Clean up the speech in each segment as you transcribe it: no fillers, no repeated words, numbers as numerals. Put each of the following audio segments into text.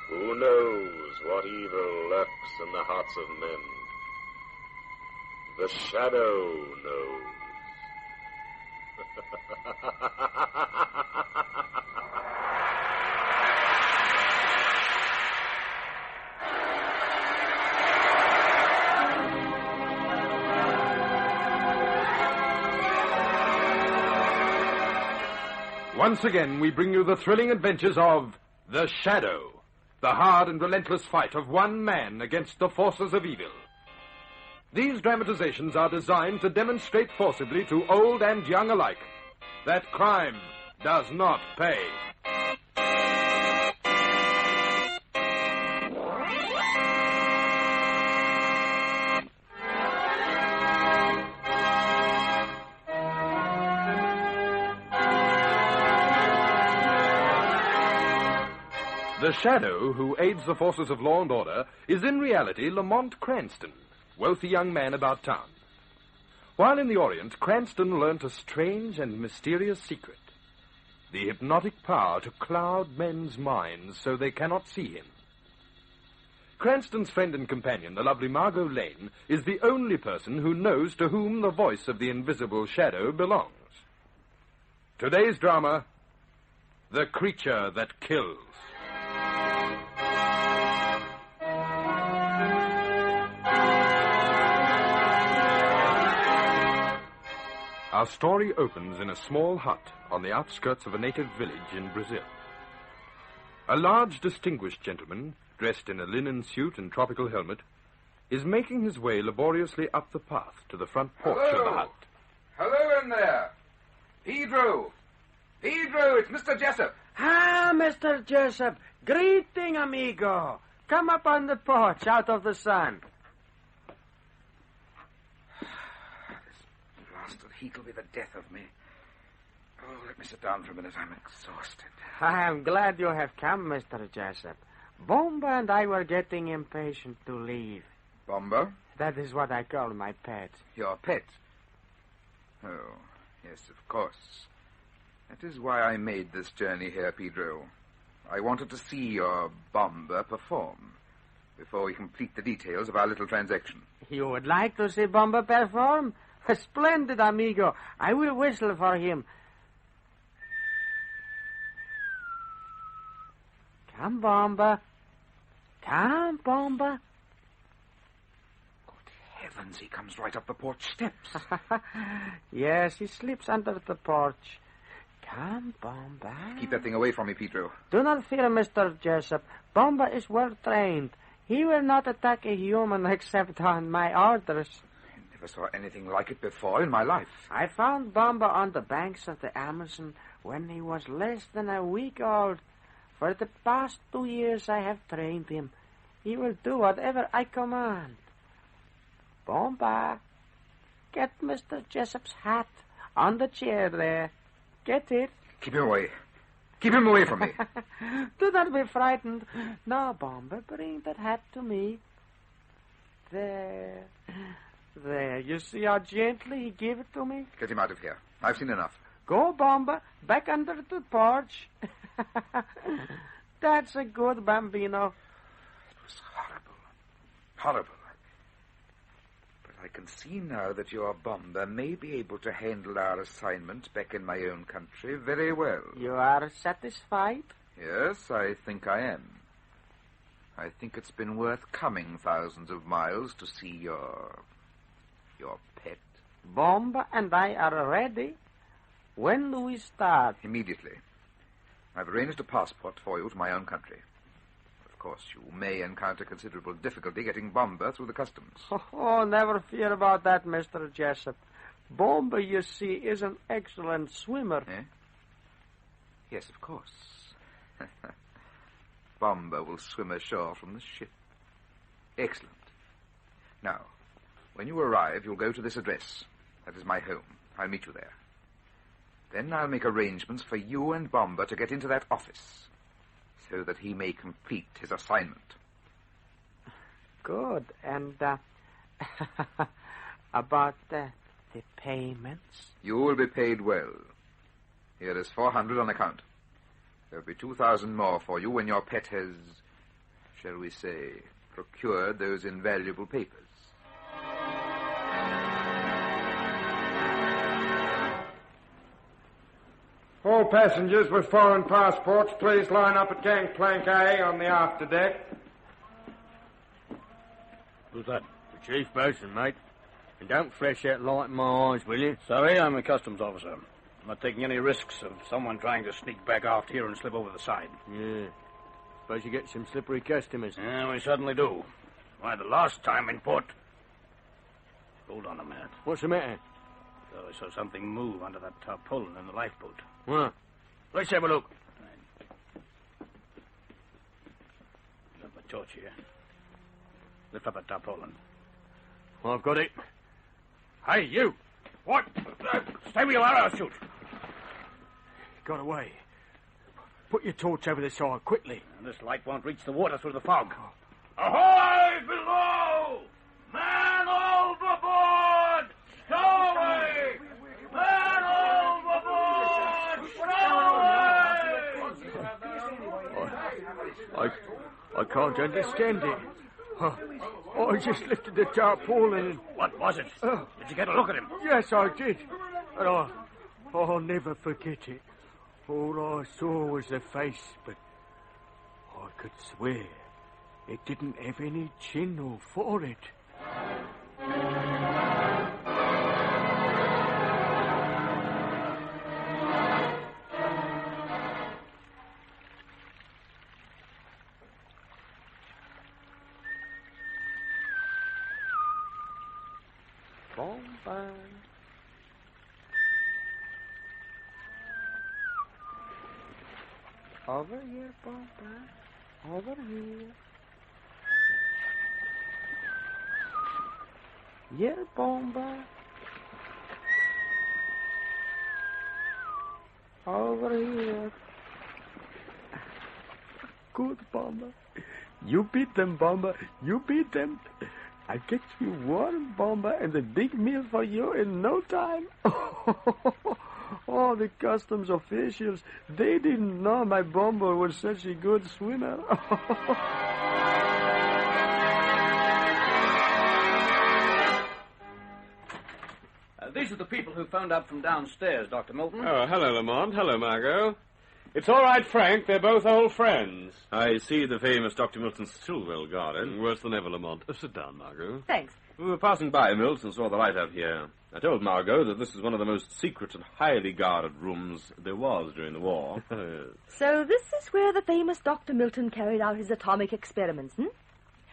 Who knows what evil lurks in the hearts of men? The shadow knows. Once again, we bring you the thrilling adventures of The Shadow, the hard and relentless fight of one man against the forces of evil. These dramatizations are designed to demonstrate forcibly to old and young alike that crime does not pay. The Shadow, who aids the forces of law and order, is in reality Lamont Cranston, wealthy young man about town. While in the Orient, Cranston learnt a strange and mysterious secret: the hypnotic power to cloud men's minds so they cannot see him. Cranston's friend and companion, the lovely Margot Lane, is the only person who knows to whom the voice of the invisible Shadow belongs. Today's drama, The Creature That Kills. Our story opens in a small hut on the outskirts of a native village in Brazil. A large, distinguished gentleman, dressed in a linen suit and tropical helmet, is making his way laboriously up the path to the front porch of the hut. Hello in there. Pedro, it's Mr. Jessup. Ah, Mr. Jessup. Greeting, amigo. Come up on the porch out of the sun. Heat'll be the death of me. Oh, let me sit down for a minute. I'm exhausted. I am glad you have come, Mr. Jessup. Bomba and I were getting impatient to leave. Bomba? That is what I call my pet. Your pet? Oh, yes, of course. That is why I made this journey here, Pedro. I wanted to see your Bomba perform before we complete the details of our little transaction. You would like to see Bomba perform? Splendid, amigo. I will whistle for him. Come, Bomba. Come, Bomba. Good heavens, he comes right up the porch steps. Yes, he slips under the porch. Come, Bomba. Keep that thing away from me, Pedro. Do not fear, Mr. Jessup. Bomba is well trained. He will not attack a human except on my orders. I saw anything like it before in my life. I found Bomba on the banks of the Amazon when he was less than a week old. For the past 2 years I have trained him. He will do whatever I command. Bomba, get Mr. Jessup's hat on the chair there. Get it. Keep him away. Keep him away from me. Do not be frightened. Now, Bomba, bring that hat to me. There. There, you see how gently he gave it to me? Get him out of here. I've seen enough. Go, Bomba, back under the porch. That's a good bambino. It was horrible. Horrible. But I can see now that your bomber may be able to handle our assignment back in my own country very well. You are satisfied? Yes, I think I am. I think it's been worth coming thousands of miles to see your pet. Bomba and I are ready. When do we start? Immediately. I've arranged a passport for you to my own country. Of course, you may encounter considerable difficulty getting Bomba through the customs. Oh, never fear about that, Mr. Jessup. Bomba, you see, is an excellent swimmer. Eh? Yes, of course. Bomba will swim ashore from the ship. Excellent. Now, when you arrive, you'll go to this address. That is my home. I'll meet you there. Then I'll make arrangements for you and Bomba to get into that office, so that he may complete his assignment. Good. And, about the payments? You will be paid well. Here is 400 on account. There'll be 2,000 more for you when your pet has, shall we say, procured those invaluable papers. All passengers with foreign passports, please line up at gangplank A on the afterdeck. Who's that? The chief bosun, mate. And don't flash that light in my eyes, will you? Sorry, I'm a customs officer. I'm not taking any risks of someone trying to sneak back aft here and slip over the side. Yeah. Suppose you get some slippery customers. Yeah, we certainly do. Why, the last time in port... Hold on a minute. What's the matter? I saw something move under that tarpaulin in the lifeboat. What? Let's have a look. Got my torch here. Lift up that tarpaulin. I've got it. Hey, you! What? Stay where you are, I'll shoot. Got away. Put your torch over the side, quickly. And this light won't reach the water through the fog. Ahoy, below! Man overboard! Stowaway! Man overboard! Stowaway! I can't understand it. I just lifted the tarpaulin and... What was it? Did you get a look at him? Yes, I did. And I'll never forget it. All I saw was the face, but I could swear it didn't have any chin or forehead. Bomba. Over here, Bomba. Over here. Here, Bomba. Over here. Good, Bomba. You beat them, Bomba. You beat them. I get you warm, Bomba, and a big meal for you in no time. Oh, the customs officials, they didn't know my Bomba was such a good swimmer. These are the people who phoned up from downstairs, Dr. Milton. Oh, hello, Lamont. Hello, Margot. It's all right, Frank. They're both old friends. I see the famous Dr. Milton's still well guarded. Worse than ever, Lamont. Sit down, Margot. Thanks. We were passing by Mills and saw the light out here. I told Margot that this is one of the most secret and highly guarded rooms there was during the war. So this is where the famous Dr. Milton carried out his atomic experiments,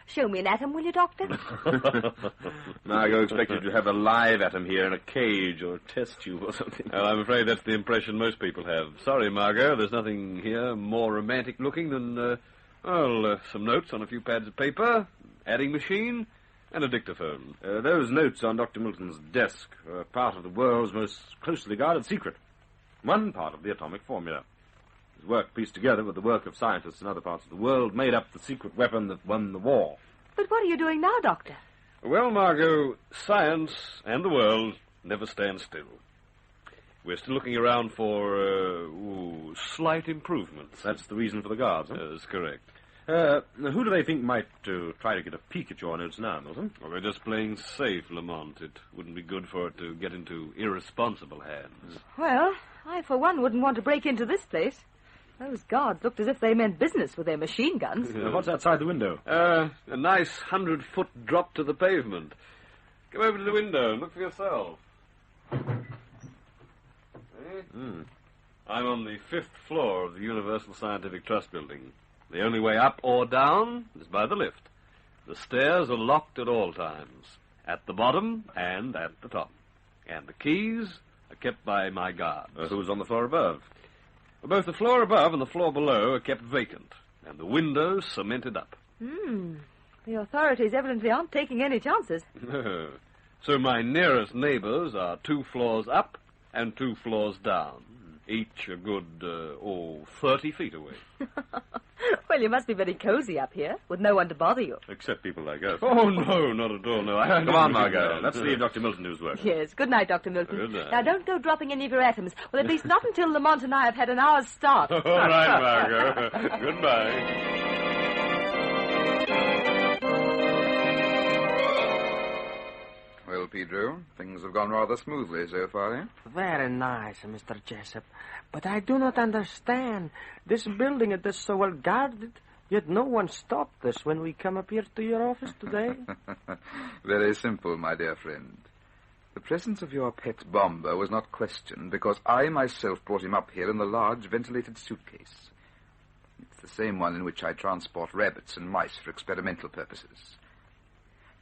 Show me an atom, will you, Doctor? Margot expected you to have a live atom here in a cage or a test tube or something. Well, I'm afraid that's the impression most people have. Sorry, Margot, there's nothing here more romantic looking than, some notes on a few pads of paper, adding machine, and a dictaphone. Those notes on Dr. Milton's desk are part of the world's most closely guarded secret. One part of the atomic formula. His work pieced together with the work of scientists in other parts of the world made up the secret weapon that won the war. But what are you doing now, Doctor? Well, Margot, science and the world never stand still. We're still looking around for, slight improvements. That's the reason for the guards, huh? That's correct. Who do they think might try to get a peek at your notes now, Milton? Well, they're just playing safe, Lamont. It wouldn't be good for it to get into irresponsible hands. Well, I, for one, wouldn't want to break into this place. Those guards looked as if they meant business with their machine guns. What's outside the window? A nice 100-foot drop to the pavement. Come over to the window and look for yourself. I'm on the 5th floor of the Universal Scientific Trust building. The only way up or down is by the lift. The stairs are locked at all times, at the bottom and at the top. And the keys are kept by my guards. Who's on the floor above? Both the floor above and the floor below are kept vacant, and the windows cemented up. The authorities evidently aren't taking any chances. So my nearest neighbors are 2 floors up and 2 floors down, each a good, 30 feet away. Well, you must be very cozy up here, with no one to bother you. Except people like us. Oh, no, not at all, no. Come on, Margot. Let's see if Dr. Milton knows work. Yes, good night, Dr. Milton. Good night. Now, don't go dropping any of your atoms. Well, at least not until Lamont and I have had an hour's start. All right, Margot. Goodbye. Well, Pedro, things have gone rather smoothly so far, eh? Very nice, Mr. Jessup. But I do not understand. This building is so well guarded, yet no one stopped us when we come up here to your office today. Very simple, my dear friend. The presence of your pet bomber was not questioned because I myself brought him up here in the large ventilated suitcase. It's the same one in which I transport rabbits and mice for experimental purposes.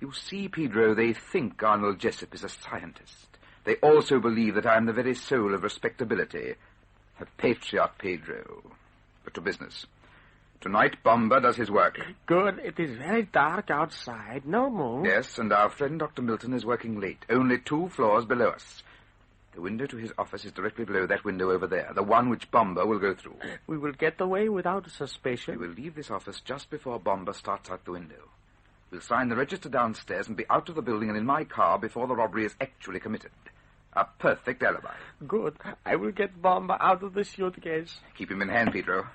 You see, Pedro, they think Arnold Jessup is a scientist. They also believe that I am the very soul of respectability. A patriot, Pedro. But to business. Tonight, Bomber does his work. Good. It is very dark outside. No moon. Yes, and our friend Dr. Milton is working late, only 2 floors below us. The window to his office is directly below that window over there, the one which Bomber will go through. We will get away without suspicion. We will leave this office just before Bomber starts out the window. We'll sign the register downstairs and be out of the building and in my car before the robbery is actually committed. A perfect alibi. Good. I will get Bomber out of the suitcase. Keep him in hand, Pedro.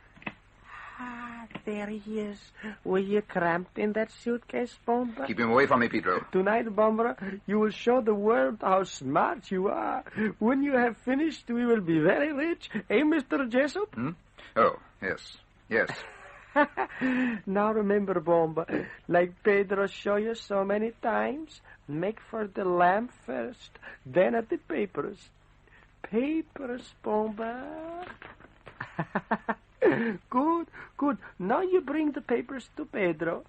Ah, there he is. Were you cramped in that suitcase, Bomber? Keep him away from me, Pedro. Tonight, Bomber, you will show the world how smart you are. When you have finished, we will be very rich. Eh, Mr. Jessup? Oh, yes. Yes. Now remember, Bomber, like Pedro showed you so many times, make for the lamp first, then at the papers. Papers, Bomber. Good, good. Now you bring the papers to Pedro.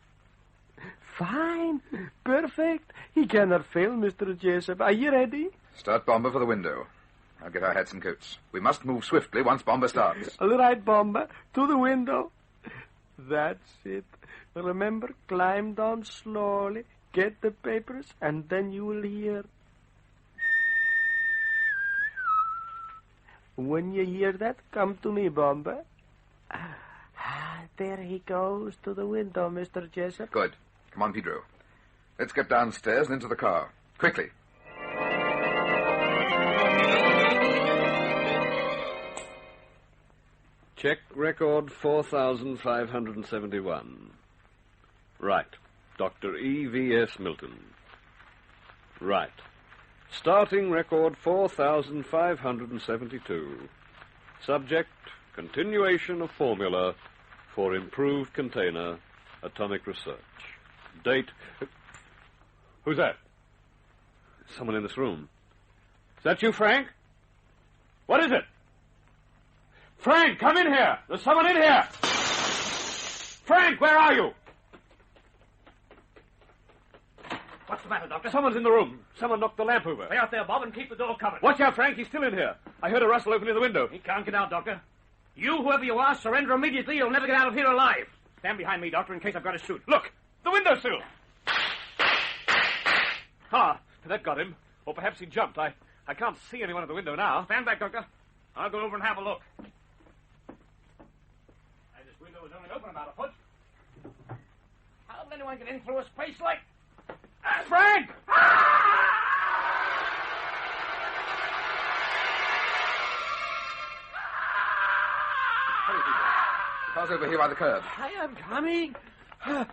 Fine, perfect. He cannot fail, Mr. Jessup. Are you ready? Start Bomber for the window. I'll get our hats and coats. We must move swiftly once Bomber starts. All right, Bomber. To the window. That's it. Remember, climb down slowly, get the papers, and then you will hear. When you hear that, come to me, Bomber. There he goes to the window, Mr. Jessup. Good. Come on, Pedro. Let's get downstairs and into the car. Quickly. Check record 4,571. Right. Dr. E.V.S. Milton. Right. Starting record 4,572. Subject, continuation of formula for improved container, atomic research. Date... Who's that? Someone in this room. Is that you, Frank? What is it? Frank, come in here. There's someone in here. Frank, where are you? What's the matter, Doctor? Someone's in the room. Someone knocked the lamp over. Stay out there, Bob, and keep the door covered. Watch out, Frank. He's still in here. I heard a rustle opening the window. He can't get out, Doctor. You, whoever you are, surrender immediately. You'll never get out of here alive. Stand behind me, Doctor, in case I've got to shoot. Look, the windowsill. Ah, that got him. Or perhaps he jumped. I can't see anyone at the window now. Stand back, Doctor. I'll go over and have a look. This window was only open about a foot. How did anyone get in through a space like... Frank! Car's over here by the curb. I am coming.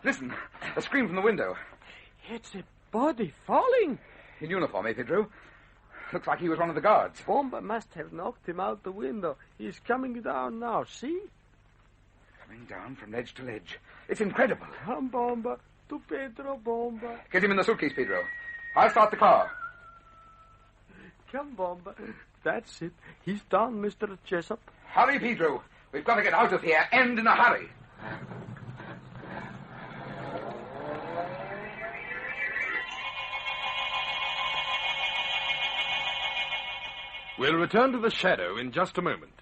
Listen, a scream from the window. It's a body falling. In uniform, eh, Pedro? Looks like he was one of the guards. Bomba must have knocked him out the window. He's coming down now, see? Coming down from ledge to ledge. It's incredible. Come, Bomba. To Pedro, Bomba. Get him in the suitcase, Pedro. I'll start the car. Come, Bomba. That's it. He's down, Mr. Jessup. Hurry, Pedro. We've got to get out of here, and in a hurry. We'll return to the shadow in just a moment.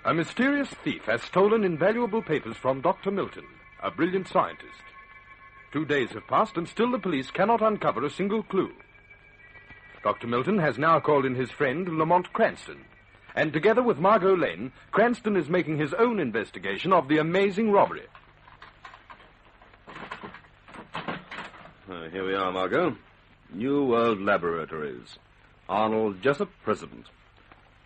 A mysterious thief has stolen invaluable papers from Dr. Milton, a brilliant scientist. 2 days have passed, and still the police cannot uncover a single clue. Dr. Milton has now called in his friend, Lamont Cranston, and together with Margot Lane, Cranston is making his own investigation of the amazing robbery. Here we are, Margot. New World Laboratories. Arnold Jessup, President.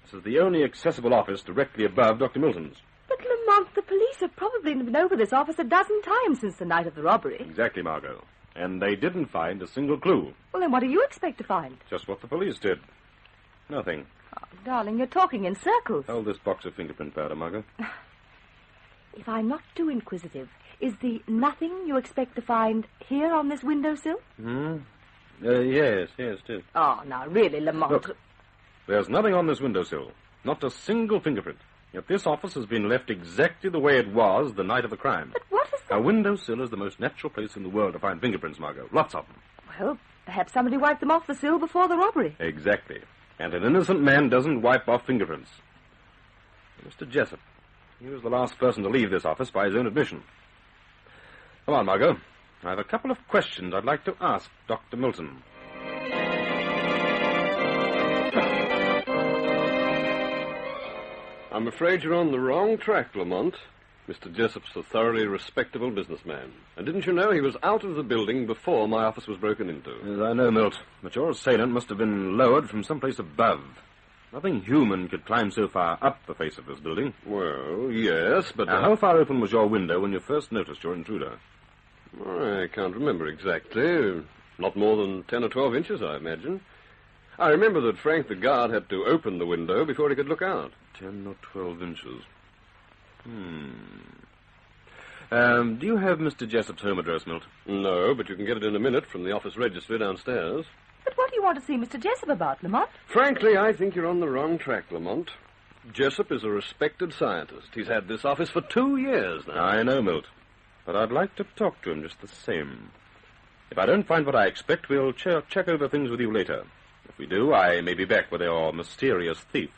This is the only accessible office directly above Dr. Milton's. But, Lamont, the police have probably been over this office a dozen times since the night of the robbery. Exactly, Margot. And they didn't find a single clue. Well, then what do you expect to find? Just what the police did. Nothing. Oh, darling, you're talking in circles. Hold this box of fingerprint powder, Margot. If I'm not too inquisitive, is the nothing you expect to find here on this windowsill? Yes, it is. Oh, now, really, Lamont. Look, there's nothing on this windowsill. Not a single fingerprint. Yet this office has been left exactly the way it was the night of the crime. But what is that? A windowsill is the most natural place in the world to find fingerprints, Margot. Lots of them. Well, perhaps somebody wiped them off the sill before the robbery. Exactly. And an innocent man doesn't wipe off fingerprints. Mr. Jessup, he was the last person to leave this office by his own admission. Come on, Margot. I have a couple of questions I'd like to ask Dr. Milton. I'm afraid you're on the wrong track, Lamont. Mr. Jessup's a thoroughly respectable businessman. And didn't you know he was out of the building before my office was broken into? Yes, I know, Milt. But your assailant must have been lowered from someplace above. Nothing human could climb so far up the face of this building. Well, yes, but... Now, how far open was your window when you first noticed your intruder? I can't remember exactly. Not more than 10 or 12 inches, I imagine. I remember that Frank the guard had to open the window before he could look out. 10 or 12 inches. Do you have Mr. Jessup's home address, Milt? No, but you can get it in a minute from the office registry downstairs. But what do you want to see Mr. Jessup about, Lamont? Frankly, I think you're on the wrong track, Lamont. Jessup is a respected scientist. He's had this office for 2 years now. I know, Milt. But I'd like to talk to him just the same. If I don't find what I expect, we'll check over things with you later. If we do, I may be back with your mysterious thief.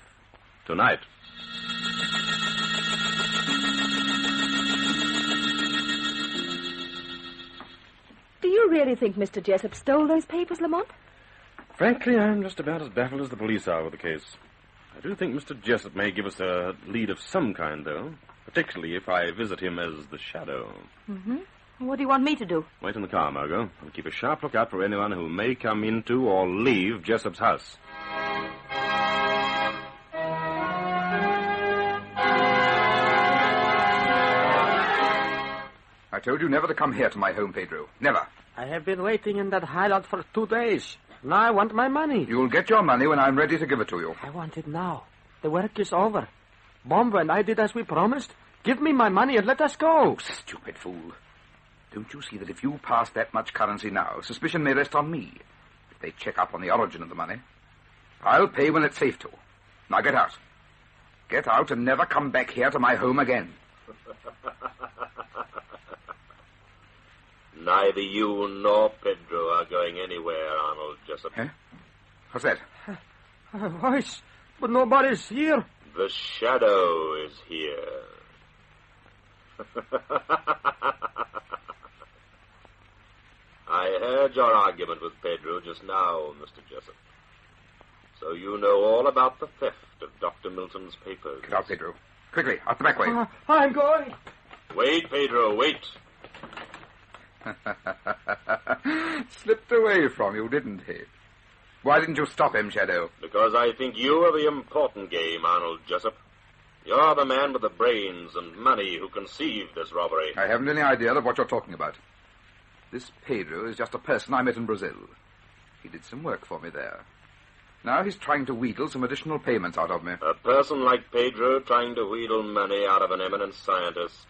Tonight. Do you really think Mr. Jessup stole those papers, Lamont? Frankly, I'm just about as baffled as the police are with the case. I do think Mr. Jessup may give us a lead of some kind, though. Particularly if I visit him as the Shadow. Mm-hmm. What do you want me to do? Wait in the car, Margot, and keep a sharp lookout for anyone who may come into or leave Jessup's house. I told you never to come here to my home, Pedro. Never. I have been waiting in that hideout for 2 days. Now I want my money. You'll get your money when I'm ready to give it to you. I want it now. The work is over. Bomba and I did as we promised. Give me my money and let us go. Stupid fool. Don't you see that if you pass that much currency now, suspicion may rest on me if they check up on the origin of the money? I'll pay when it's safe to. Now get out. Get out and never come back here to my home again. Neither you nor Pedro are going anywhere, Arnold Jessup. Huh? What's that? A voice, but nobody's here. The Shadow is here. I heard your argument with Pedro just now, Mr. Jessup. So you know all about the theft of Dr. Milton's papers. Get out, Pedro. Quickly, out the back way. I'm going. Wait, Pedro, wait. Slipped away from you, didn't he? Why didn't you stop him, Shadow? Because I think you are the important game, Arnold Jessup. You're the man with the brains and money who conceived this robbery. I haven't any idea of what you're talking about. This Pedro is just a person I met in Brazil. He did some work for me there. Now he's trying to wheedle some additional payments out of me. A person like Pedro trying to wheedle money out of an eminent scientist.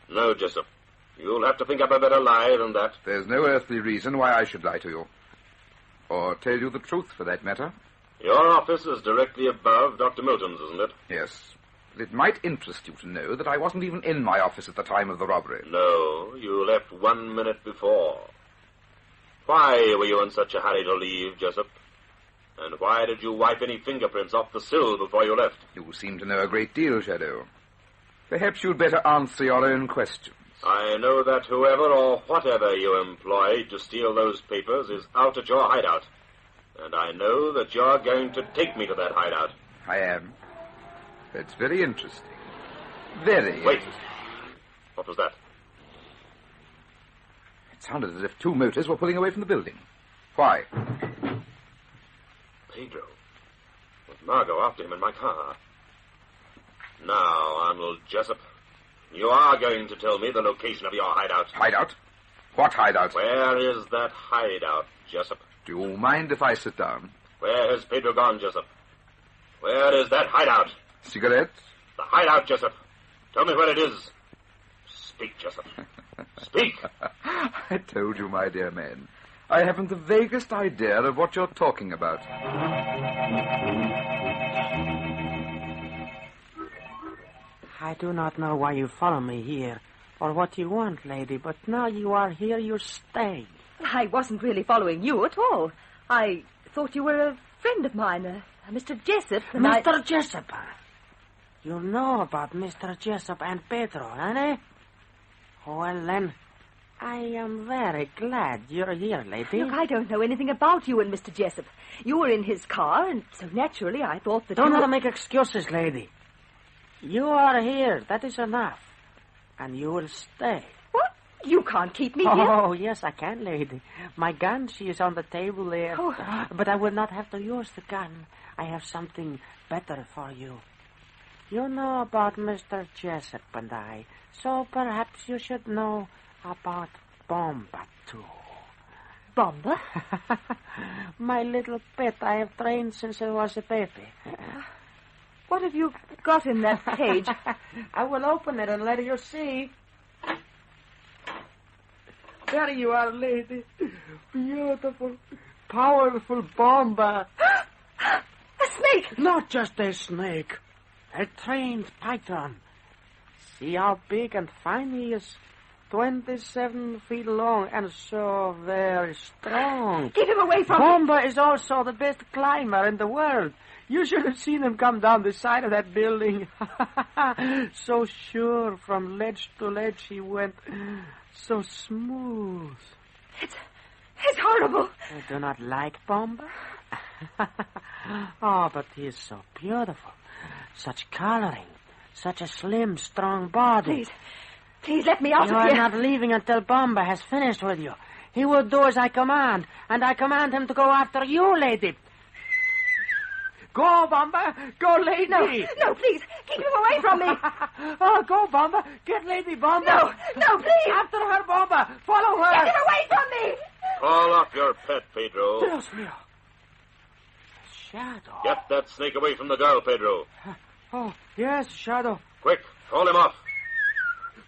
No, Jessup. You'll have to think up a better lie than that. There's no earthly reason why I should lie to you. Or tell you the truth, for that matter. Your office is directly above Dr. Milton's, isn't it? Yes. But it might interest you to know that I wasn't even in my office at the time of the robbery. No, you left 1 minute before. Why were you in such a hurry to leave, Jessup? And why did you wipe any fingerprints off the sill before you left? You seem to know a great deal, Shadow. Perhaps you'd better answer your own questions. I know that whoever or whatever you employed to steal those papers is out at your hideout. And I know that you're going to take me to that hideout. I am. That's very interesting. Very Wait. interesting. What was that? It sounded as if two motors were pulling away from the building. Why? Pedro. With Margot after him in my car. Now, Arnold Jessup, you are going to tell me the location of your hideout. Hideout? What hideout? Where is that hideout, Jessup? Do you mind if I sit down? Where has Pedro gone, Jessup? Where is that hideout? Cigarettes? The hideout, Jessup. Tell me where it is. Speak, Jessup. Speak. I told you, my dear man. I haven't the vaguest idea of what you're talking about. I do not know why you follow me here, or what you want, lady, but now you are here, you stay. I wasn't really following you at all. I thought you were a friend of mine, Mr. Jessup. Mr. Jessup. You know about Mr. Jessup and Pedro, eh? Well, then, I am very glad you're here, lady. Look, I don't know anything about you and Mr. Jessup. You were in his car, and so naturally I thought that Don't you... not make excuses, lady. You are here, that is enough. And you will stay. What? You can't keep me here? Oh, yes, I can, lady. My gun, she is on the table there. Oh. But I will not have to use the gun. I have something better for you. You know about Mr. Jessup and I, so perhaps you should know about Bomba, too. Bomba? My little pet I have trained since I was a baby. What have you got in that cage? I will open it and let you see. There you are, lady. Beautiful, powerful Bomba. A snake! Not just a snake. A trained python. See how big and fine he is. 27 feet long and so very strong. Keep him away from me. Bomba is also the best climber in the world. You should have seen him come down the side of that building. So sure, from ledge to ledge he went. So smooth. It's horrible. You do not like Bomba? Oh, but he is so beautiful. Such coloring. Such a slim, strong body. Please let me out You of are here. not leaving until Bomba has finished with you. He will do as I command, and I command him to go after you, lady. Go, Bomba. Go, lady. No, please. Keep him away from me. Oh, go, Bomba. Get Lady Bomba. No, please. After her, Bomba. Follow her. Get him away from me. Call off your pet, Pedro. Dios mío. Shadow. Get that snake away from the girl, Pedro. Oh, yes, Shadow. Quick, call him off.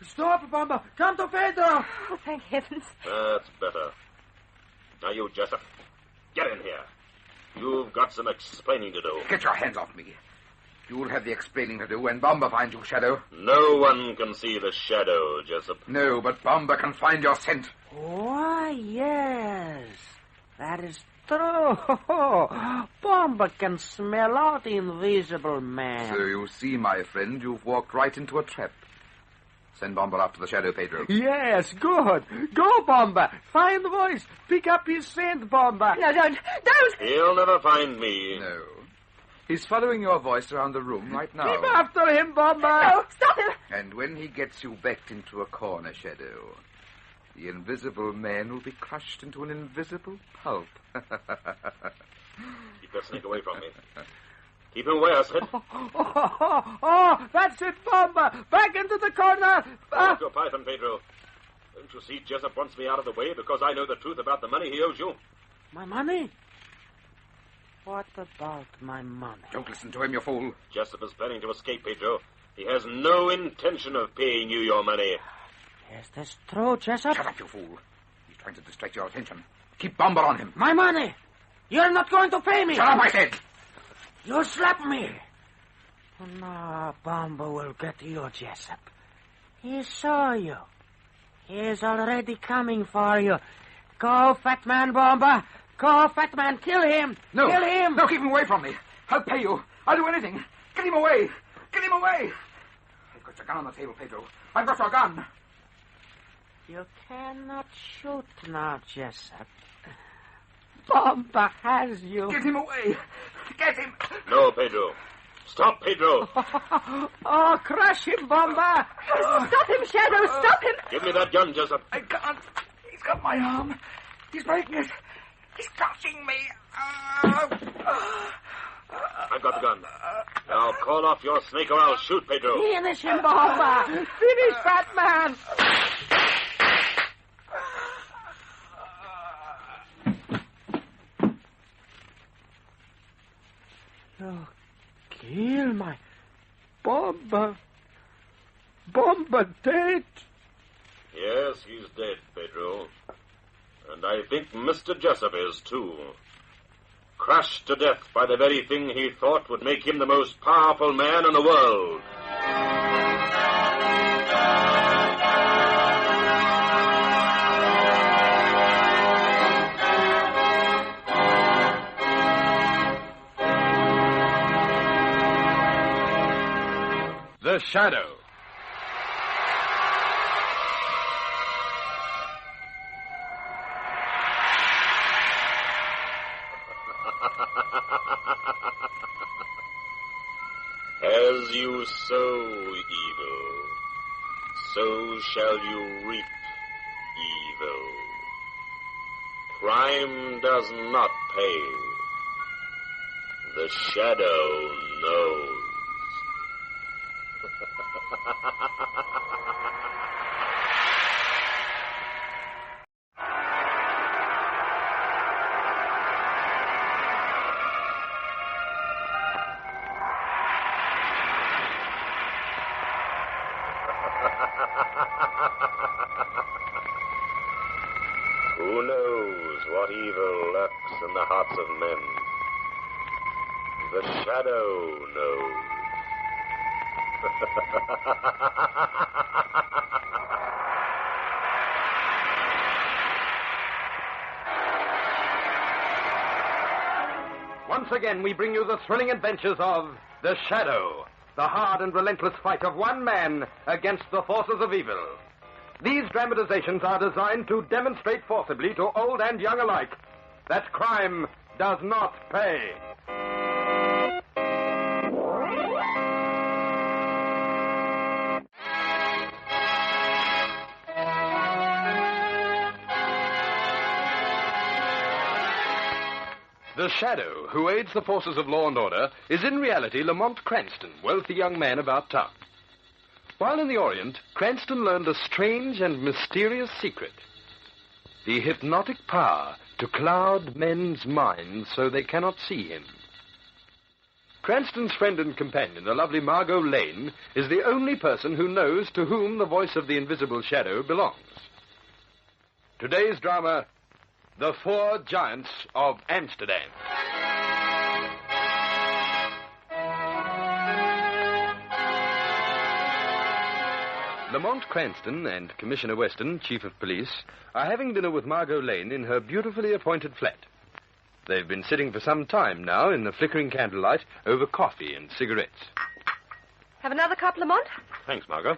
Stop, Bomba. Come to Pedro. Oh, thank heavens. That's better. Now you, Jessup, get in here. You've got some explaining to do. Get your hands off me. You'll have the explaining to do when Bomba finds you, Shadow. No one can see the shadow, Jessup. No, but Bomba can find your scent. Why, yes. That is true. Bomba can smell out the invisible man. So you see, my friend, you've walked right into a trap. Send Bomba after the shadow, Pedro. Yes, good. Go, Bomba. Find the voice. Pick up his scent, Bomba. No, don't. He'll never find me. No. He's following your voice around the room right now. Keep after him, Bomba. No, stop him. And when he gets you backed into a corner, Shadow, The invisible man will be crushed into an invisible pulp. Keep that snake away from me. Keep him away, I said. Oh, that's it, Bomber! Back into the corner! Hold your python, Pedro. Don't you see Jessup wants me out of the way because I know the truth about the money he owes you? My money? What about my money? Don't listen to him, you fool. Jessup is planning to escape, Pedro. He has no intention of paying you your money. Is this true, Jessup? Shut up, you fool. He's trying to distract your attention. Keep Bomber on him. My money! You're not going to pay me! Shut up, I said! You slap me! No, Bomber will get you, Jessup. He saw you. He is already coming for you. Go, fat man, Bomber. Go, fat man. Kill him. No. Kill him. No, keep him away from me. I'll pay you. I'll do anything. Get him away. Get him away. I've got your gun on the table, Pedro. I've got your gun. You cannot shoot now, Jessup. Bomber has you. Get him away. Get him. No, Pedro. Stop, Pedro. Oh, crush him, Bomber. Stop him, Shadow. Stop him. Give me that gun, Jessup. I can't. He's got my arm. He's breaking it. He's crushing me. I've got the gun. Now call off your snake or I'll shoot, Pedro. Finish him, Bomber. Finish that man. You kill my Bomber. Bomber dead. Yes, he's dead, Pedro. And I think Mr. Jessup is, too. Crushed to death by the very thing he thought would make him the most powerful man in the world. The Shadow. As you sow evil, so shall you reap evil. Crime does not pay. The Shadow knows. Who knows what evil lurks in the hearts of men? The Shadow knows. Once again, we bring you the thrilling adventures of The Shadow, the hard and relentless fight of one man against the forces of evil. These dramatizations are designed to demonstrate forcibly to old and young alike that crime does not pay. The Shadow, who aids the forces of law and order, is in reality Lamont Cranston, wealthy young man about town. While in the Orient, Cranston learned a strange and mysterious secret. The hypnotic power to cloud men's minds so they cannot see him. Cranston's friend and companion, the lovely Margot Lane, is the only person who knows to whom the voice of the invisible Shadow belongs. Today's drama, The Four Giants of Amsterdam. Lamont Cranston and Commissioner Weston, Chief of Police, are having dinner with Margot Lane in her beautifully appointed flat. They've been sitting for some time now in the flickering candlelight over coffee and cigarettes. Have another cup, Lamont? Thanks, Margot.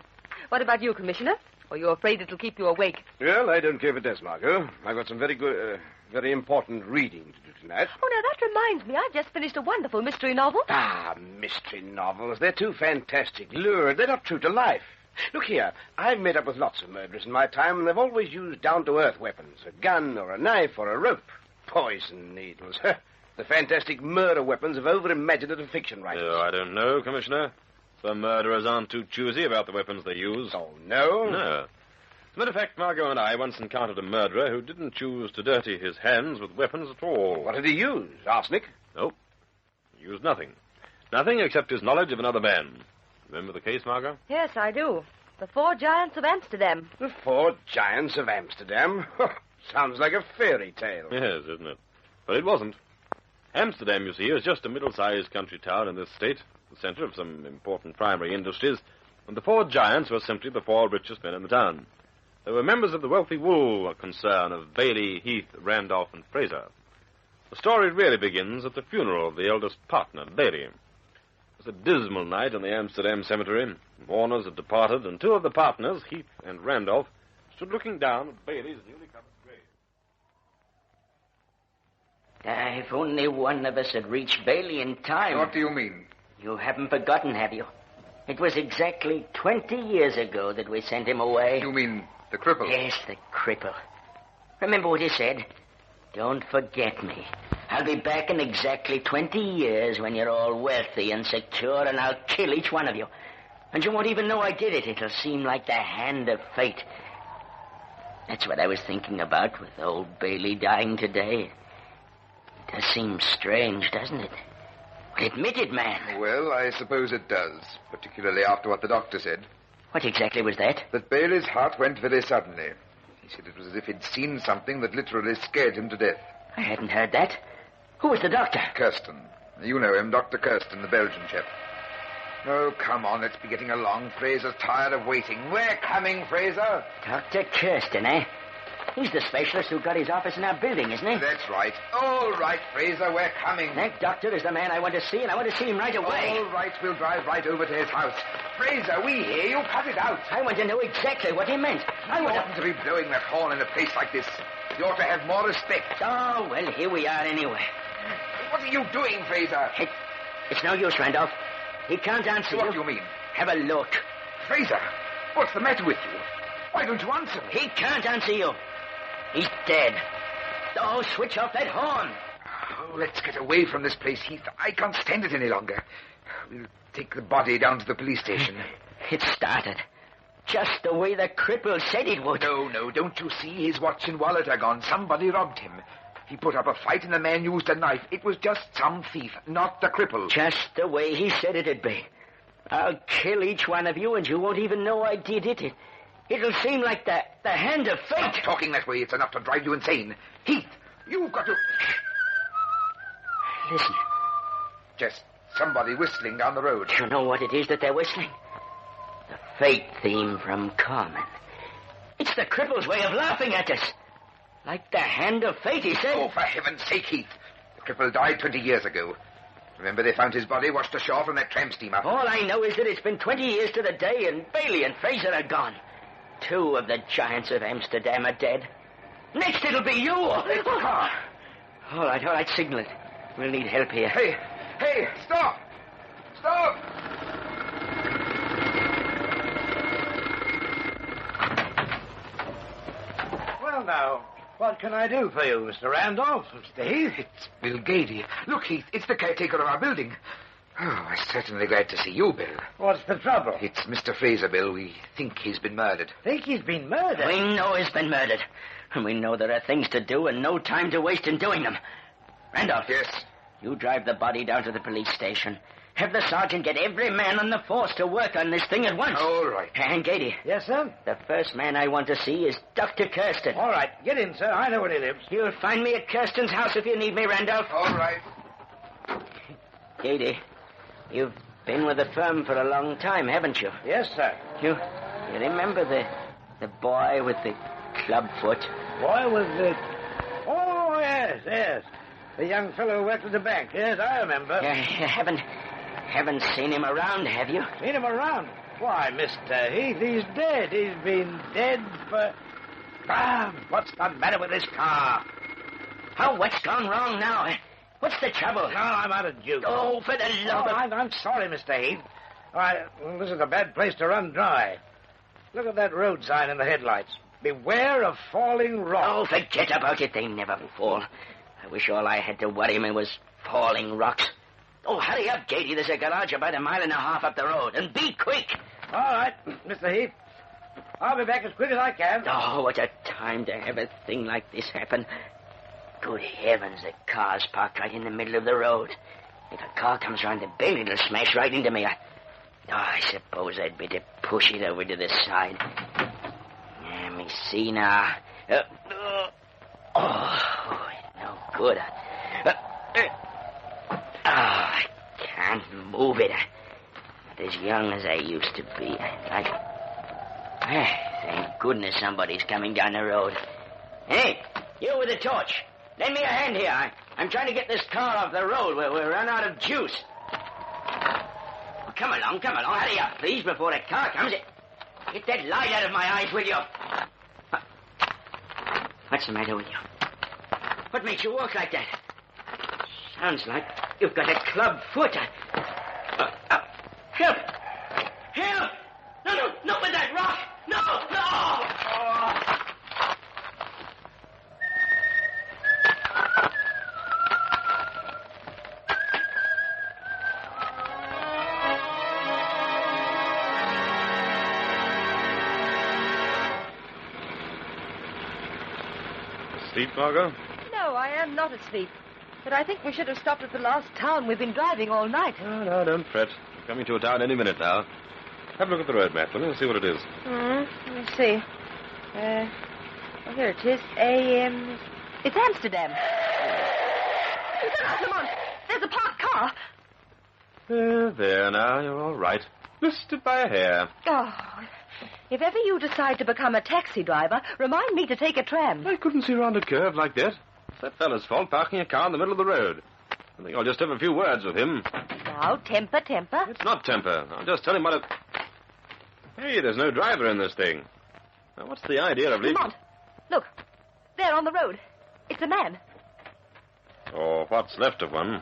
What about you, Commissioner? Or are you afraid it'll keep you awake? Well, I don't care if it does, Margot. I've got some very good, very important reading to do tonight. Oh, now, that reminds me. I've just finished a wonderful mystery novel. Ah, mystery novels. They're too fantastic, lurid. They're not true to life. Look here, I've met up with lots of murderers in my time, and they've always used down-to-earth weapons. A gun or a knife or a rope. Poison needles. The fantastic murder weapons of over-imaginative fiction writers. Oh, I don't know, Commissioner. Some murderers aren't too choosy about the weapons they use. Oh, no? No. As a matter of fact, Margot and I once encountered a murderer who didn't choose to dirty his hands with weapons at all. What did he use? Arsenic? Nope. He used nothing. Nothing except his knowledge of another man. Remember the case, Margot? Yes, I do. The 4 Giants of Amsterdam. The 4 Giants of Amsterdam? Sounds like a fairy tale. Yes, isn't it? But it wasn't. Amsterdam, you see, is just a middle-sized country town in this state, the center of some important primary industries, and the 4 Giants were simply the 4 richest men in the town. They were members of the wealthy wool concern of Bailey, Heath, Randolph, and Fraser. The story really begins at the funeral of the eldest partner, Bailey. It was a dismal night in the Amsterdam cemetery. Mourners had departed, and 2 of the partners, Heath and Randolph, stood looking down at Bailey's newly covered grave. If only one of us had reached Bailey in time. What do you mean? You haven't forgotten, have you? It was exactly 20 years ago that we sent him away. You mean the cripple? Yes, the cripple. Remember what he said? Don't forget me. I'll be back in exactly 20 years when you're all wealthy and secure, and I'll kill each one of you. And you won't even know I did it. It'll seem like the hand of fate. That's what I was thinking about with old Bailey dying today. It does seem strange, doesn't it? Well, admit it, man. Well, I suppose it does, particularly after what the doctor said. What exactly was that? That Bailey's heart went very suddenly. He said it was as if he'd seen something that literally scared him to death. I hadn't heard that. Who was the doctor? Kirsten. You know him, Dr. Kirsten, the Belgian chap. Oh, come on, let's be getting along. Fraser's tired of waiting. We're coming, Fraser. Dr. Kirsten, eh? He's the specialist who got his office in our building, isn't he? That's right. All right, Fraser, we're coming. That doctor is the man I want to see, and I want to see him right away. All right, we'll drive right over to his house. Fraser, we hear you. Cut it out. I want to know exactly what he meant. I You want oughtn't to be blowing that horn in a place like this. You ought to have more respect. Oh, well, here we are anyway. What are you doing, Fraser? It's no use, Randolph. He can't answer What you. do you mean? Have a look. Fraser, what's the matter with you? Why don't you answer me? He can't answer you. He's dead. Oh, switch off that horn. Oh, let's get away from this place, Heath. I can't stand it any longer. We'll take the body down to the police station. It started. Just the way the cripple said it would. No, don't you see? His watch and wallet are gone. Somebody robbed him. He put up a fight and the man used a knife. It was just some thief, not the cripple. Just the way he said it'd be. I'll kill each one of you, and you won't even know I did it. It'll seem like the hand of fate. Stop talking that way. It's enough to drive you insane. Heath, you've got to... Listen. Just somebody whistling down the road. Do you know what it is that they're whistling? The fate theme from Carmen. It's the cripple's way of laughing at us. Like the hand of fate, he said. Oh, for heaven's sake, Heath. The cripple died 20 years ago. Remember they found his body washed ashore from that tramp steamer? All I know is that it's been 20 years to the day, and Bailey and Fraser are gone. 2 of the Giants of Amsterdam are dead. Next it'll be you. Take the car. All right, signal it. We'll need help here. Hey, stop! Stop! Well, now, what can I do for you, Mr. Randolph? Mr. Heath? It's Bill Gady. Look, Heath, it's the caretaker of our building. Oh, I'm certainly glad to see you, Bill. What's the trouble? It's Mr. Fraser, Bill. We think he's been murdered. Think he's been murdered? We know he's been murdered. And we know there are things to do and no time to waste in doing them. Randolph. Yes? You drive the body down to the police station. Have the sergeant get every man on the force to work on this thing at once. All right. And Gady. Yes, sir? The first man I want to see is Dr. Kirsten. All right, get in, sir. I know where he lives. You'll find me at Kirsten's house if you need me, Randolph. All right. Gady, you've been with the firm for a long time, haven't you? Yes, sir. You remember the boy with the club foot? Boy with the... Oh, yes. The young fellow who worked at the bank. Yes, I remember. You haven't seen him around, have you? Seen him around? Why, Mr. Heath, he's dead. He's been dead for... what's the matter with this car? Oh, what's gone wrong now? What's the trouble? No, I'm out of juice. Oh, for the love of... I'm sorry, Mr. Heath. This is a bad place to run dry. Look at that road sign in the headlights. Beware of falling Oh, rocks. forget about it. They never fall. I wish all I had to worry me was falling rocks. Oh, hurry up, J.D. There's a garage about 1.5 miles up the road. And be quick. All right, Mr. Heath. I'll be back as quick as I can. Oh, what a time to have a thing like this happen. Good heavens, the car's parked right in the middle of the road. If a car comes round the bend, it'll smash right into me. I suppose I'd better push it over to the side. Let me see now. No good. I can't move it. Not as young as I used to be. Thank goodness somebody's coming down the road. Hey, you with the torch. Lend me a hand here. I'm trying to get this car off the road. We're run out of juice. Come along. Hurry up, please, before the car comes. Get that light out of my eyes, will you? What's the matter with you? What makes you walk like that? Sounds like you've got a club foot. Help! Help! No, not with that rock! No! Asleep, Margot? No, I am not asleep. But I think we should have stopped at the last town. We've been driving all night. No, don't fret. We're coming to a town any minute now. Have a look at the road map, will you? See what it is. Let me see. Here it is. It's Amsterdam. Look out, Lamont. There's a parked car. There now, you're all right. Missed it by a hair. Oh, if ever you decide to become a taxi driver, remind me to take a tram. I couldn't see round a curve like that. It's that fella's fault parking a car in the middle of the road. I think I'll just have a few words with him. Now, temper. It's not temper. I'll just tell him what a... Hey, there's no driver in this thing. Now, what's the idea of leaving... Lamont, look. There on the road. It's a man. Or what's left of one.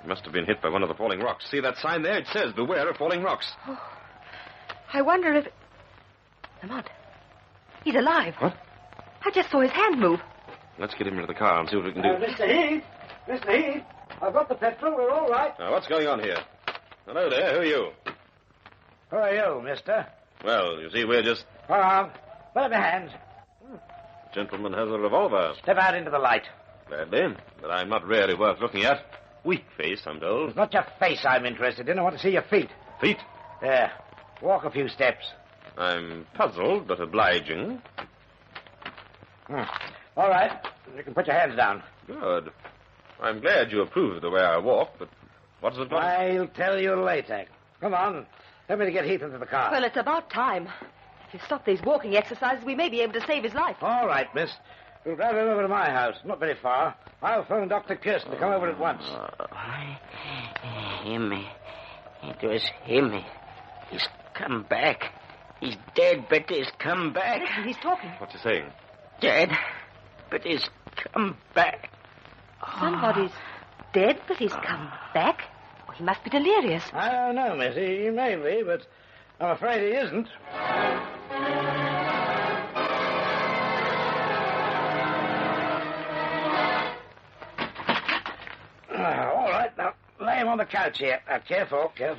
He must have been hit by one of the falling rocks. See that sign there? It says, beware of falling rocks. Oh, I wonder if... Lamont, he's alive. What? I just saw his hand move. Let's get him into the car and see what we can do. Mr. Heath, I've got the petrol. We're all right. Now, what's going on here? Hello there. Who are you? Who are you, mister? Well, you see, we're just... Hold on. Put up your hands. The gentleman has a revolver. Step out into the light. Gladly, but I'm not really worth looking at. Weak face, I'm told. It's not your face I'm interested in. I want to see your feet. Feet? There. Walk a few steps. I'm puzzled, but obliging. All right. You can put your hands down. Good. I'm glad you approve of the way I walk, but what does it matter? I'll tell you later. Come on. Help me to get Heath into the car. Well, it's about time. If you stop these walking exercises, we may be able to save his life. All right, miss. We'll drive him over to my house. Not very far. I'll phone Dr. Kirsten to come over at once. Him. It was him. He's come back. He's dead, but he's come back. Listen, he's talking. What's he saying? Dead, but he's come back. Somebody's dead, but he's come back. Oh, he must be delirious. I don't know, miss. He may be, but I'm afraid he isn't. All right, now, lay him on the couch here. Careful. There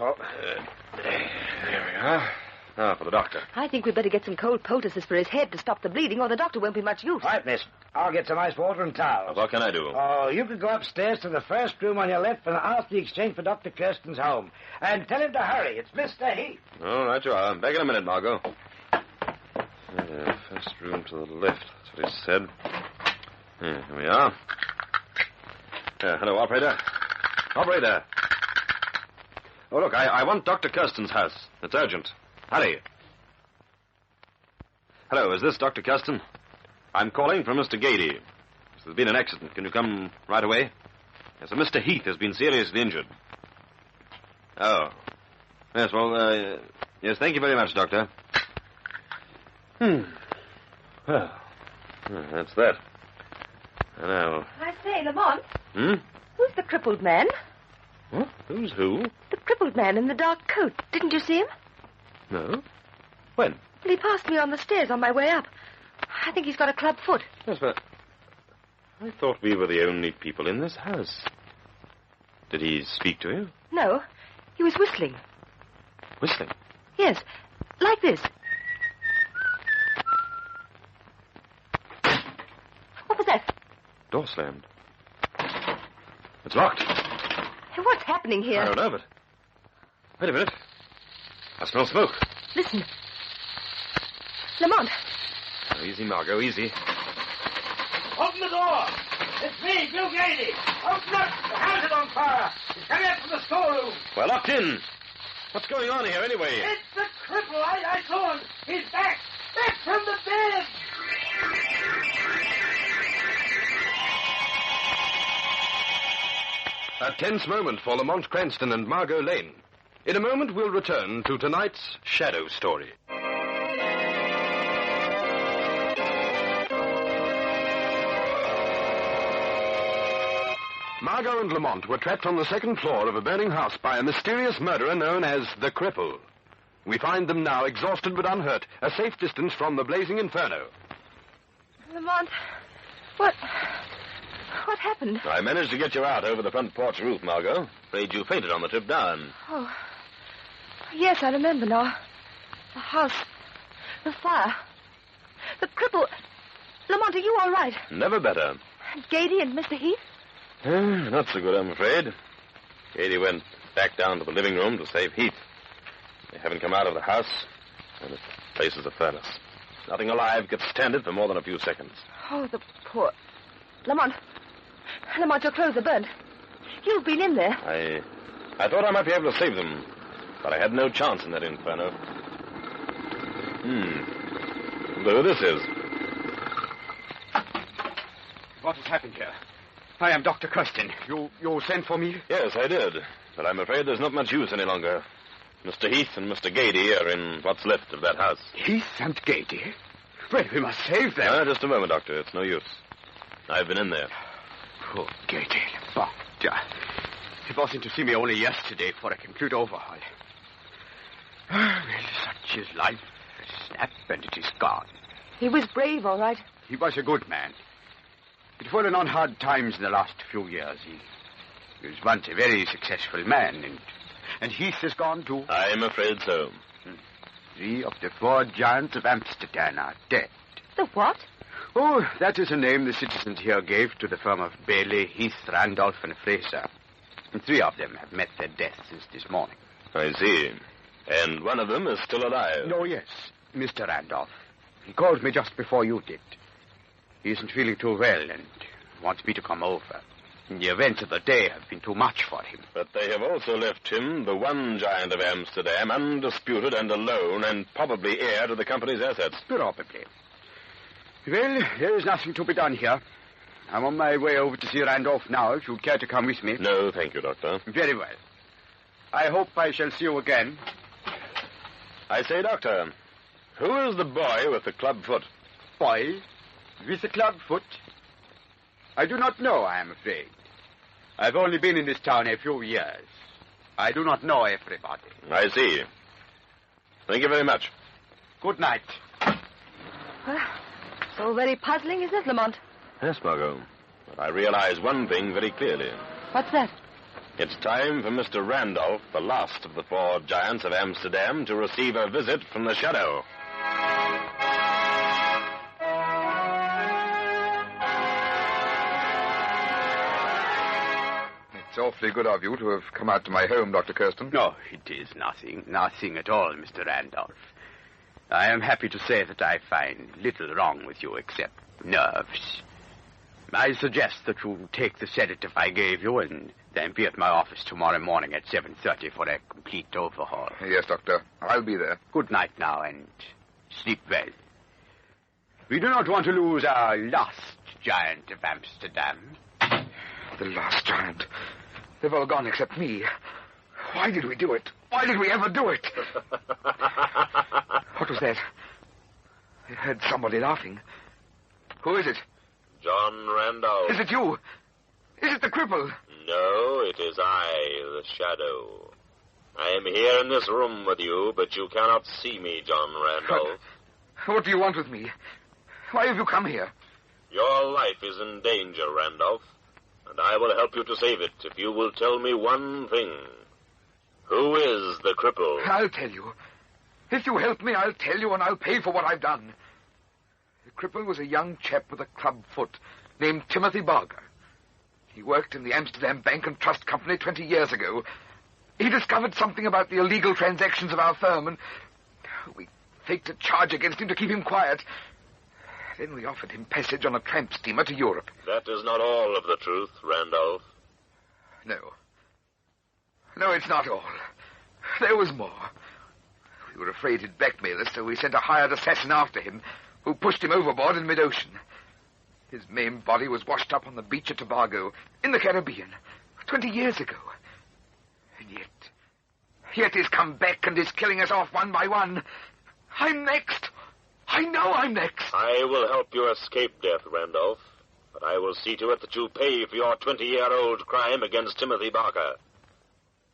we are. Now for the doctor. I think we'd better get some cold poultices for his head to stop the bleeding, or the doctor won't be much use. All right, miss. I'll get some ice water and towels. What can I do? Oh, you can go upstairs to the first room on your left and ask the exchange for Dr. Kirsten's home. And tell him to hurry. It's Mr. Heath. All right, you are. Back in a minute, Margot. First room to the left. That's what he said. Here we are. Hello, operator. Operator. Oh, look, I want Dr. Kirsten's house. It's urgent. Hurry. Hello, is this Dr. Kirsten? I'm calling from Mr. Gady. There's been an accident. Can you come right away? Yes, Mr. Heath has been seriously injured. Oh. Yes, well, yes, thank you very much, Doctor. Well, that's that. Now. I say, Lamont. Hmm? Who's the crippled man? What? Who's who? The crippled man in the dark coat. Didn't you see him? No. When? Well, he passed me on the stairs on my way up. I think he's got a club foot. Yes, but I thought we were the only people in this house. Did he speak to you? No, he was whistling. Whistling? Yes, like this. What was that? Door slammed. It's locked. Hey, what's happening here? I don't know, but... Wait a minute. I smell smoke. Listen. Lamont. Oh, easy, Margot, easy. Open the door! It's me, Bill Gady! Open up! The house is on fire! He's coming out from the storeroom! We're locked in. What's going on here, anyway? It's the cripple! I saw him! He's back! Back from the bed! A tense moment for Lamont Cranston and Margot Lane. In a moment, we'll return to tonight's Shadow Story. Margot and Lamont were trapped on the second floor of a burning house by a mysterious murderer known as the Cripple. We find them now exhausted but unhurt, a safe distance from the blazing inferno. Lamont, what happened? I managed to get you out over the front porch roof, Margot. Afraid you fainted on the trip down. Oh, yes, I remember now. The house, the fire, the cripple. Lamont, are you all right? Never better. Gady and Mr. Heath? Not so good, I'm afraid. Gady went back down to the living room to save Heath. They haven't come out of the house, and the place is a furnace. Nothing alive gets standed for more than a few seconds. Oh, the poor... Lamont, your clothes are burnt. You've been in there. I thought I might be able to save them, but I had no chance in that inferno. Wonder who this is. What has happened here? I am Dr. Kirsten. You sent for me? Yes, I did, but I'm afraid there's not much use any longer. Mr. Heath and Mr. Gady are in what's left of that house. Heath and Gady? Well, we must save them. Just a moment, Doctor. It's no use. I've been in there. Poor Gady. Doctor. He was in to see me only yesterday for a complete overhaul. Well, such is life. A snap and it is gone. He was brave, all right. He was a good man. He'd fallen on hard times in the last few years. He was once a very successful man, and Heath has gone too. I'm afraid so. 3 of the 4 giants of Amsterdam are dead. The what? Oh, that is a name the citizens here gave to the firm of Bailey, Heath, Randolph, and Fraser. And 3 of them have met their death since this morning. I see. And one of them is still alive. Oh, yes. Mr. Randolph. He called me just before you did. He isn't feeling too well and wants me to come over. The events of the day have been too much for him. But they have also left him, the one giant of Amsterdam, undisputed and alone, and probably heir to the company's assets. Probably. Well, there is nothing to be done here. I'm on my way over to see Randolph now, if you'd care to come with me. No, thank you, Doctor. Very well. I hope I shall see you again. I say, Doctor, who is the boy with the club foot? Boy? With the club foot? I do not know, I am afraid. I've only been in this town a few years. I do not know everybody. I see. Thank you very much. Good night. Well, so very puzzling, is it, Lamont? Yes, Margot. But I realize one thing very clearly. What's that? It's time for Mr. Randolph, the last of the 4 giants of Amsterdam, to receive a visit from the Shadow. It's awfully good of you to have come out to my home, Dr. Kirsten. No, it is nothing at all, Mr. Randolph. I am happy to say that I find little wrong with you except nerves. I suggest that you take the sedative I gave you and then be at my office tomorrow morning at 7:30 for a complete overhaul. Yes, Doctor. I'll be there. Good night now and sleep well. We do not want to lose our last giant of Amsterdam. The last giant. They've all gone except me. Why did we do it? Why did we ever do it? What was that? I heard somebody laughing. Who is it? John Randolph. Is it you? Is it the cripple? No, it is I, the Shadow. I am here in this room with you, but you cannot see me, John Randolph. What do you want with me? Why have you come here? Your life is in danger, Randolph, and I will help you to save it if you will tell me one thing. Who is the cripple? I'll tell you. If you help me, I'll tell you, and I'll pay for what I've done. The cripple was a young chap with a club foot named Timothy Barker. He worked in the Amsterdam Bank and Trust Company 20 years ago. He discovered something about the illegal transactions of our firm, and we faked a charge against him to keep him quiet. Then we offered him passage on a tramp steamer to Europe. That is not all of the truth, Randolph. No. No, it's not all. There was more. We were afraid he'd blackmail us, so we sent a hired assassin after him, who pushed him overboard in mid-ocean. His maimed body was washed up on the beach at Tobago, in the Caribbean, 20 years ago. And yet he's come back and is killing us off one by one. I'm next. I know I'm next. I will help you escape death, Randolph, but I will see to it that you pay for your 20-year-old crime against Timothy Barker.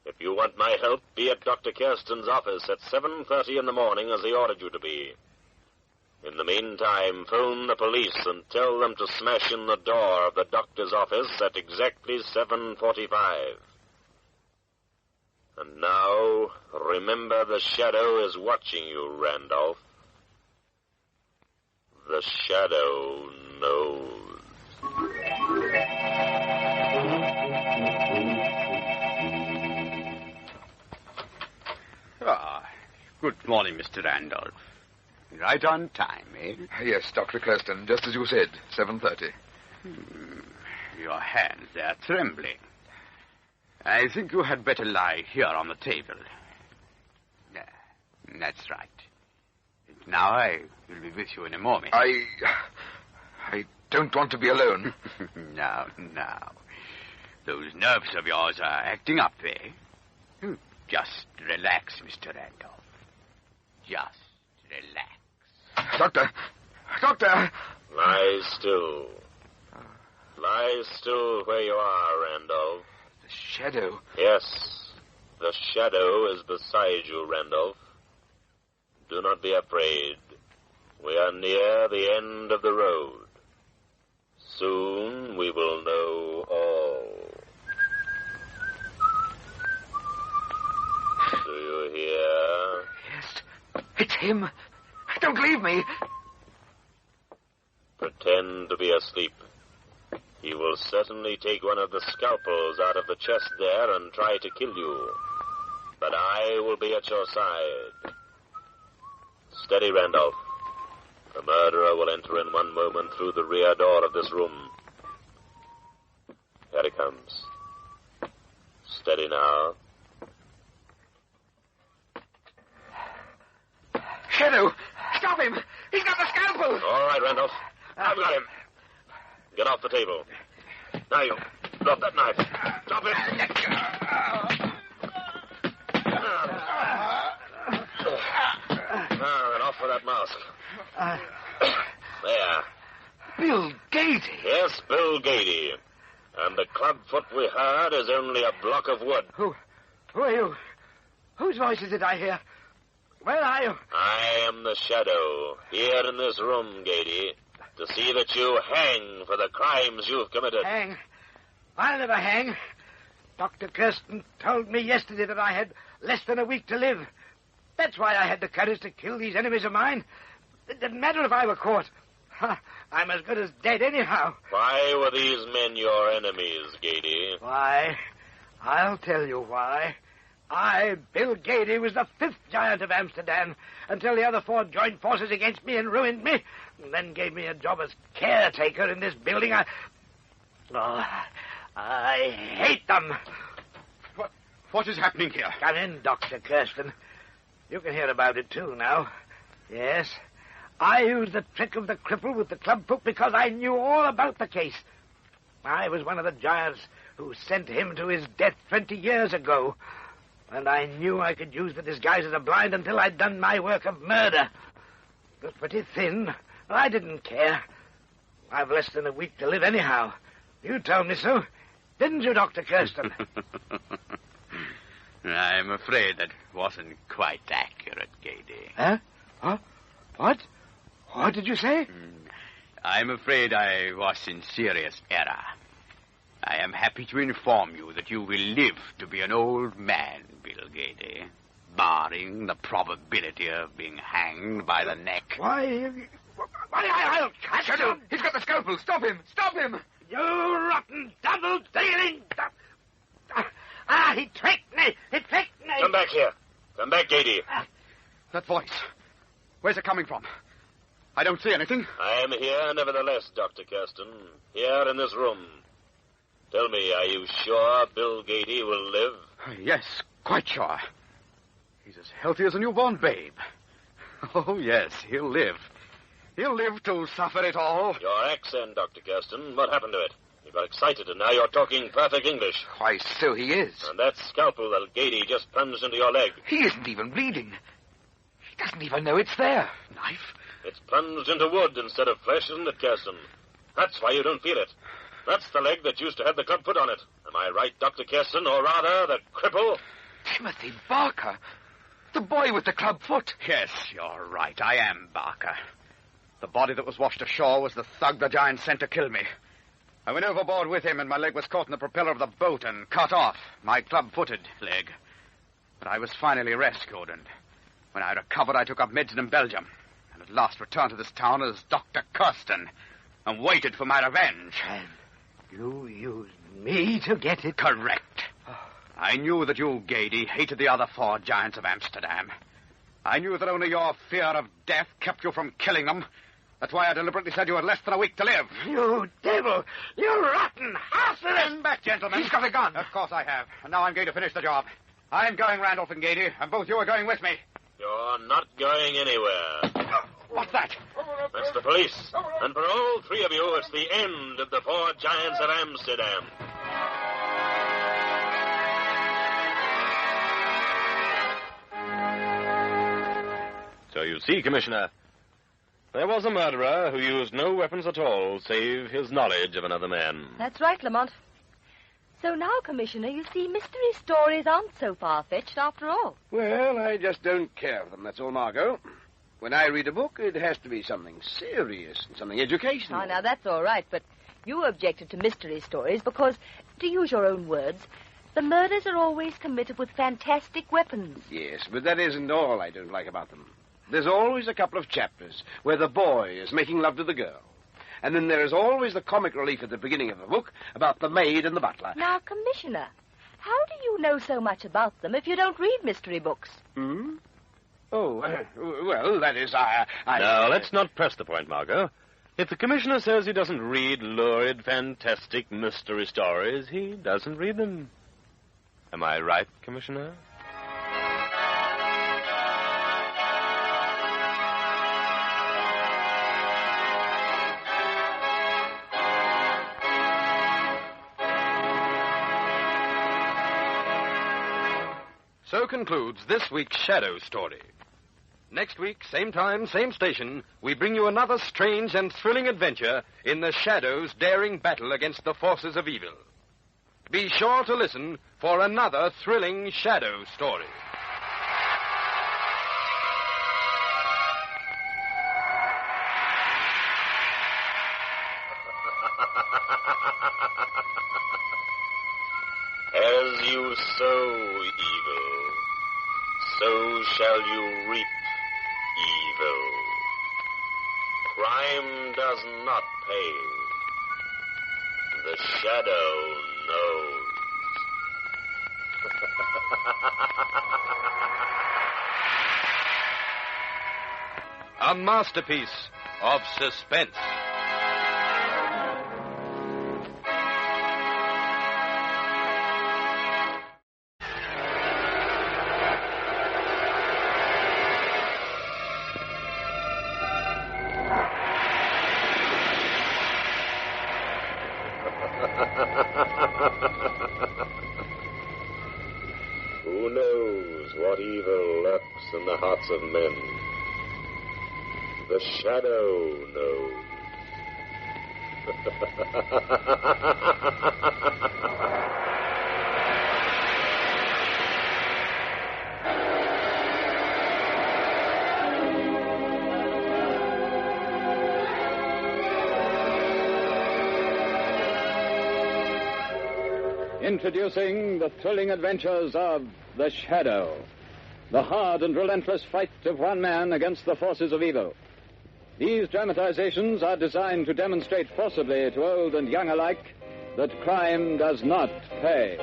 If you want my help, be at Dr. Kirsten's office at 7:30 in the morning as he ordered you to be. In the meantime, phone the police and tell them to smash in the door of the doctor's office at exactly 7:45. And now, remember the shadow is watching you, Randolph. The shadow knows. Good morning, Mr. Randolph. Right on time, eh? Yes, Dr. Kirsten, just as you said, 7:30. Your hands, they're trembling. I think you had better lie here on the table. That's right. Now I will be with you in a moment. I don't want to be alone. Now. Those nerves of yours are acting up, eh? Just relax, Mr. Randolph. Just relax. Doctor! Lie still. Lie still where you are, Randolph. The shadow? Yes, the shadow is beside you, Randolph. Do not be afraid. We are near the end of the road. Soon we will know all. Do you hear? Yes, it's him. Don't leave me. Pretend to be asleep. He will certainly take one of the scalpels out of the chest there and try to kill you. But I will be at your side. Steady, Randolph. The murderer will enter in one moment through the rear door of this room. Here he comes. Steady now. Shadow! Stop him! He's got the scalpel! All right, Randolph. I've got him. Get off the table. Now you drop that knife. Drop it. Now, and off with that mask. There. Bill Gady! Yes, Bill Gady. And the clubfoot we heard is only a block of wood. Who are you? Whose voice is it I hear? Where are you? I am the shadow, here in this room, Gady, to see that you hang for the crimes you've committed. Hang? I'll never hang. Dr. Kirsten told me yesterday that I had less than a week to live. That's why I had the courage to kill these enemies of mine. It didn't matter if I were caught. I'm as good as dead anyhow. Why were these men your enemies, Gady? Why? I'll tell you why. I, Bill Gady, was the fifth giant of Amsterdam until the other four joined forces against me and ruined me, and then gave me a job as caretaker in this building. I hate them. What is happening here? Come in, Dr. Kirsten. You can hear about it, too, now. Yes, I used the trick of the cripple with the clubfoot because I knew all about the case. I was one of the giants who sent him to his death 20 years ago. And I knew I could use the disguise as a blind until I'd done my work of murder. It was pretty thin, but I didn't care. I've less than a week to live anyhow. You told me so, didn't you, Dr. Kirsten? I'm afraid that wasn't quite accurate, Gady. Huh? What? What did you say? I'm afraid I was in serious error. I am happy to inform you that you will live to be an old man, Bill Gady, barring the probability of being hanged by the neck. Why, I'll catch Shadow, you. he's got the scalpel. Stop him! Stop him! You rotten, double-dealing... he tricked me! He tricked me! Come back here. Come back, Gady. That voice. Where's it coming from? I don't see anything. I am here, nevertheless, Dr. Kirsten. Here in this room. Tell me, are you sure Bill Gady will live? Yes, quite sure. He's as healthy as a newborn babe. Oh, yes, he'll live. He'll live to suffer it all. Your accent, Dr. Kirsten, what happened to it? You got excited, and now you're talking perfect English. Why, so he is. And that scalpel that Gady just plunged into your leg. He isn't even bleeding. He doesn't even know it's there. Knife? It's plunged into wood instead of flesh, isn't it, Kirsten? That's why you don't feel it. That's the leg that used to have the club foot on it. Am I right, Dr. Kirsten, or rather, the cripple? Timothy Barker. The boy with the club foot. Yes, you're right. I am Barker. The body that was washed ashore was the thug the giant sent to kill me. I went overboard with him, and my leg was caught in the propeller of the boat and cut off. My club-footed leg. But I was finally rescued, and when I recovered, I took up medicine in Belgium, and at last returned to this town as Dr. Kirsten, and waited for my revenge. You used me to get it? Correct. I knew that you, Gady, hated the other 4 giants of Amsterdam. I knew that only your fear of death kept you from killing them. That's why I deliberately said you had less than a week to live. You devil! You rotten heartless! Stand back, gentlemen. He's got a gun. Of course I have. And now I'm going to finish the job. I'm going, Randolph and Gady, and both you are going with me. You're not going anywhere. What's that? That's the police. And for all 3 of you, it's the end of the 4 giants of Amsterdam. So you see, Commissioner, there was a murderer who used no weapons at all save his knowledge of another man. That's right, Lamont. So now, Commissioner, you see, mystery stories aren't so far-fetched after all. Well, I just don't care for them, that's all, Margot. When I read a book, it has to be something serious and something educational. Oh, now, that's all right, but you objected to mystery stories because, to use your own words, the murders are always committed with fantastic weapons. Yes, but that isn't all I don't like about them. There's always a couple of chapters where the boy is making love to the girl. And then there is always the comic relief at the beginning of the book about the maid and the butler. Now, Commissioner, how do you know so much about them if you don't read mystery books? Hmm? Oh, well, that is, I... Now, let's not press the point, Margot. If the Commissioner says he doesn't read lurid, fantastic mystery stories, he doesn't read them. Am I right, Commissioner? So concludes this week's Shadow Story. Next week, same time, same station, we bring you another strange and thrilling adventure in the Shadow's daring battle against the forces of evil. Be sure to listen for another thrilling Shadow Story. As you sow evil, so shall you reap evil. Crime does not pay. The shadow knows. A masterpiece of suspense. Who knows what evil lurks in the hearts of men? The shadow knows. Introducing the thrilling adventures of The Shadow, the hard and relentless fight of one man against the forces of evil. These dramatizations are designed to demonstrate forcibly to old and young alike that crime does not pay.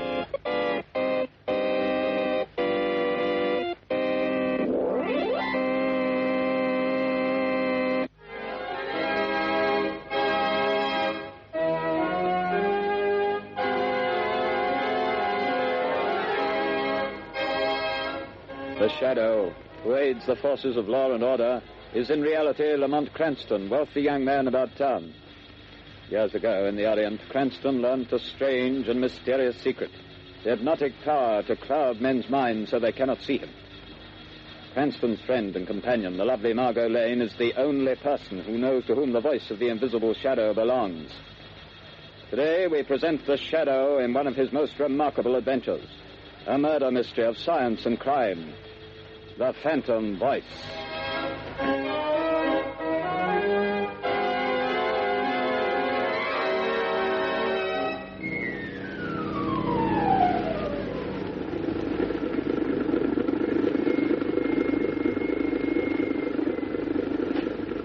The Shadow, who aids the forces of law and order, is in reality Lamont Cranston, wealthy young man about town. Years ago, in the Orient, Cranston learnt a strange and mysterious secret, the hypnotic power to cloud men's minds so they cannot see him. Cranston's friend and companion, the lovely Margot Lane, is the only person who knows to whom the voice of the invisible Shadow belongs. Today, we present The Shadow in one of his most remarkable adventures, a murder mystery of science and crime, The Phantom Voice.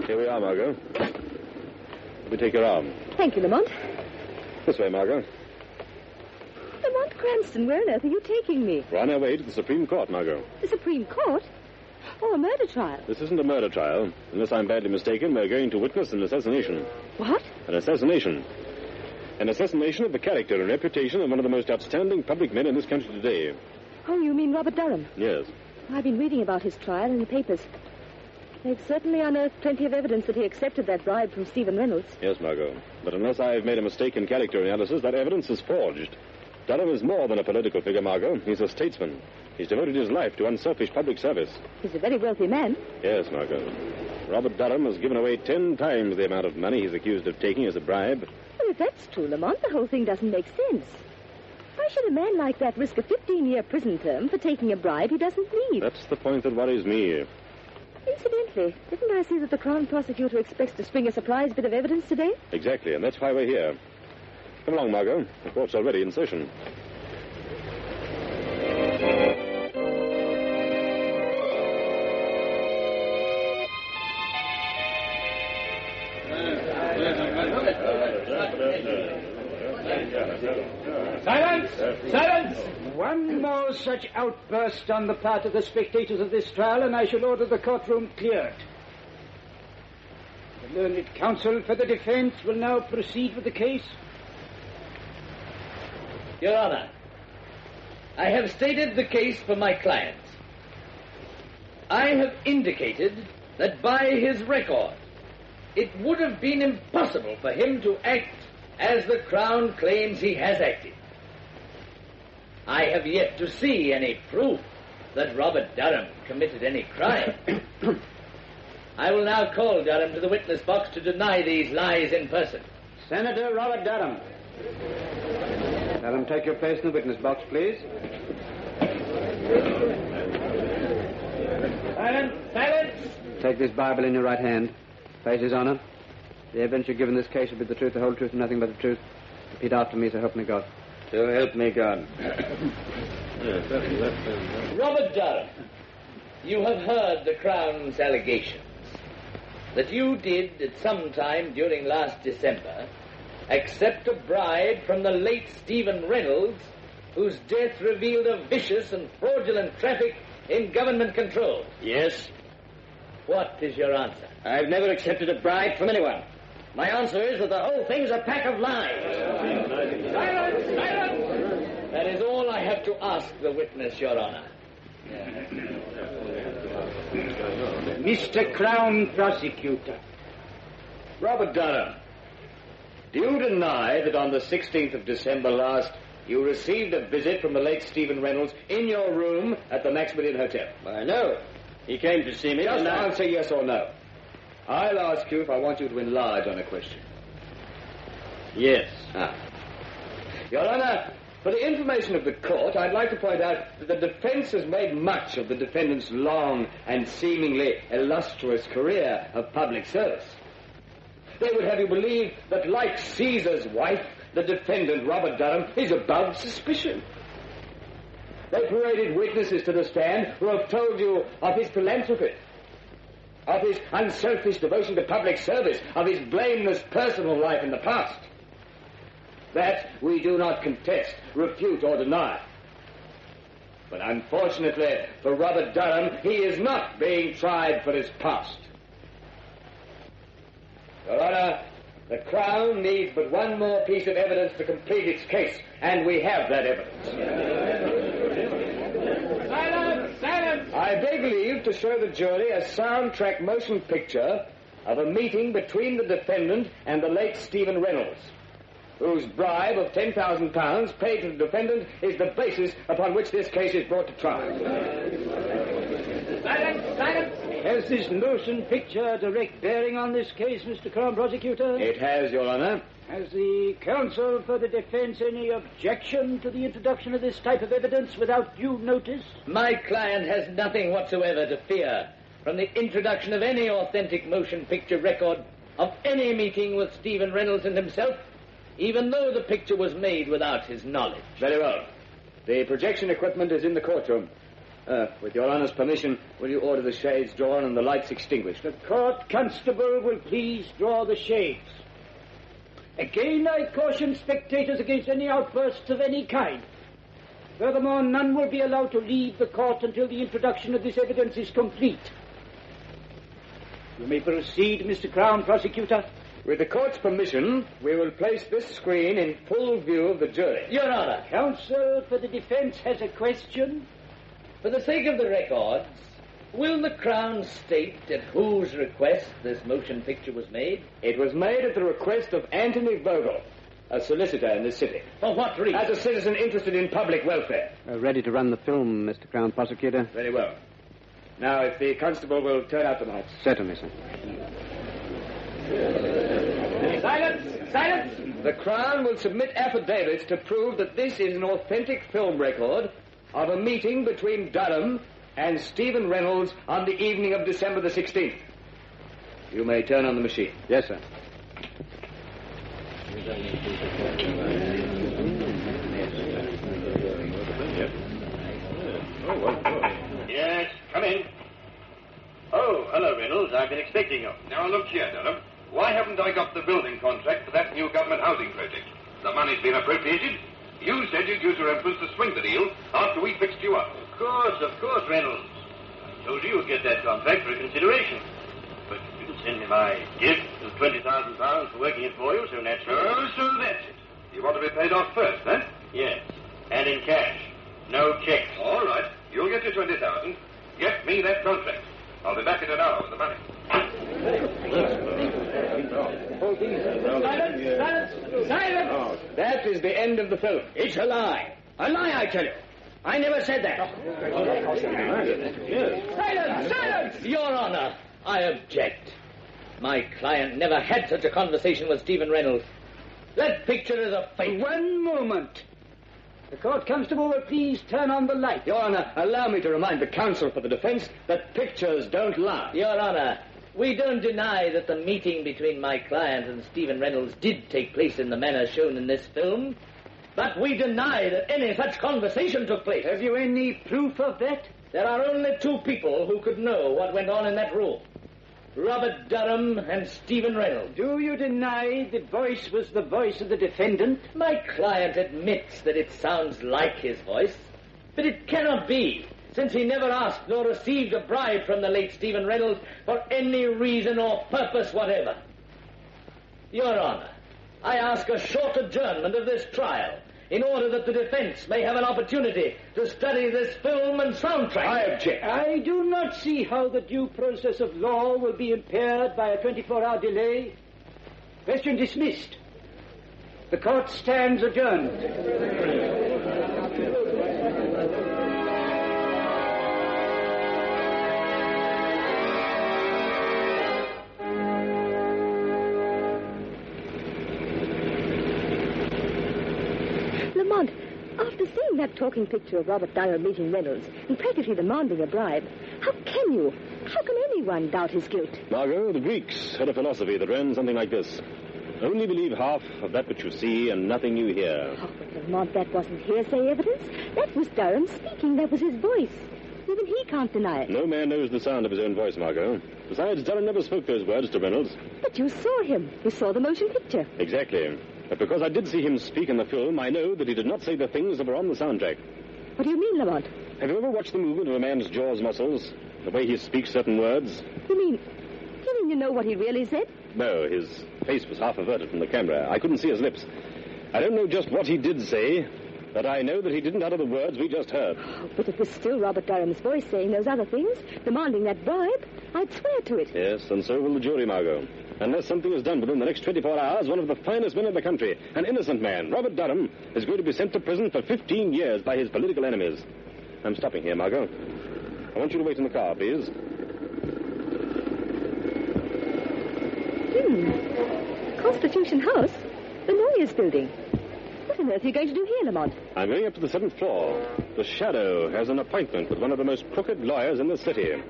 Here we are, Margot. Let me take your arm. Thank you, Lamont. This way, Margot. Lamont Cranston, where on earth are you taking me? We're on our way to the Supreme Court, Margot. The Supreme Court? Oh, a murder trial. This isn't a murder trial. Unless I'm badly mistaken, we're going to witness an assassination. What? An assassination. An assassination of the character and reputation of one of the most outstanding public men in this country today. Oh, you mean Robert Durham? Yes. I've been reading about his trial in the papers. They've certainly unearthed plenty of evidence that he accepted that bribe from Stephen Reynolds. Yes, Margot. But unless I've made a mistake in character analysis, that evidence is forged. Durham is more than a political figure, Margot. He's a statesman. He's devoted his life to unselfish public service. He's a very wealthy man. Yes, Margot. Robert Durham has given away 10 times the amount of money he's accused of taking as a bribe. Well, if that's true, Lamont, the whole thing doesn't make sense. Why should a man like that risk a 15-year prison term for taking a bribe he doesn't need? That's the point that worries me. Incidentally, didn't I see that the Crown prosecutor expects to spring a surprise bit of evidence today? Exactly, and that's why we're here. Come along, Margot. The court's already in session. Silence! Silence! One more such outburst on the part of the spectators of this trial, and I shall order the courtroom cleared. The learned counsel for the defense will now proceed with the case. Your Honor, I have stated the case for my client. I have indicated that by his record, it would have been impossible for him to act as the Crown claims he has acted. I have yet to see any proof that Robert Durham committed any crime. I will now call Durham to the witness box to deny these lies in person. Senator Robert Durham. Durham, take your place in the witness box, please. Silence! Silence! Take this Bible in your right hand. Face His Honor. The evidence you give in this case will be the truth, the whole truth, and nothing but the truth. Repeat after me, so help me God. So help me God. Robert Durham, you have heard the Crown's allegations that you did, at some time during last December, accept a bribe from the late Stephen Reynolds, whose death revealed a vicious and fraudulent traffic in government control. Yes. What is your answer? I've never accepted a bribe from anyone. My answer is that the whole thing's a pack of lies. Silence! Silence! That is all I have to ask the witness, Your Honor. Mr. Crown Prosecutor. Robert Durham, do you deny that on the 16th of December last, you received a visit from the late Stephen Reynolds in your room at the Maximilian Hotel? I know. He came to see me. Just answer yes or no. I'll ask you if I want you to enlarge on a question. Yes. Your Honor, for the information of the court, I'd like to point out that the defense has made much of the defendant's long and seemingly illustrious career of public service. They would have you believe that, like Caesar's wife, the defendant, Robert Durham, is above suspicion. They paraded witnesses to the stand who have told you of his philanthropy, of his unselfish devotion to public service, of his blameless personal life in the past. That we do not contest, refute, or deny. But unfortunately for Robert Durham, he is not being tried for his past. Your Honor, the Crown needs but one more piece of evidence to complete its case, and we have that evidence. Silence! Silence! I beg leave to show the jury a soundtrack motion picture of a meeting between the defendant and the late Stephen Reynolds, whose bribe of £10,000 paid to the defendant is the basis upon which this case is brought to trial. Silence! Silence! Has this motion picture direct bearing on this case, Mr. Crown Prosecutor? It has, Your Honor. Has the counsel for the defense any objection to the introduction of this type of evidence without due notice? My client has nothing whatsoever to fear from the introduction of any authentic motion picture record of any meeting with Stephen Reynolds and himself, even though the picture was made without his knowledge. Very well. The projection equipment is in the courtroom. With Your Honor's permission, will you order the shades drawn and the lights extinguished? The court constable will please draw the shades. Again, I caution spectators against any outbursts of any kind. Furthermore, none will be allowed to leave the court until the introduction of this evidence is complete. You may proceed, Mr. Crown Prosecutor. With the court's permission, we will place this screen in full view of the jury. Your Honor. Counsel for the defense has a question. For the sake of the records, will the Crown state at whose request this motion picture was made? It was made at the request of Anthony Vogel, a solicitor in this city. For what reason? As a citizen interested in public welfare. Ready to run the film, Mr. Crown Prosecutor. Very well. Now, if the constable will turn out the lights. Certainly, sir. Silence! Silence! The Crown will submit affidavits to prove that this is an authentic film record of a meeting between Durham and Stephen Reynolds on the evening of December the 16th. You may turn on the machine. Yes, sir. Yes, come in. Oh, hello, Reynolds. I've been expecting you. Now, look here, Durham. Why haven't I got the building contract for that new government housing project? The money's been appropriated. You said you'd use your influence to swing the deal after we fixed you up. Of course, Reynolds. I told you you'd get that contract for a consideration. But you can send me my gift of £20,000 for working it for you, so naturally... Oh, so that's it. You want to be paid off first, eh? Yes, and in cash. No checks. All right. You'll get your 20,000. Get me that contract. I'll be back in an hour with the money. Silence! Silence! That is the end of the film. It's a lie. A lie, I tell you. I never said that. Silence! Silence! Your Honor, I object. My client never had such a conversation with Stephen Reynolds. That picture is a fake. One moment. The court constable will please turn on the light. Your Honor, allow me to remind the counsel for the defense that pictures don't lie. Your Honor, we don't deny that the meeting between my client and Stephen Reynolds did take place in the manner shown in this film, but we deny that any such conversation took place. Have you any proof of that? There are only two people who could know what went on in that room. Robert Durham and Stephen Reynolds. Do you deny the voice was the voice of the defendant? My client admits that it sounds like his voice, but it cannot be, since he never asked nor received a bribe from the late Stephen Reynolds for any reason or purpose whatever. Your Honor, I ask a short adjournment of this trial in order that the defense may have an opportunity to study this film and soundtrack. I object. I do not see how the due process of law will be impaired by a 24-hour delay. Question dismissed. The court stands adjourned. Lamont, after seeing that talking picture of Robert Durham meeting Reynolds and practically demanding a bribe, how can anyone doubt his guilt? Margot, the Greeks had a philosophy that ran something like this. Only believe half of that which you see and nothing you hear. Oh, but Lamont, that wasn't hearsay evidence. That was Durham speaking. That was his voice. Even he can't deny it. No man knows the sound of his own voice, Margot. Besides, Durham never spoke those words to Reynolds. But you saw him. You saw the motion picture. Exactly. But because I did see him speak in the film, I know that he did not say the things that were on the soundtrack. What do you mean, Lamont? Have you ever watched the movement of a man's jaws muscles? The way he speaks certain words? You mean you know what he really said? No, his face was half averted from the camera. I couldn't see his lips. I don't know just what he did say, but I know that he didn't utter the words we just heard. Oh, but it was still Robert Durham's voice saying those other things, demanding that bribe. I'd swear to it. Yes, and so will the jury, Margot. Unless something is done within the next 24 hours, one of the finest men in the country, an innocent man, Robert Durham, is going to be sent to prison for 15 years by his political enemies. I'm stopping here, Margot. I want you to wait in the car, please. Constitution House? The lawyer's building. What on earth are you going to do here, Lamont? I'm going up to the 7th floor. The Shadow has an appointment with one of the most crooked lawyers in the city.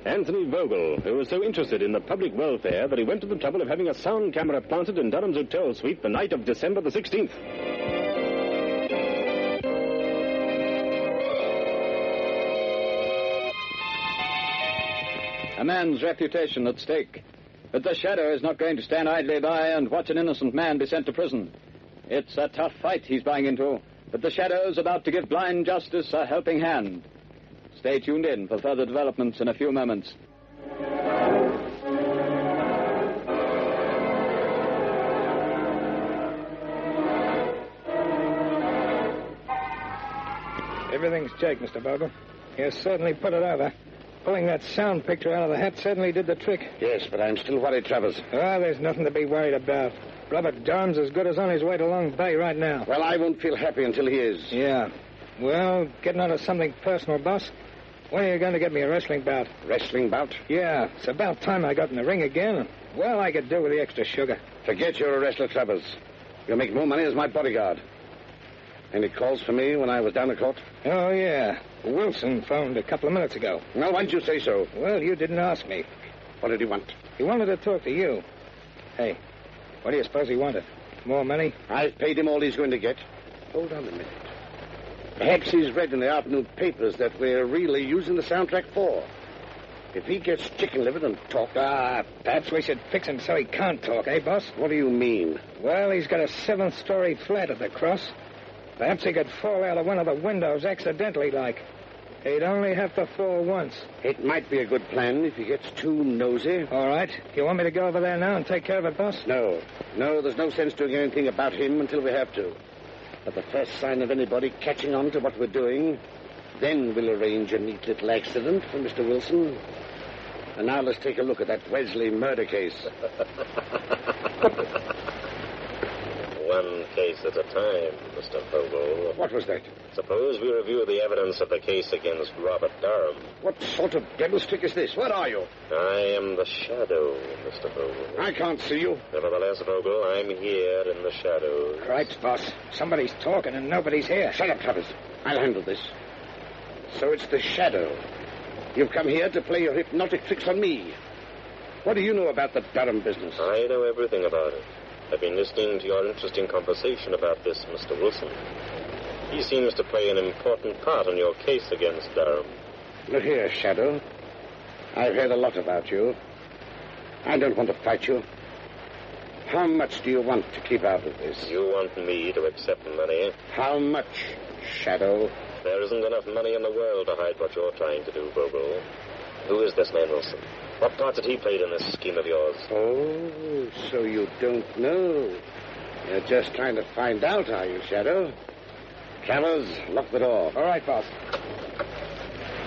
Anthony Vogel, who was so interested in the public welfare that he went to the trouble of having a sound camera planted in Durham's hotel suite the night of December the 16th. A man's reputation at stake. But the Shadow is not going to stand idly by and watch an innocent man be sent to prison. It's a tough fight he's buying into, but the Shadow's about to give blind justice a helping hand. Stay tuned in for further developments in a few moments. Everything's checked, Mr. Vogel. You certainly put it over. Pulling that sound picture out of the hat certainly did the trick. Yes, but I'm still worried, Travers. Ah, there's nothing to be worried about. Robert Durham's as good as on his way to Long Bay right now. Well, I won't feel happy until he is. Yeah. Well, getting on to something personal, boss. When are you going to get me a wrestling bout? Wrestling bout? Yeah, it's about time I got in the ring again. Well, I could do with the extra sugar. Forget you're a wrestler, Travers. You'll make more money as my bodyguard. Any calls for me when I was down the court? Oh, yeah. Wilson phoned a couple of minutes ago. Well, why didn't you say so? Well, you didn't ask me. What did he want? He wanted to talk to you. Hey, what do you suppose he wanted? More money? I've paid him all he's going to get. Hold on a minute. Perhaps he's read in the afternoon papers that we're really using the soundtrack for. If he gets chicken-livered and talks... perhaps we should fix him so he can't talk, eh, boss? What do you mean? Well, he's got a 7th-story flat at the Cross. Perhaps he could fall out of one of the windows accidentally, like. He'd only have to fall once. It might be a good plan if he gets too nosy. All right. You want me to go over there now and take care of it, boss? No, there's no sense doing anything about him until we have to. At the first sign of anybody catching on to what we're doing, then we'll arrange a neat little accident for Mr. Wilson. And now let's take a look at that Wesley murder case. One case at a time, Mr. Vogel. What was that? Suppose we review the evidence of the case against Robert Durham. What sort of devil's trick is this? Where are you? I am the Shadow, Mr. Vogel. I can't see you. Nevertheless, Vogel, I'm here in the shadows. Cripes, boss. Somebody's talking and nobody's here. Shut up, Travers. I'll handle this. So it's the Shadow. You've come here to play your hypnotic tricks on me. What do you know about the Durham business? I know everything about it. I've been listening to your interesting conversation about this, Mr. Wilson. He seems to play an important part in your case against Durham. Look here, Shadow. I've heard a lot about you. I don't want to fight you. How much do you want to keep out of this? You want me to accept money? How much, Shadow? There isn't enough money in the world to hide what you're trying to do, Vogel. Who is this man Wilson? What part did he play in this scheme of yours? Oh, so you don't know. You're just trying to find out, are you, Shadow? Travers, lock the door. All right, boss.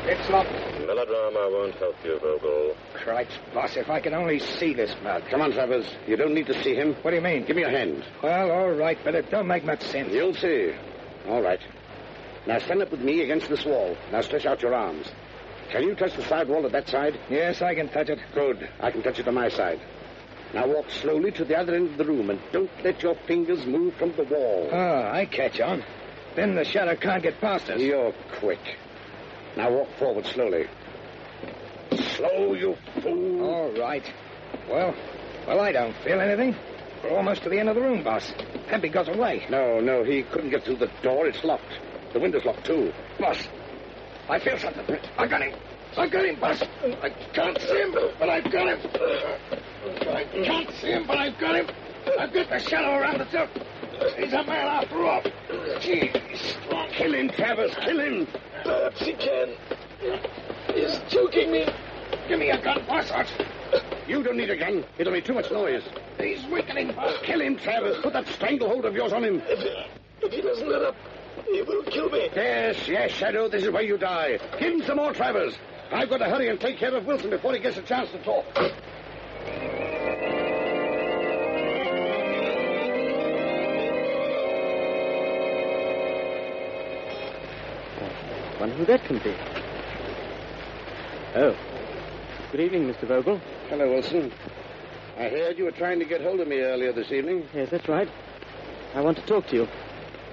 It's locked. Melodrama won't help you, Vogel. Cripes, boss, if I could only see this mug. Come on, Travers. You don't need to see him. What do you mean? Give me your hand. Well, all right, but it don't make much sense. You'll see. All right. Now stand up with me against this wall. Now stretch out your arms. Can you touch the side wall at that side? Yes, I can touch it. Good. I can touch it on my side. Now walk slowly to the other end of the room and don't let your fingers move from the wall. Oh, I catch on. Then the Shadow can't get past us. You're quick. Now walk forward slowly. Slow, you fool. All right. Well, I don't feel anything. We're almost to the end of the room, boss. Happy goes away. No, he couldn't get through the door. It's locked. The window's locked, too. Boss, I feel something. I got him, boss. I can't see him, but I've got him. I can't see him, but I've got him. I've got the shadow around the top. He's a man after all. Gee, he's strong. Kill him, Travers. Kill him. Perhaps he can. He's choking me. Give me a gun, boss. You don't need a gun. It'll make too much noise. He's weakening, boss. Kill him, Travers. Put that stranglehold of yours on him. If he doesn't let up, he will kill me. Yes, Shadow. This is where you die. Give him some more, Travers. I've got to hurry and take care of Wilson before he gets a chance to talk. I wonder who that can be. Oh. Good evening, Mr. Vogel. Hello, Wilson. I heard you were trying to get hold of me earlier this evening. Yes, that's right. I want to talk to you.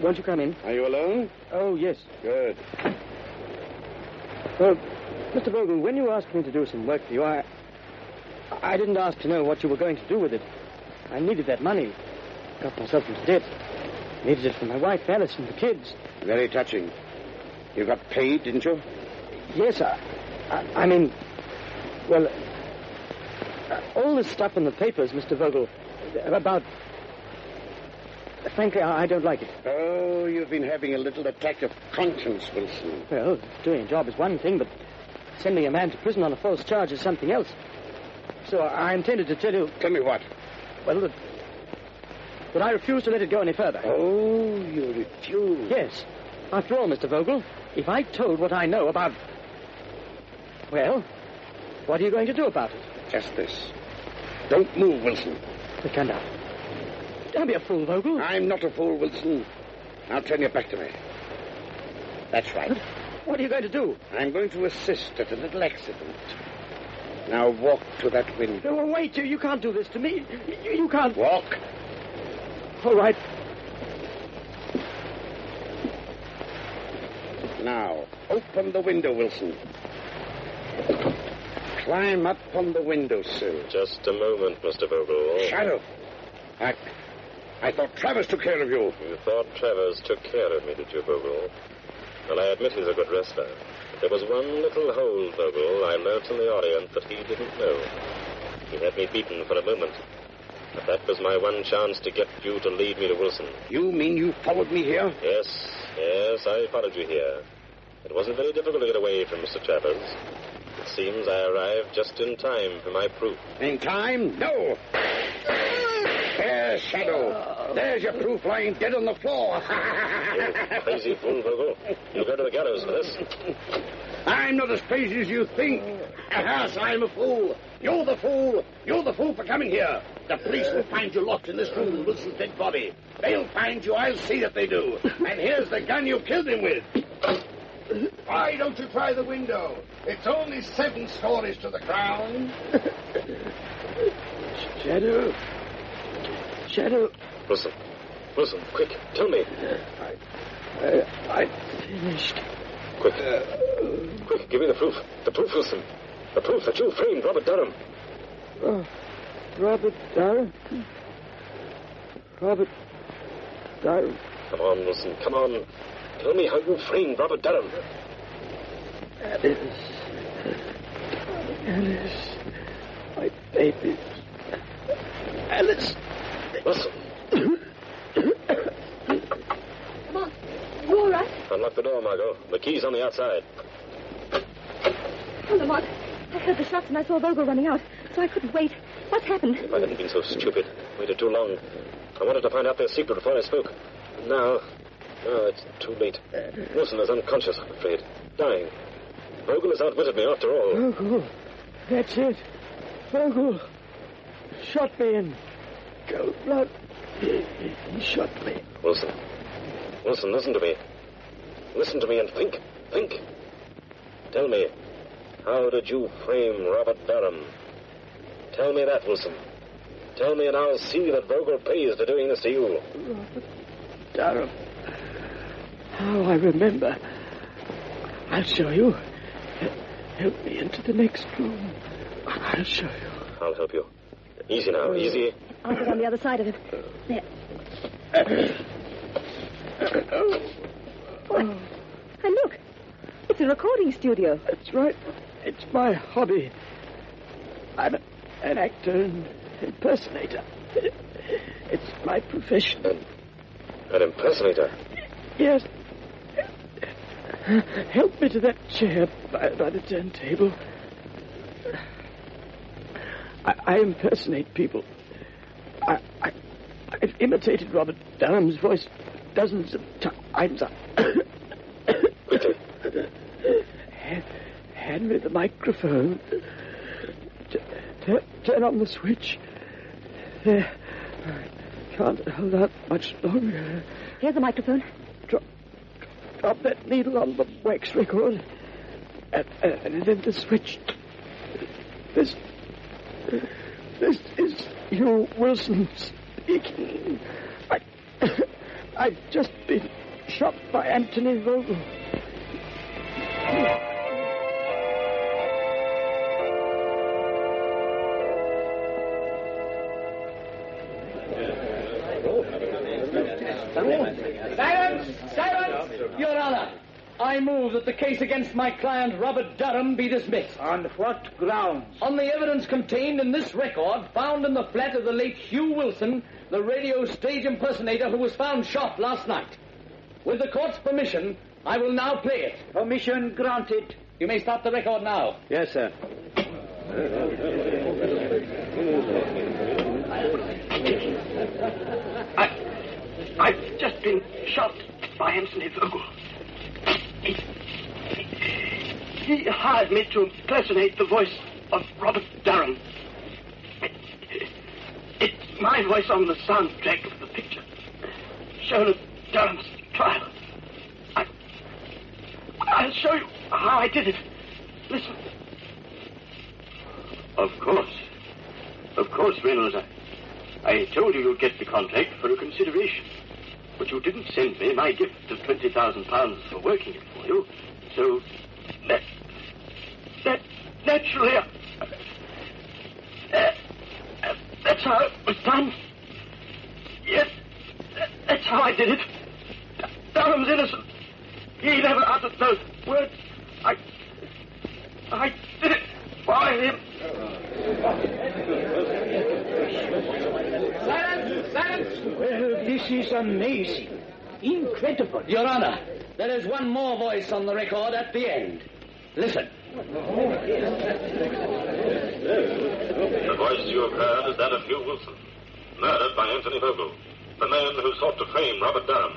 Won't you come in? Are you alone? Oh, yes. Good. Well, Mr. Vogel, when you asked me to do some work for you, I didn't ask to know what you were going to do with it. I needed that money. Got myself into debt. Needed it for my wife, Alice, and the kids. Very touching. You got paid, didn't you? Yes, I mean, well, all this stuff in the papers, Mr. Vogel, about... Frankly, I don't like it. Oh, you've been having a little attack of conscience, Wilson. Well, doing a job is one thing, but sending a man to prison on a false charge is something else. So I intended to tell you... Tell me what? Well, that I refuse to let it go any further. Oh, you refuse? Yes. After all, Mr. Vogel, if I told what I know about... Well, what are you going to do about it? Just this. Don't move, Wilson. But come down. Don't be a fool, Vogel. I'm not a fool, Wilson. Now turn your back to me. That's right. But what are you going to do? I'm going to assist at a little accident. Now walk to that window. No, wait, you can't do this to me. You can't... Walk. All right. Now, open the window, Wilson. Climb up on the windowsill. Just a moment, Mr. Vogel. Shadow. I thought Travers took care of you. You thought Travers took care of me, did you, Vogel? Well, I admit he's a good wrestler. But there was one little hole, Vogel, I learnt in the Orient that he didn't know. He had me beaten for a moment. But that was my one chance to get you to lead me to Wilson. You mean you followed me here? Yes, I followed you here. It wasn't very difficult to get away from Mr. Travers. It seems I arrived just in time for my proof. In time? No. There's Shadow. There's your proof lying dead on the floor. You crazy fool, Vogel. You'll go to the gallows for this. I'm not as crazy as you think. Yes, I'm a fool. You're the fool. You're the fool for coming here. The police will find you locked in this room with Wilson's dead body. They'll find you. I'll see that they do. And here's the gun you killed him with. Why don't you try the window? It's only 7 stories to the ground. Shadow. Wilson, quick, tell me. I finished. Quick, give me the proof. The proof, Wilson. The proof that you framed Robert Durham. Robert Durham? Robert Durham. Come on, Wilson, come on. Tell me how you framed Robert Durham. Alice. My baby. Alice. Wilson. Come on. You all right? Unlock the door, Margot. The key's on the outside. Oh, Lamont. I heard the shots and I saw Vogel running out, so I couldn't wait. What's happened? If I hadn't been so stupid, waited too long. I wanted to find out their secret before I spoke. Now it's too late. Wilson is unconscious, I'm afraid. Dying. Vogel has outwitted me after all. Vogel. That's it. Vogel. Shot me in cold blood. He shot me. Wilson, listen to me. Listen to me and think. Tell me, how did you frame Robert Durham? Tell me that, Wilson. Tell me and I'll see that Vogel pays for doing this to you. Robert Durham. How I remember. I'll show you. Help me into the next room. I'll show you. I'll help you. Easy now, easy. I'll get on the other side of him. There. Why, look. It's a recording studio. That's right. It's my hobby. I'm an actor and impersonator. It's my profession. An impersonator? Yes. Help me to that chair by the turntable. I impersonate people. I've imitated Robert Durham's voice dozens of times. Hand me the microphone. Turn on the switch. There. I can't hold out much longer. Here's the microphone. Drop that needle on the wax record. And then the switch. This is Hugh Wilson speaking. I've just been shot by Anthony Vogel. Silence! Your Honor, I move that the case against my client Robert Durham be dismissed. On what grounds? On the evidence contained in this record found in the flat of the late Hugh Wilson, the radio stage impersonator who was found shot last night. With the court's permission, I will now play it. Permission granted. You may stop the record now. Yes, sir. I've just been shot by Anthony Vogel. He hired me to impersonate the voice of Robert Durham. It's my voice on the soundtrack of the picture shown at Durham's trial. I'll show you how I did it. Listen. Of course, Reynolds. I told you you'd get the contract for a consideration. But you didn't send me my gift of £20,000 for working it for you. So, that naturally, that's how it was done. Yes, that's how I did it. Durham's innocent. He never uttered those words. I did it for him. Silence! Well, this is amazing. Incredible. Your Honor, there is one more voice on the record at the end. Listen. The voice you have heard is that of Hugh Wilson, murdered by Anthony Vogel, the man who sought to frame Robert Durham.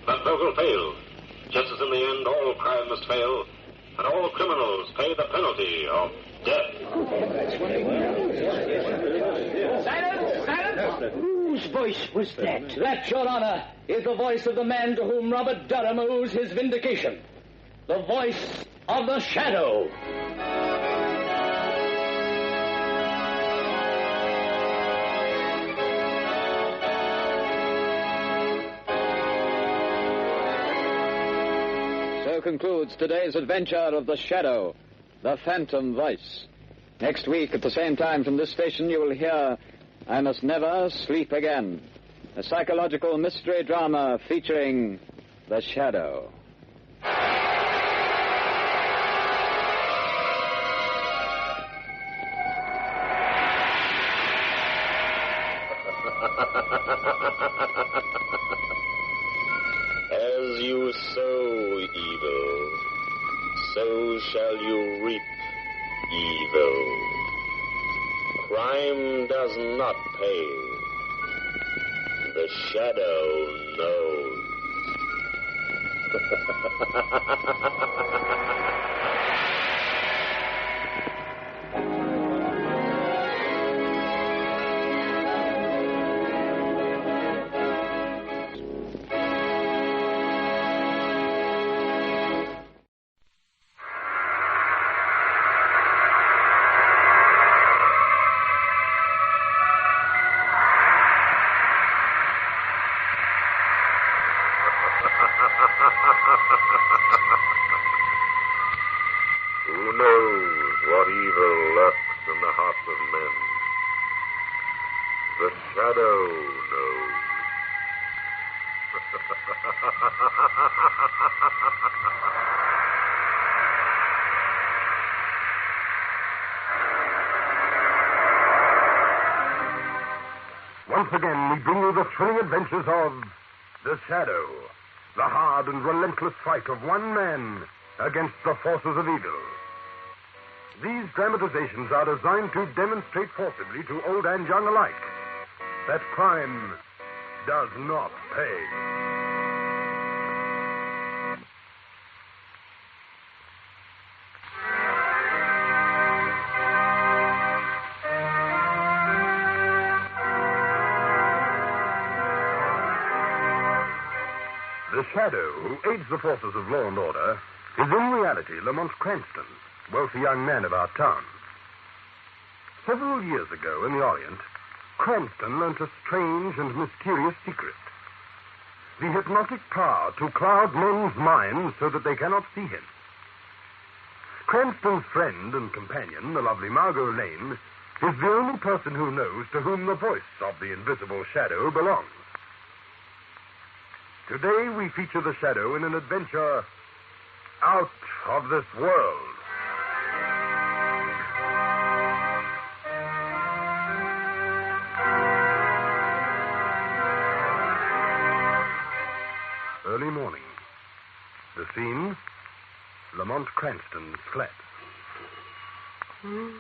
But Vogel failed, just as in the end all crime must fail, and all criminals pay the penalty of death. Silence! Whose voice was that? That, Your Honor, is the voice of the man to whom Robert Durham owes his vindication. The voice of the Shadow. So concludes today's adventure of the Shadow, the Phantom Voice. Next week, at the same time from this station, you will hear I Must Never Sleep Again, a psychological mystery drama featuring the Shadow. As you sow evil, so shall you reap evil. Crime does not pay. The Shadow knows. Once again, we bring you the thrilling adventures of The Shadow, the hard and relentless fight of one man against the forces of evil. These dramatizations are designed to demonstrate forcibly to old and young alike that crime does not pay. The Shadow, who aids the forces of law and order, is in reality Lamont Cranston, wealthy young man of our town. Several years ago in the Orient, Cranston learnt a strange and mysterious secret. The hypnotic power to cloud men's minds so that they cannot see him. Cranston's friend and companion, the lovely Margot Lane, is the only person who knows to whom the voice of the invisible Shadow belongs. Today we feature the Shadow in an adventure out of this world. Early morning. The scene, Lamont Cranston's flat. Oh,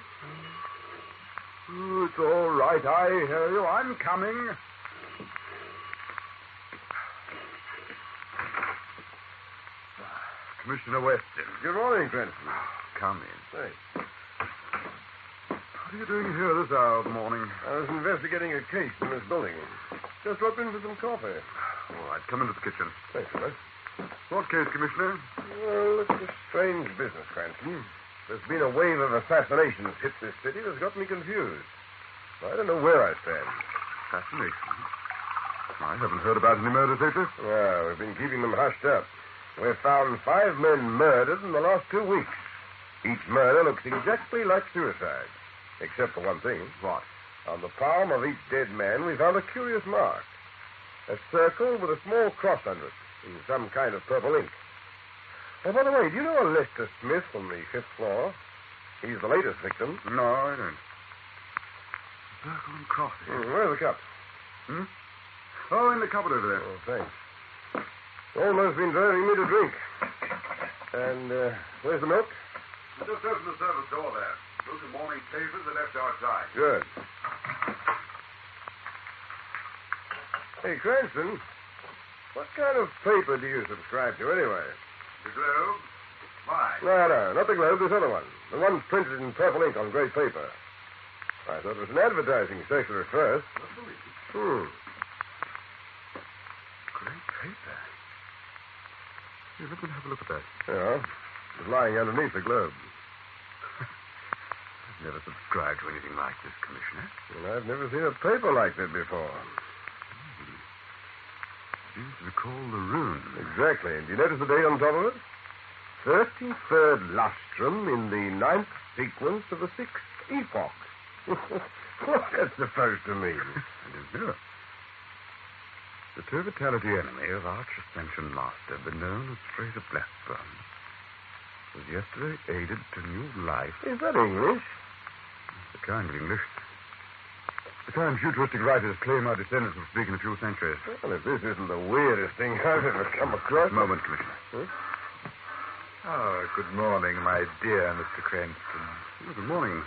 it's all right. I hear you. I'm coming. Commissioner Weston. Good morning, Cranston. Come in. Thanks. What are you doing here this hour of the morning? I was investigating a case in this building. Just dropped in for some coffee. All right, come into the kitchen. Thanks, sir. What case, Commissioner? Well, it's a strange business, Cranston. There's been a wave of assassinations hit this city that's got me confused. I don't know where I stand. Assassination? I haven't heard about any murders lately. Well, we've been keeping them hushed up. We've found 5 men murdered in the last 2 weeks. Each murder looks exactly like suicide. Except for one thing. What? On the palm of each dead man, we found a curious mark. A circle with a small cross under it, in some kind of purple ink. Oh, by the way, do you know a Lester Smith on the 5th floor? He's the latest victim. No, I don't. Circle and cross. Where's the cup? Oh, in the cupboard over there. Oh, thanks. Almost been burning me to drink. And, where's the milk? Just open the service door there. Those are morning papers are left outside. Good. Hey, Cranston, what kind of paper do you subscribe to anyway? The Globe? Why? No, not the Globe, this other one. The one printed in purple ink on grey paper. I thought it was an advertising circular at first. Grey paper? Here, let me have a look at that. Yeah. It was lying underneath the Globe. I've never subscribed to anything like this, Commissioner. Well, I've never seen a paper like that before. Seems to recall the rune. Exactly. And do you notice the date on top of it? 33rd lustrum in the 9th sequence of the 6th epoch. What's that supposed to mean? I don't know. The turbitality enemy of Arch-Ascension Master, been known as Fraser Blackburn, was yesterday aided to new life. Is that English? The kind of English. The kind futuristic writers claim our descendants will speak in a few centuries. Well, if this isn't the weirdest thing I've ever come across... Just a moment, Commissioner. Huh? Oh, good morning, my dear Mr. Cranston. Oh, good morning.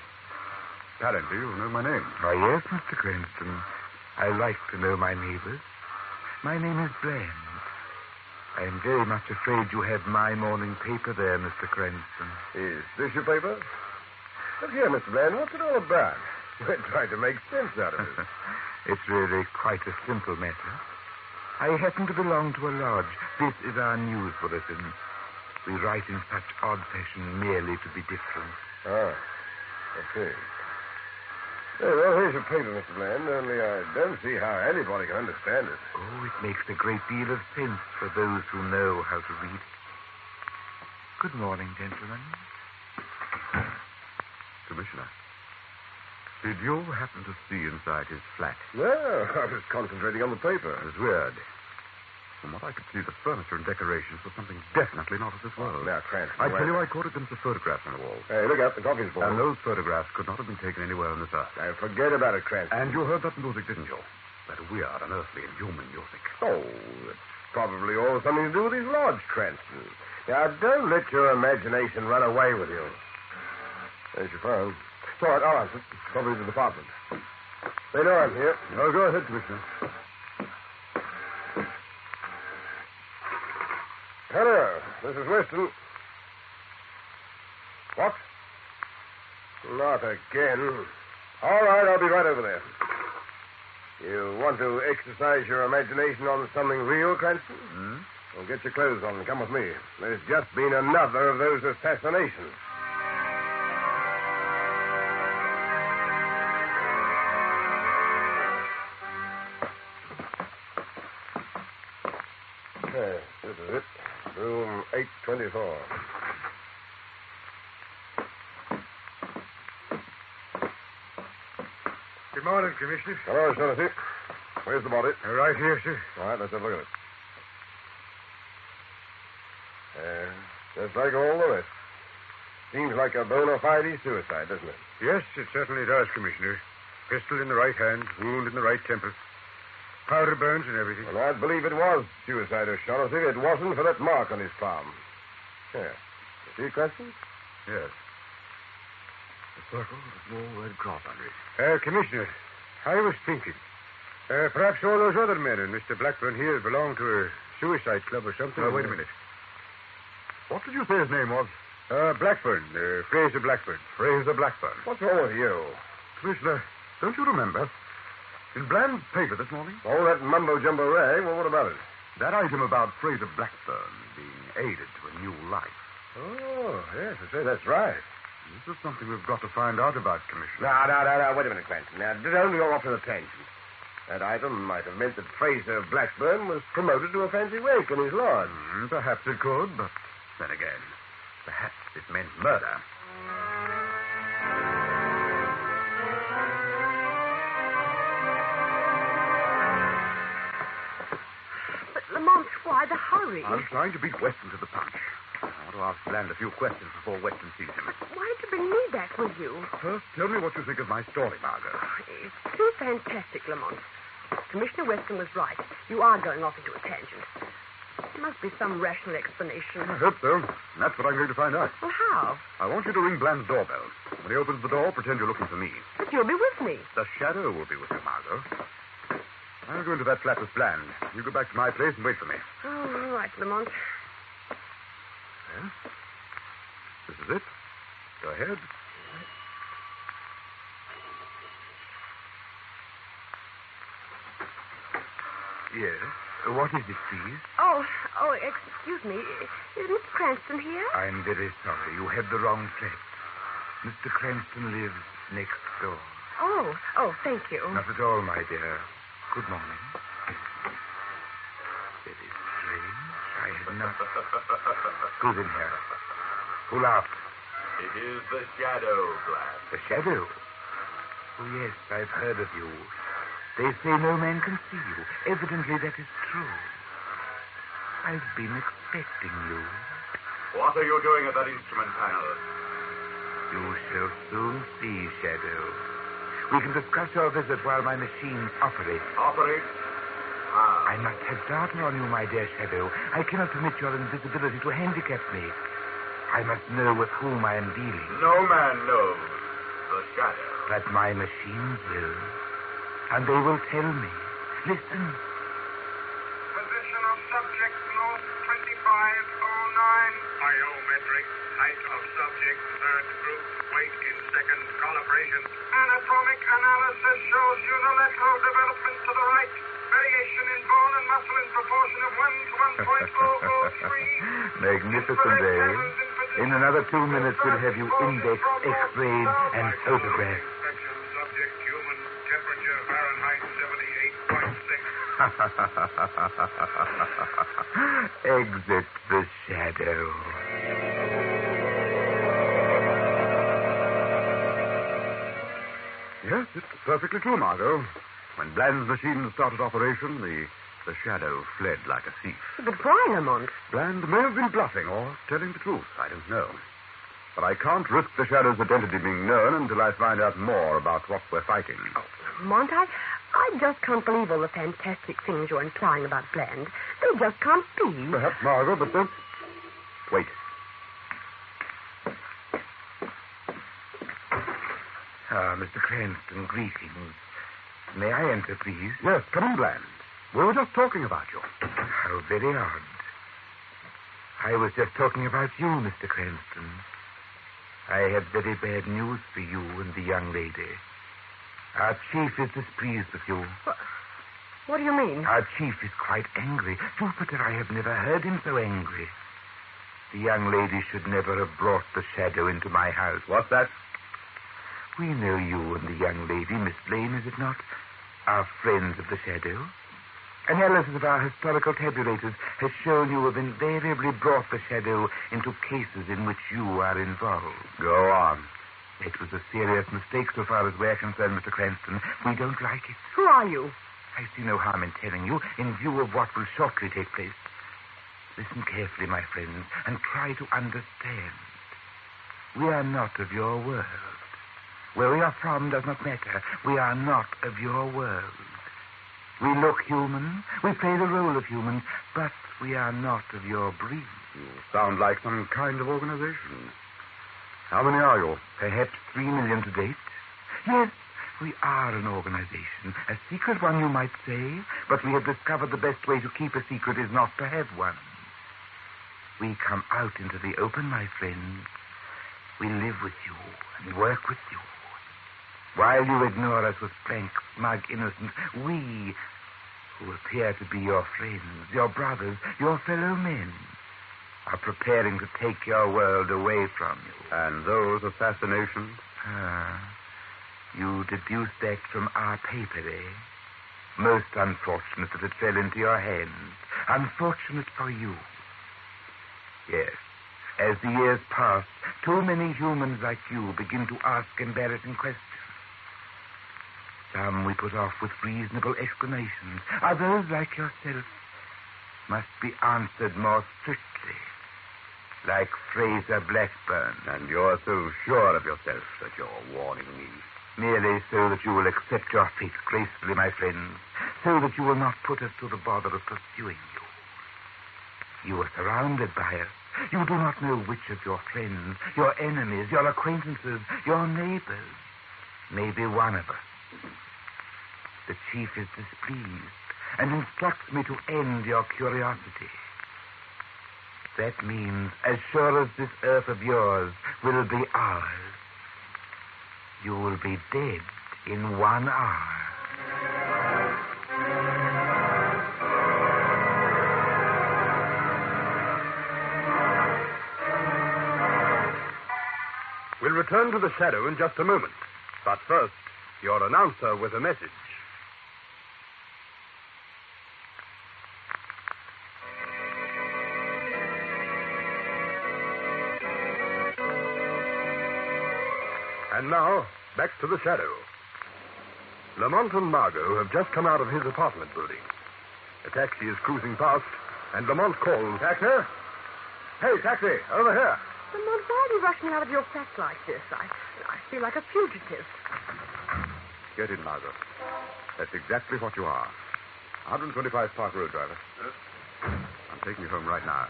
Apparently you know my name. Oh, yes, Mr. Cranston. I like to know my neighbors. My name is Bland. I am very much afraid you have my morning paper there, Mr. Cranston. Is this your paper? Look here, Mr. Bland, what's it all about? We're trying to make sense out of it. It's really quite a simple matter. I happen to belong to a lodge. This is our news bulletin. We write in such odd fashion merely to be different. Ah, okay. Hey, well, here's your paper, Mr. Bland, only I don't see how anybody can understand it. Oh, it makes a great deal of sense for those who know how to read. Good morning, gentlemen. Commissioner, did you happen to see inside his flat? No, I was concentrating on the paper. It was weird. From what I could see, the furniture and decorations were something definitely not of this world. Now, Cranston. I tell you, I caught a glimpse of photographs on the wall. Hey, look out. The coffee's boiling. And those photographs could not have been taken anywhere on this earth. Now, forget about it, Cranston. And you heard that music, didn't you? That weird, unearthly, inhuman music. Oh, it's probably all something to do with his lodge, Cranston. Now, don't let your imagination run away with you. There's your phone. All right, probably the department. They know I'm here. Oh, go ahead, Commissioner. Hello, this is Weston. What? Not again. All right, I'll be right over there. You want to exercise your imagination on something real, Cranston? Well, get your clothes on and come with me. There's just been another of those assassinations. Okay, this is it. Room 824. Good morning, Commissioner. Hello, Shaughnessy. Where's the body? Right here, sir. All right, let's have a look at it. Just like all the rest. Seems like a bona fide suicide, doesn't it? Yes, it certainly does, Commissioner. Pistol in the right hand, wound in the right temple. Powder burns and everything. Well, I'd believe it was suicide, O'Shaughnessy, if it wasn't for that mark on his palm. Here. You see, Cranston? Yes. A circle with a small red cross under it. Commissioner, I was thinking. Perhaps all those other men and Mr. Blackburn here belong to a suicide club or something. Wait a minute. What did you say his name was? Blackburn. Fraser Blackburn. Fraser Blackburn. What's wrong with you? Commissioner, don't you remember? In Bland's paper this morning? Oh, that mumbo-jumbo rag? Well, what about it? That item about Fraser Blackburn being aided to a new life. Oh, yes, I say that's right. This is something we've got to find out about, Commissioner. No, wait a minute, Cranston. Now, don't go off on a tangent. That item might have meant that Fraser Blackburn was promoted to a fancy wake in his lodge. Perhaps it could, but then again, perhaps it meant murder. But, Lamont, why the hurry? I'm trying to beat Weston to the punch. I want to ask Bland a few questions before Weston sees him. Why did you bring me back with you? First, tell me what you think of my story, Margot. It's too fantastic, Lamont. Commissioner Weston was right. You are going off into a tangent. There must be some rational explanation. I hope so. And that's what I'm going to find out. Well, how? I want you to ring Bland's doorbell. When he opens the door, pretend you're looking for me. But you'll be with me. The shadow will be with you, Margot. I'll go into that flat with Bland. You go back to my place and wait for me. Oh, all right, Lamont. Yes? This is it. Go ahead. Yes. What is it, please? Oh, excuse me. Is Mr. Cranston here? I'm very sorry. You had the wrong place. Mr. Cranston lives next door. Oh, thank you. Not at all, my dear. Good morning. Very strange. I had not... Who's in here? Who laughed? It is the shadow, Bland. The shadow? Oh, yes, I've heard of you. They say no man can see you. Evidently, that is true. I've been expecting you. What are you doing at that instrument panel? You shall soon see, Shadow. We can discuss your visit while my machines operate. Operate? How? I must have data on you, my dear Shadow. I cannot permit your invisibility to handicap me. I must know with whom I am dealing. No man knows the shadow. But my machines will. And they will tell me. Listen. Position of subject north 2509. Biometric. Height of subject. Third group. Weight in second. Calibration. Anatomic analysis shows unilateral development to the right. Variation in bone and muscle in proportion of 1 to 1.003. Magnificent, eh? In another 2 minutes, we'll have you indexed, x-rayed, and photographed. Subject human. Temperature Fahrenheit 78.6. Exit the shadow. Yes, it's perfectly true, Margot. When Bland's machine started operation, the the shadow fled like a thief. But why, Lamont? Bland may have been bluffing or telling the truth. I don't know. But I can't risk the shadow's identity being known until I find out more about what we're fighting. Oh, Lamont, I just can't believe all the fantastic things you're implying about Bland. They just can't be. Perhaps, Margot, but then... Wait. Ah, Mr. Cranston, greetings. May I enter, please? Yes, come in, Bland. We were just talking about you. How very odd. I was just talking about you, Mr. Cranston. I have very bad news for you and the young lady. Our chief is displeased with you. What do you mean? Our chief is quite angry. Jupiter, I have never heard him so angry. The young lady should never have brought the shadow into my house. What's that? We know you and the young lady, Miss Blaine, is it not? Are friends of the shadow. Analysis of our historical tabulators has shown you have invariably brought the shadow into cases in which you are involved. Go on. It was a serious mistake so far as we're concerned, Mr. Cranston. We don't like it. Who are you? I see no harm in telling you in view of what will shortly take place. Listen carefully, my friends, and try to understand. We are not of your world. Where we are from does not matter. We are not of your world. We look human. We play the role of humans, but we are not of your breed. You sound like some kind of organization. How many are you? Perhaps 3 million to date. Yes, we are an organization. A secret one, you might say, but we have discovered the best way to keep a secret is not to have one. We come out into the open, my friends. We live with you and work with you. While you ignore us with frank, smug innocence, we, who appear to be your friends, your brothers, your fellow men, are preparing to take your world away from you. And those assassinations? You deduced that from our paper, eh? Most unfortunate that it fell into your hands. Unfortunate for you. Yes. As the years pass, too many humans like you begin to ask embarrassing questions. Some we put off with reasonable explanations. Others, like yourself, must be answered more strictly. Like Fraser Blackburn. And you're so sure of yourself that you're warning me. Merely so that you will accept your fate gracefully, my friends. So that you will not put us to the bother of pursuing you. You are surrounded by us. You do not know which of your friends, your enemies, your acquaintances, your neighbors may be one of us. The chief is displeased and instructs me to end your curiosity. That means, as sure as this earth of yours will be ours, you will be dead in 1 hour. We'll return to the shadow in just a moment. But first, your announcer with a message. And now, back to the shadow. Lamont and Margot have just come out of his apartment building. A taxi is cruising past, and Lamont calls... Taxi? Hey, taxi, over here. Lamont, why are you rushing out of your flat like this? I feel like a fugitive. Get in, Margot. That's exactly what you are. 125 Park Road, driver. I'm taking you home right now.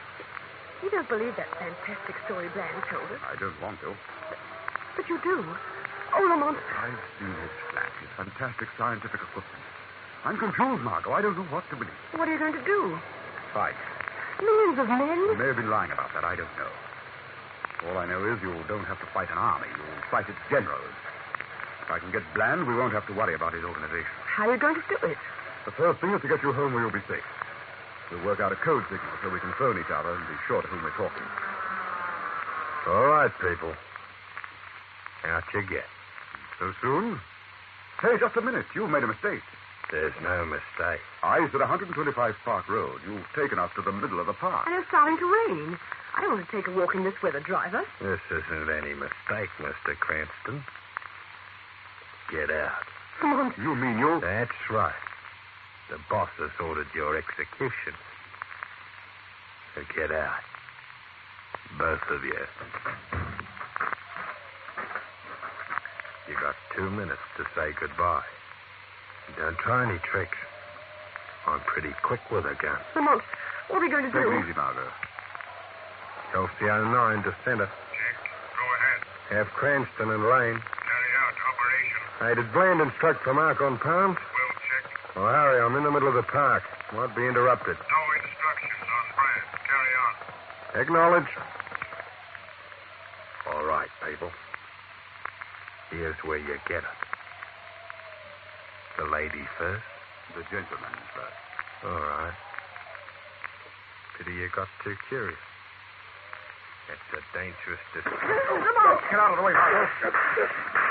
You don't believe that fantastic story Bland told us? I don't want to. But you do. Oh, Lamont. I've seen his flat, his fantastic scientific equipment. I'm confused, Margot. I don't know what to believe. What are you going to do? Fight. Millions of men? You may have been lying about that. I don't know. All I know is you don't have to fight an army. You'll fight its generals. If I can get Bland, we won't have to worry about his organization. How are you going to do it? The first thing is to get you home where you'll be safe. We'll work out a code signal so we can phone each other and be sure to whom we're talking. All right, people. Out you get. So soon? Hey, just a minute. You made a mistake. There's no mistake. I said 125 Park Road. You've taken us to the middle of the park. And it's starting to rain. I don't want to take a walk in this weather, driver. This isn't any mistake, Mr. Cranston. Get out. Lamont. You mean you... That's right. The boss has ordered your execution. So get out. Both of you. You got 2 minutes to say goodbye. Don't try any tricks. I'm pretty quick with a gun. Lamont, what are we going to Take do? it easy, Margot. LCO9 to center. Check. Go ahead. Have Cranston and Lane. Carry out operation. Hey, did Bland instruct for Mark on pounds? Will check. Oh, Harry, I'm in the middle of the park. Won't be interrupted. No instructions on Brand. Carry on. Acknowledge. All right, people. Here's where you get it. The lady first. The gentleman first. All right. Pity you got too curious. It's a dangerous decision. Get out of the way, Margot.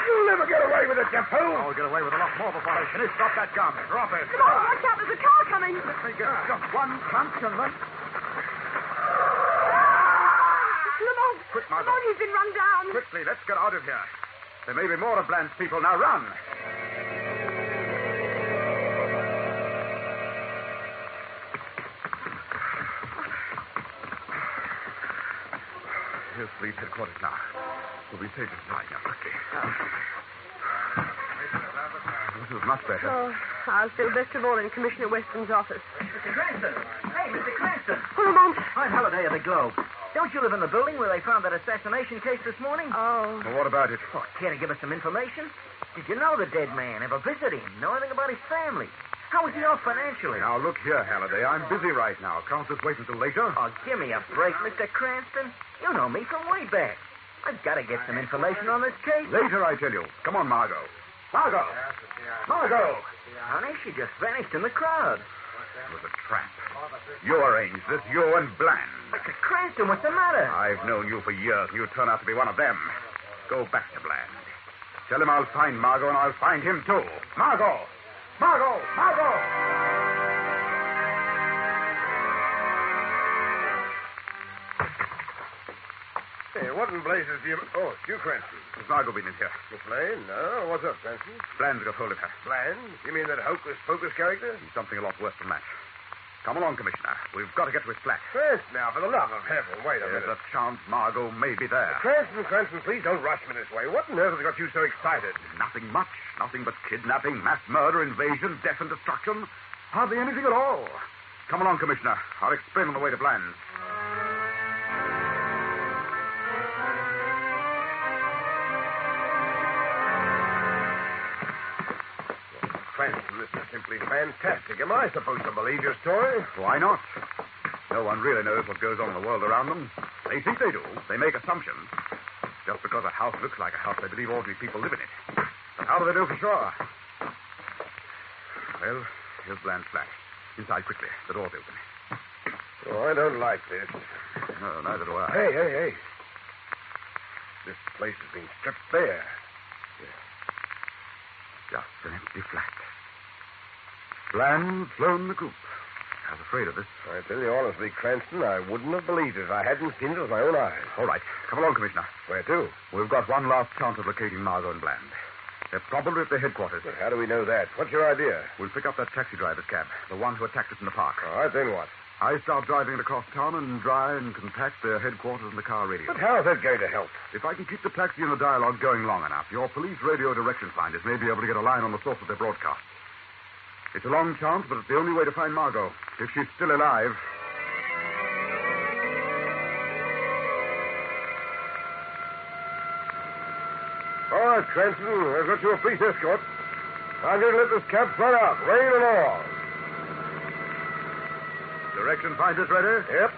You'll never get away with it, you fool. I'll get away with a lot more before I finish. Drop that gun. Drop it. Lamont, watch out, there's a car coming. Let me get just one punch and then... Lamont! Quick, Margot. Lamont, he's been run down. Quickly, let's get out of here. There may be more of Bland's people. Now run. Here's police headquarters now. We'll be safe inside now, quickly. This is much better. Oh, I'll feel best of all in Commissioner Weston's office. Mr. Cranston! Hey, Mr. Cranston! Oh, Lamont. I'm Halliday of the Globe. Don't you live in the building where they found that assassination case this morning? Oh. Well, what about it? Oh, care to give us some information? Did you know the dead man? Ever visit him? Know anything about his family? How was he off financially? Now, look here, Halliday. I'm busy right now. Can't just wait until later. Oh, give me a break, Mr. Cranston. You know me from way back. I've got to get some information on this case. Later, I tell you. Come on, Margot. Margot! Margot! Honey, she just vanished in the crowd. It was a trap. You arranged this, you and Bland. Mr. Cranston, what's the matter? I've known you for years, and you turn out to be one of them. Go back to Bland. Tell him I'll find Margot, and I'll find him, too. Margot! Margot! Margot! Hey, what in blazes do you... Oh, it's you, Cranston. Has Margot been in here? Miss Lane? No. What's up, Cranston? Bland's got hold of her. Bland? You mean that hocus-pocus character? He's something a lot worse than that. Come along, Commissioner. We've got to get to his flat. Cranston, now, for the love of heaven, wait a There's minute. a chance Margot may be there. Cranston, please don't rush me this way. What on earth has got you so excited? Nothing much. Nothing but kidnapping, mass murder, invasion, death and destruction. Hardly anything at all. Come along, Commissioner. I'll explain on the way to Bland's. Cranston, this is simply fantastic. Am I supposed to believe your story? Why not? No one really knows what goes on in the world around them. They think they do. They make assumptions. Just because a house looks like a house, they believe ordinary people live in it. But how do they know for sure? Well, here's Bland's flat. Inside quickly. The door's open. Oh, I don't like this. No, neither do I. Hey. This place has been stripped bare. Just an empty flat. Bland flown the coop. I was afraid of this. I tell you honestly, Cranston, I wouldn't have believed it if I hadn't seen it with my own eyes. All right. Come along, Commissioner. Where to? We've got one last chance of locating Margot and Bland. They're probably at the headquarters. But how do we know that? What's your idea? We'll pick up that taxi driver's cab, the one who attacked us in the park. All right, then what? I start driving it across town and try and contact their headquarters in the car radio. But how's that going to help? If I can keep the taxi and the dialogue going long enough, your police radio direction finders may be able to get a line on the source of their broadcast. It's a long chance, but it's the only way to find Margot. If she's still alive. All right, Cranston, I've got you a police escort. I'm going to let this cab fly out, rain and all. Direction finders ready? Yep.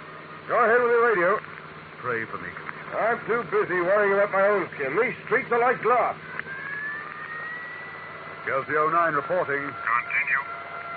Go ahead with the radio. Pray for me. I'm too busy worrying about my own skin. These streets are like glass. LCO9 reporting. Continue.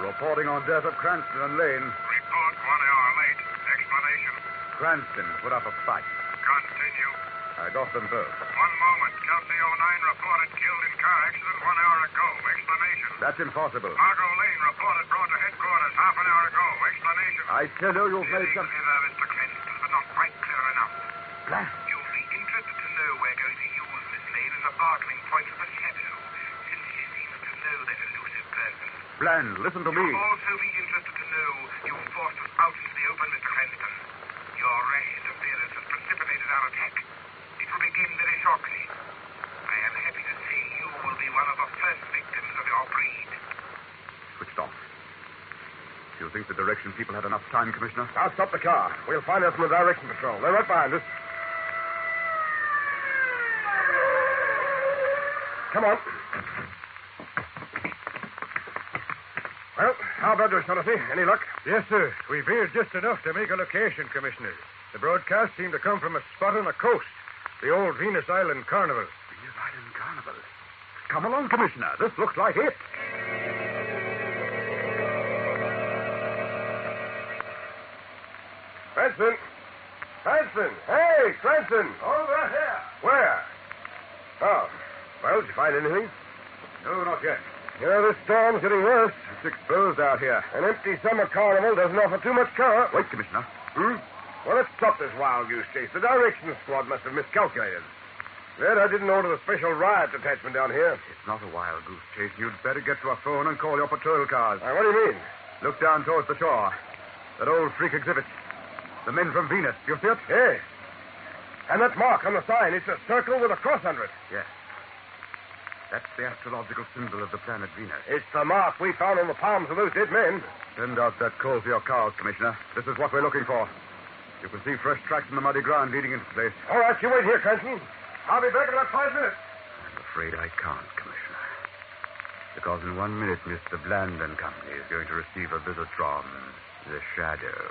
Reporting on death of Cranston and Lane. Report 1 hour late. Explanation. Cranston put up a fight. Continue. I got them both. 1 moment. Calcio 9 reported killed in car accident 1 hour ago. Explanation. That's impossible. Margot Lane reported brought to headquarters half an hour ago. Explanation. I tell you, you've made some... Mr. Cranston, but not quite clear enough. Bland. You'll be interested to know we're going to use Miss Lane as a bargaining point for the shadow, since she seems to know that elusive person. Bland, listen to me. You'll also be interested to know you've forced us out into the open, Mr. Cranston. Your rash interference has precipitated our attack. It will begin very shortly. I am happy to say you will be one of the first victims of your breed. Switched off. Do you think the direction people had enough time, Commissioner? I'll stop the car. We'll find us from the direction patrol. They're right behind us. Come on. Well, how about this, O'Shaughnessy? Any luck? Yes, sir. We've heard just enough to make a location, Commissioner. The broadcast seemed to come from a spot on the coast. The old Venus Island Carnival. Venus Island Carnival. Come along, Commissioner. This looks like it. Cranston! Cranston! Hey, Cranston! Over here. Where? Oh. Well, did you find anything? No, not yet. You know, this storm's getting worse. It's exposed out here. An empty summer carnival doesn't offer too much cover. Wait, Commissioner. Well, let's stop this wild goose chase. The directions squad must have miscalculated. Yet I didn't order the special riot detachment down here. It's not a wild goose chase. You'd better get to a phone and call your patrol cars. What do you mean? Look down towards the shore. That old freak exhibit. The men from Venus. You see it? Yes. And that mark on the sign, it's a circle with a cross under it. Yes. That's the astrological symbol of the planet Venus. It's the mark we found on the palms of those dead men. Send out that call for your cars, Commissioner. This is what we're looking for. You can see fresh tracks in the muddy ground leading into the place. All right, you wait here, Cranston. I'll be back in about 5 minutes. I'm afraid I can't, Commissioner. Because in 1 minute, Mr. Bland and Company is going to receive a visit from the Shadow.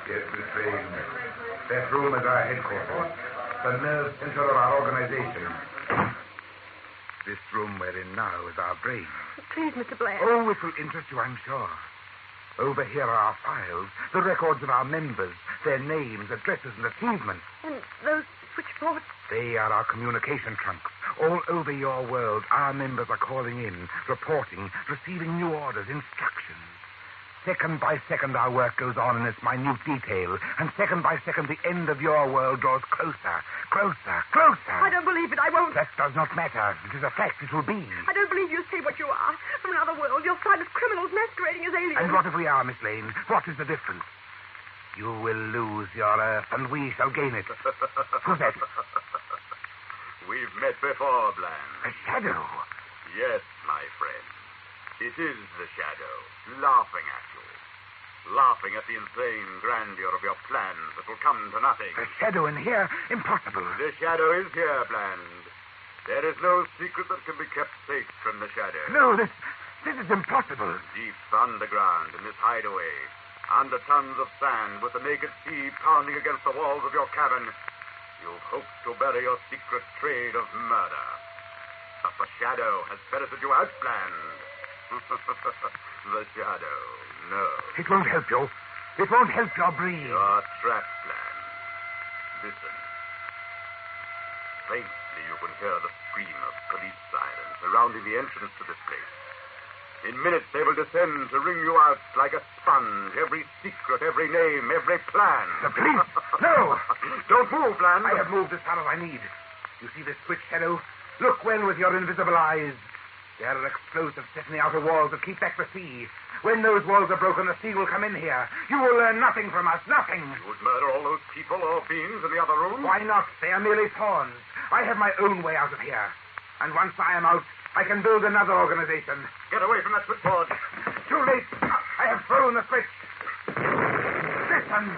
Yes, Miss Lane. That room is our headquarters. The nerve center of our organization. This room we're in now is our brain. Please, Mr. Bland. Oh, it will interest you, I'm sure. Over here are our files, the records of our members, their names, addresses, and achievements. And those switchboards? They are our communication trunks. All over your world, our members are calling in, reporting, receiving new orders, instructions. Second by second, our work goes on in its minute detail, and second by second, the end of your world draws closer, closer, closer. I don't believe it. I won't. That does not matter. It is a fact. It will be. I don't believe you say what you are. From another world, you're silent criminals masquerading as aliens. And what if we are, Miss Lane? What is the difference? You will lose your Earth, and we shall gain it. Who's that? We've met before, Bland. A shadow? Yes, my friend. It is the Shadow, laughing at you. Laughing at the insane grandeur of your plans that will come to nothing. A shadow in here? Impossible. The Shadow is here, Bland. There is no secret that can be kept safe from the Shadow. No, this is impossible. Deep underground in this hideaway, under tons of sand with the naked sea pounding against the walls of your cabin, you've hoped to bury your secret trade of murder. But the Shadow has ferreted you out, Bland. The Shadow, no. It won't help you. It won't help your breed. You're trapped, Bland. Listen. Faintly you can hear the scream of police sirens surrounding the entrance to this place. In minutes they will descend to wring you out like a sponge, every secret, every name, every plan. The police? No! Don't move, Bland. I have moved as far as I need. You see this switch, Shadow? Look well with your invisible eyes. There are explosives set in the outer walls that keep back the sea. When those walls are broken, the sea will come in here. You will learn nothing from us, nothing. You would murder all those people or beings in the other room? Why not? They are merely pawns. I have my own way out of here. And once I am out, I can build another organization. Get away from that switchboard. Too late. I have thrown the switch. Listen.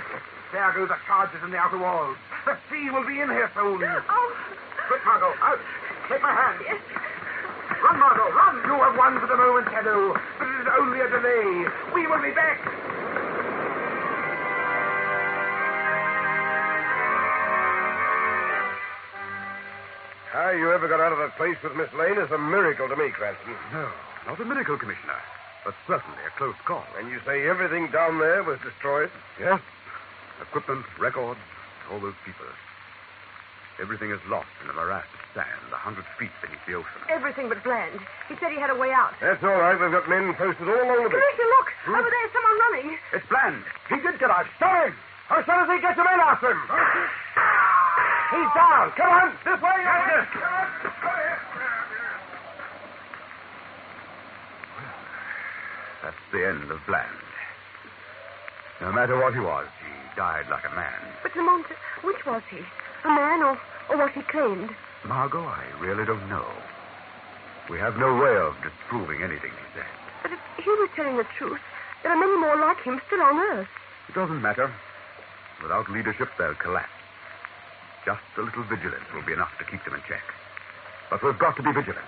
There go the charges in the outer walls. The sea will be in here soon. Oh. Quick, Margot. Out. Take my hand. Yes. Run, Margot, run! You have won for the moment, Shadow. But it is only a delay. We will be back. How you ever got out of that place with Miss Lane is a miracle to me, Cranston. No, not a miracle, Commissioner. But certainly a close call. And you say everything down there was destroyed? Yes. Equipment, records, all those people. Everything is lost in the morass of sand 100 feet beneath the ocean. Everything but Bland. He said he had a way out. That's all right. We've got men posted all along the beach. Commissioner, look! Over there's someone running. It's Bland. He did get out. Stop him! As soon as he gets him in after him. He's down. Come on. This way. That's the end of Bland. No matter what he was, he died like a man. But Lamont, which was he? A man or what he claimed? Margot, I really don't know. We have no way of disproving anything he said. But if he was telling the truth, there are many more like him still on Earth. It doesn't matter. Without leadership, they'll collapse. Just a little vigilance will be enough to keep them in check. But we've got to be vigilant.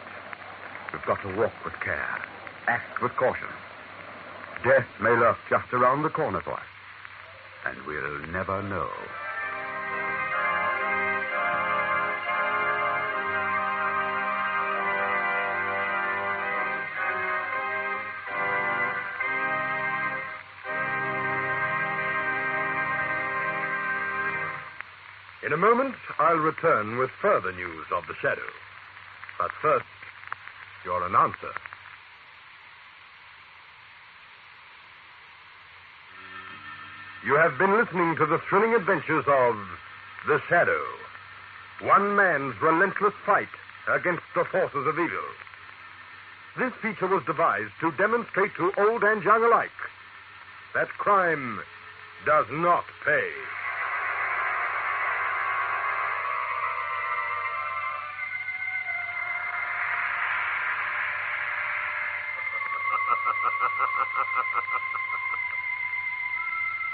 We've got to walk with care, act with caution. Death may lurk just around the corner for us, and we'll never know. In a moment, I'll return with further news of the shadow. But first, your announcer. You have been listening to the thrilling adventures of The Shadow, one man's relentless fight against the forces of evil. This feature was devised to demonstrate to old and young alike that crime does not pay.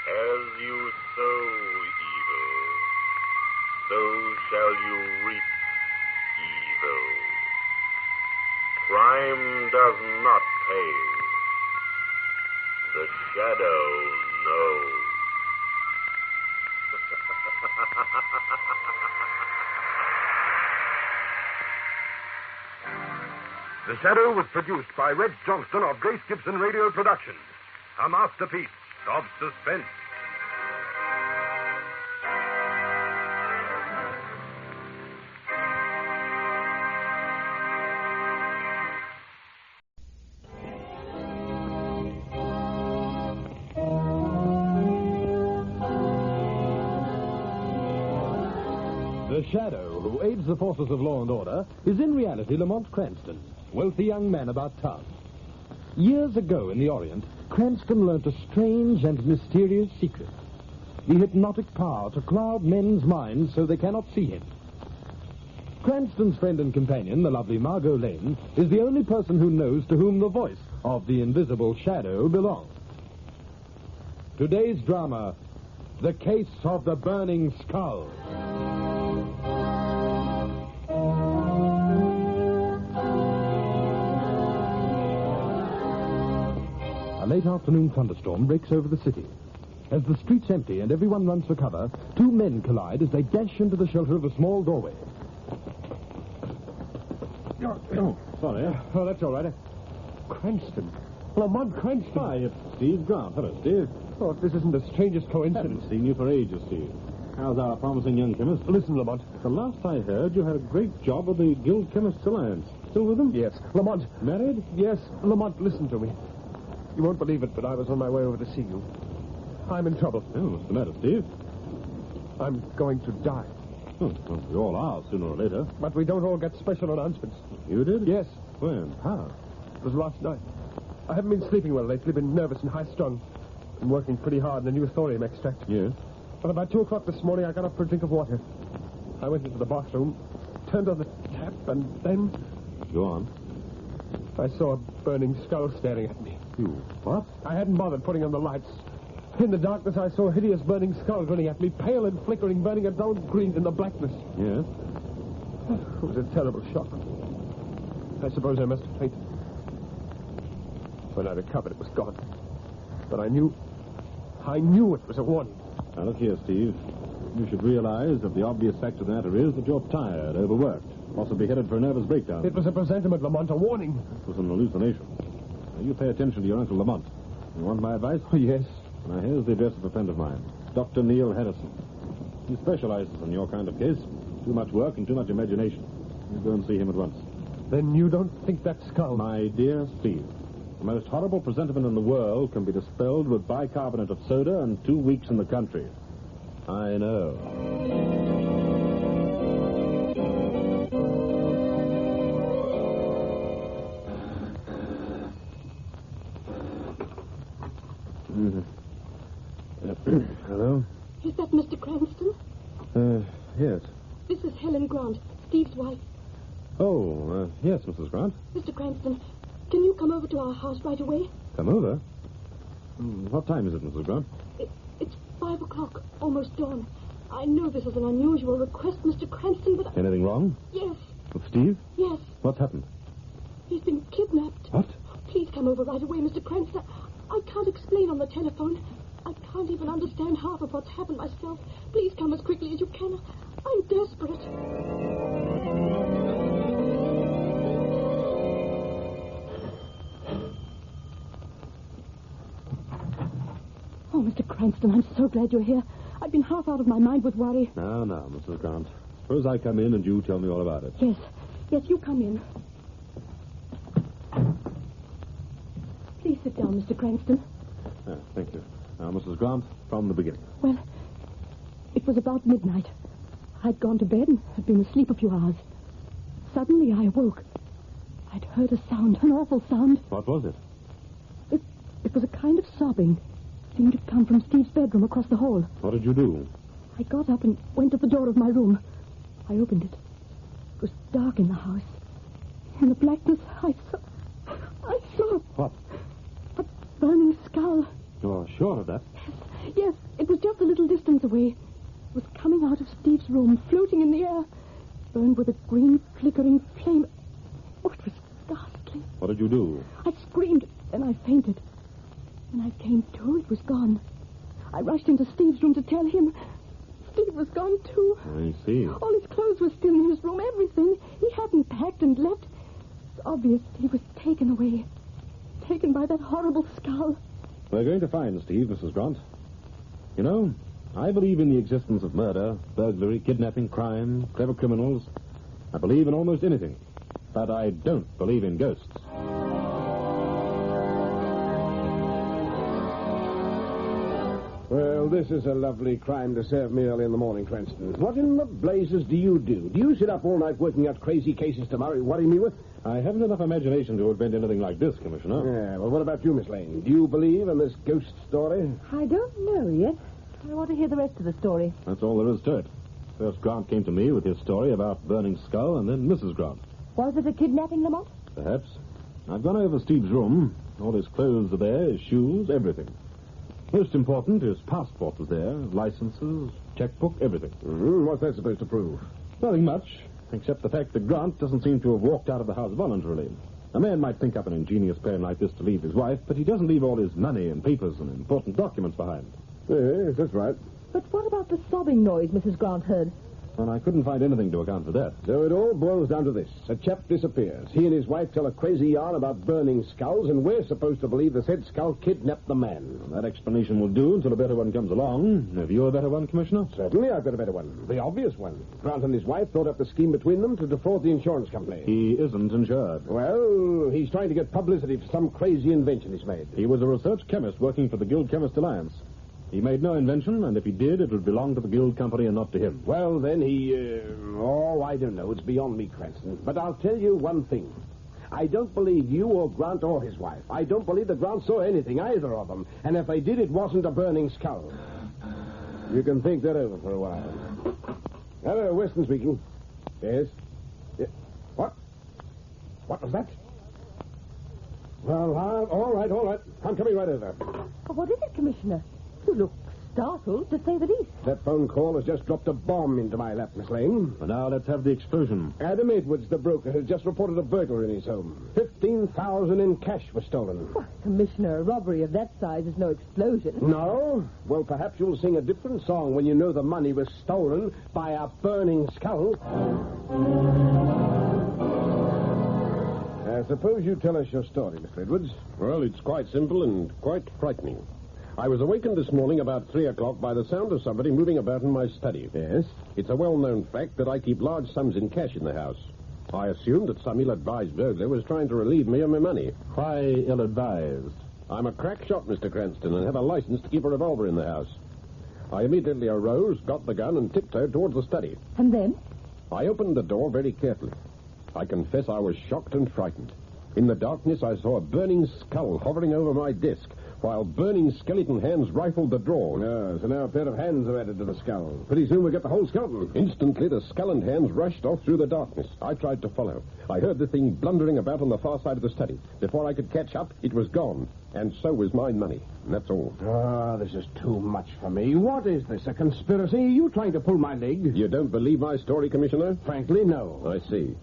As you sow evil, so shall you reap evil. Crime does not pay. The shadow knows. The Shadow was produced by Red Johnston of Grace Gibson Radio Productions, a masterpiece of suspense. The Shadow, who aids the forces of law and order, is in reality Lamont Cranston, wealthy young man about town. Years ago in the Orient, Cranston learnt a strange and mysterious secret. The hypnotic power to cloud men's minds so they cannot see him. Cranston's friend and companion, the lovely Margot Lane, is the only person who knows to whom the voice of the invisible Shadow belongs. Today's drama, The Case of the Burning Skull. A late afternoon thunderstorm breaks over the city. As the streets empty and everyone runs for cover, two men collide as they dash into the shelter of a small doorway. Oh, sorry. Oh, that's all right. Cranston. Lamont Cranston. Hi, it's Steve Grant. Hello, Steve. Oh, if this isn't the strangest coincidence. Haven't seen you for ages, Steve. How's our promising young chemist? Listen, Lamont. The last I heard, you had a great job with the Guild Chemists Alliance. Still with them? Yes. Lamont. Married? Yes. Lamont, listen to me. You won't believe it, but I was on my way over to see you. I'm in trouble. Oh, what's the matter, Steve? I'm going to die. Oh, well, we all are, sooner or later. But we don't all get special announcements. You did? Yes. When? How? It was last night. I haven't been sleeping well lately, been nervous and high-strung. Been working pretty hard on a new thorium extract. Yes? But about 2 o'clock this morning, I got up for a drink of water. I went into the bathroom, turned on the tap, and then... Go on. I saw a burning skull staring at me. You what? I hadn't bothered putting on the lights. In the darkness, I saw a hideous burning skull grinning at me, pale and flickering, burning a dull green in the blackness. Yes? It was a terrible shock. I suppose I must have fainted. When I recovered, it was gone. But I knew it was a warning. Now, look here, Steve. You should realize that the obvious fact of the matter is that you're tired, overworked, possibly headed for a nervous breakdown. It was a presentiment, Lamont, a warning. It was an hallucination. Now, you pay attention to your Uncle Lamont. You want my advice? Oh, yes. Now, here's the address of a friend of mine, Dr. Neil Harrison. He specializes in your kind of case. Too much work and too much imagination. You go and see him at once. Then you don't think that skull... My dear Steve, the most horrible presentiment in the world can be dispelled with bicarbonate of soda and 2 weeks in the country. I know. Hello? Is that Mr. Cranston? Yes. This is Helen Grant, Steve's wife. Oh, yes, Mrs. Grant. Mr. Cranston, can you come over to our house right away? Come over? What time is it, Mrs. Grant? It's 5 o'clock, almost dawn. I know this is an unusual request, Mr. Cranston, but... Anything wrong? Yes. With Steve? Yes. What's happened? He's been kidnapped. What? Please come over right away, Mr. Cranston. I can't explain on the telephone. I can't even understand half of what's happened myself. Please come as quickly as you can. I'm desperate. Oh, Mr. Cranston, I'm so glad you're here. I've been half out of my mind with worry. Now, Mrs. Grant. Suppose I come in and you tell me all about it. Yes. Yes, you come in. Please sit down, Mr. Cranston. Thank you. Now, Mrs. Grant, from the beginning. Well, it was about midnight. I'd gone to bed and had been asleep a few hours. Suddenly, I awoke. I'd heard a sound, an awful sound. What was it? It was a kind of sobbing. Seemed to come from Steve's bedroom across the hall. What did you do? I got up and went to the door of my room. I opened it. It was dark in the house. In the blackness, I saw... What? A burning skull. You're sure of that? Yes, it was just a little distance away. It was coming out of Steve's room, floating in the air, burned with a green, flickering flame. Oh, it was ghastly. What did you do? I screamed, and I fainted. When I came to, it was gone. I rushed into Steve's room to tell him. Steve was gone, too. I see. All his clothes were still in his room, everything. He hadn't packed and left. It's obvious he was taken away. Taken by that horrible skull. We're going to find Steve, Mrs. Grant. You know, I believe in the existence of murder, burglary, kidnapping, crime, clever criminals. I believe in almost anything. But I don't believe in ghosts. Well, this is a lovely crime to serve me early in the morning, Cranston. What in the blazes do you do? Do you sit up all night working out crazy cases to worry me with? I haven't enough imagination to invent anything like this, Commissioner. Yeah, well, what about you, Miss Lane? Do you believe in this ghost story? I don't know yet. I want to hear the rest of the story. That's all there is to it. First, Grant came to me with his story about burning skull, and then Mrs. Grant. Was it a kidnapping, Lamont? Perhaps. I've gone over Steve's room. All his clothes are there, his shoes, everything. Most important, his passport was there, licenses, checkbook, everything. Mm-hmm. What's that supposed to prove? Nothing much, except the fact that Grant doesn't seem to have walked out of the house voluntarily. A man might think up an ingenious plan like this to leave his wife, but he doesn't leave all his money and papers and important documents behind. Yes, that's right. But what about the sobbing noise Mrs. Grant heard? And I couldn't find anything to account for that. So it all boils down to this. A chap disappears. He and his wife tell a crazy yarn about burning skulls, and we're supposed to believe the said skull kidnapped the man. That explanation will do until a better one comes along. Have you a better one, Commissioner? Certainly, I've got a better one. The obvious one. Grant and his wife thought up the scheme between them to defraud the insurance company. He isn't insured. Well, he's trying to get publicity for some crazy invention he's made. He was a research chemist working for the Guild Chemist Alliance. He made no invention, and if he did, it would belong to the Guild Company and not to him. Well, then I don't know. It's beyond me, Cranston. But I'll tell you one thing. I don't believe you or Grant or his wife. I don't believe that Grant saw anything, either of them. And if they did, it wasn't a burning skull. You can think that over for a while. Hello, Weston speaking. Yes? What? What was that? Well, all right. I'm coming right over. What is it, Commissioner? You look startled, to say the least. That phone call has just dropped a bomb into my lap, Miss Lane. And now let's have the explosion. Adam Edwards, the broker, has just reported a burglary in his home. $15,000 in cash was stolen. What, Commissioner, a robbery of that size is no explosion. No? Well, perhaps you'll sing a different song when you know the money was stolen by a burning skull. Suppose you tell us your story, Mr. Edwards. Well, it's quite simple and quite frightening. I was awakened this morning about 3 o'clock by the sound of somebody moving about in my study. Yes? It's a well-known fact that I keep large sums in cash in the house. I assumed that some ill-advised burglar was trying to relieve me of my money. Why ill-advised? I'm a crack shot, Mr. Cranston, and have a license to keep a revolver in the house. I immediately arose, got the gun, and tiptoed towards the study. And then? I opened the door very carefully. I confess I was shocked and frightened. In the darkness, I saw a burning skull hovering over my desk, while burning skeleton hands rifled the drawers. So now a pair of hands are added to the skull. Pretty soon we'll get the whole skeleton. Instantly, the skull and hands rushed off through the darkness. I tried to follow. I heard the thing blundering about on the far side of the study. Before I could catch up, it was gone. And so was my money. And that's all. This is too much for me. What is this, a conspiracy? Are you trying to pull my leg? You don't believe my story, Commissioner? Frankly, no. I see.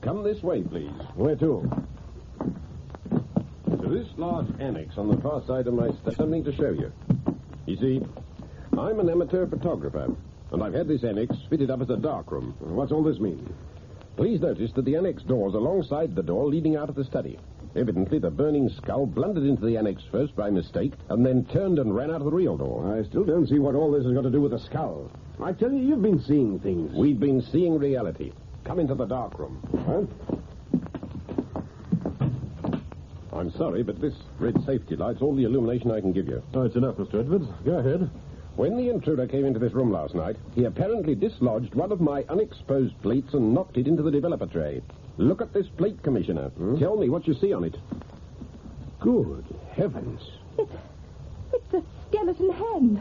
Come this way, please. Where to? To this large annex on the far side of my study. Something to show you. You see, I'm an amateur photographer, and I've had this annex fitted up as a darkroom. What's all this mean? Please notice that the annex door's alongside the door leading out of the study. Evidently, the burning skull blundered into the annex first by mistake, and then turned and ran out of the real door. I still don't see what all this has got to do with the skull. I tell you, you've been seeing things. We've been seeing reality. Come into the darkroom. Huh? I'm sorry, but this red safety light's all the illumination I can give you. Oh, it's enough, Mr. Edwards. Go ahead. When the intruder came into this room last night, he apparently dislodged one of my unexposed plates and knocked it into the developer tray. Look at this plate, Commissioner. Tell me what you see on it. Good heavens. It's a skeleton hand.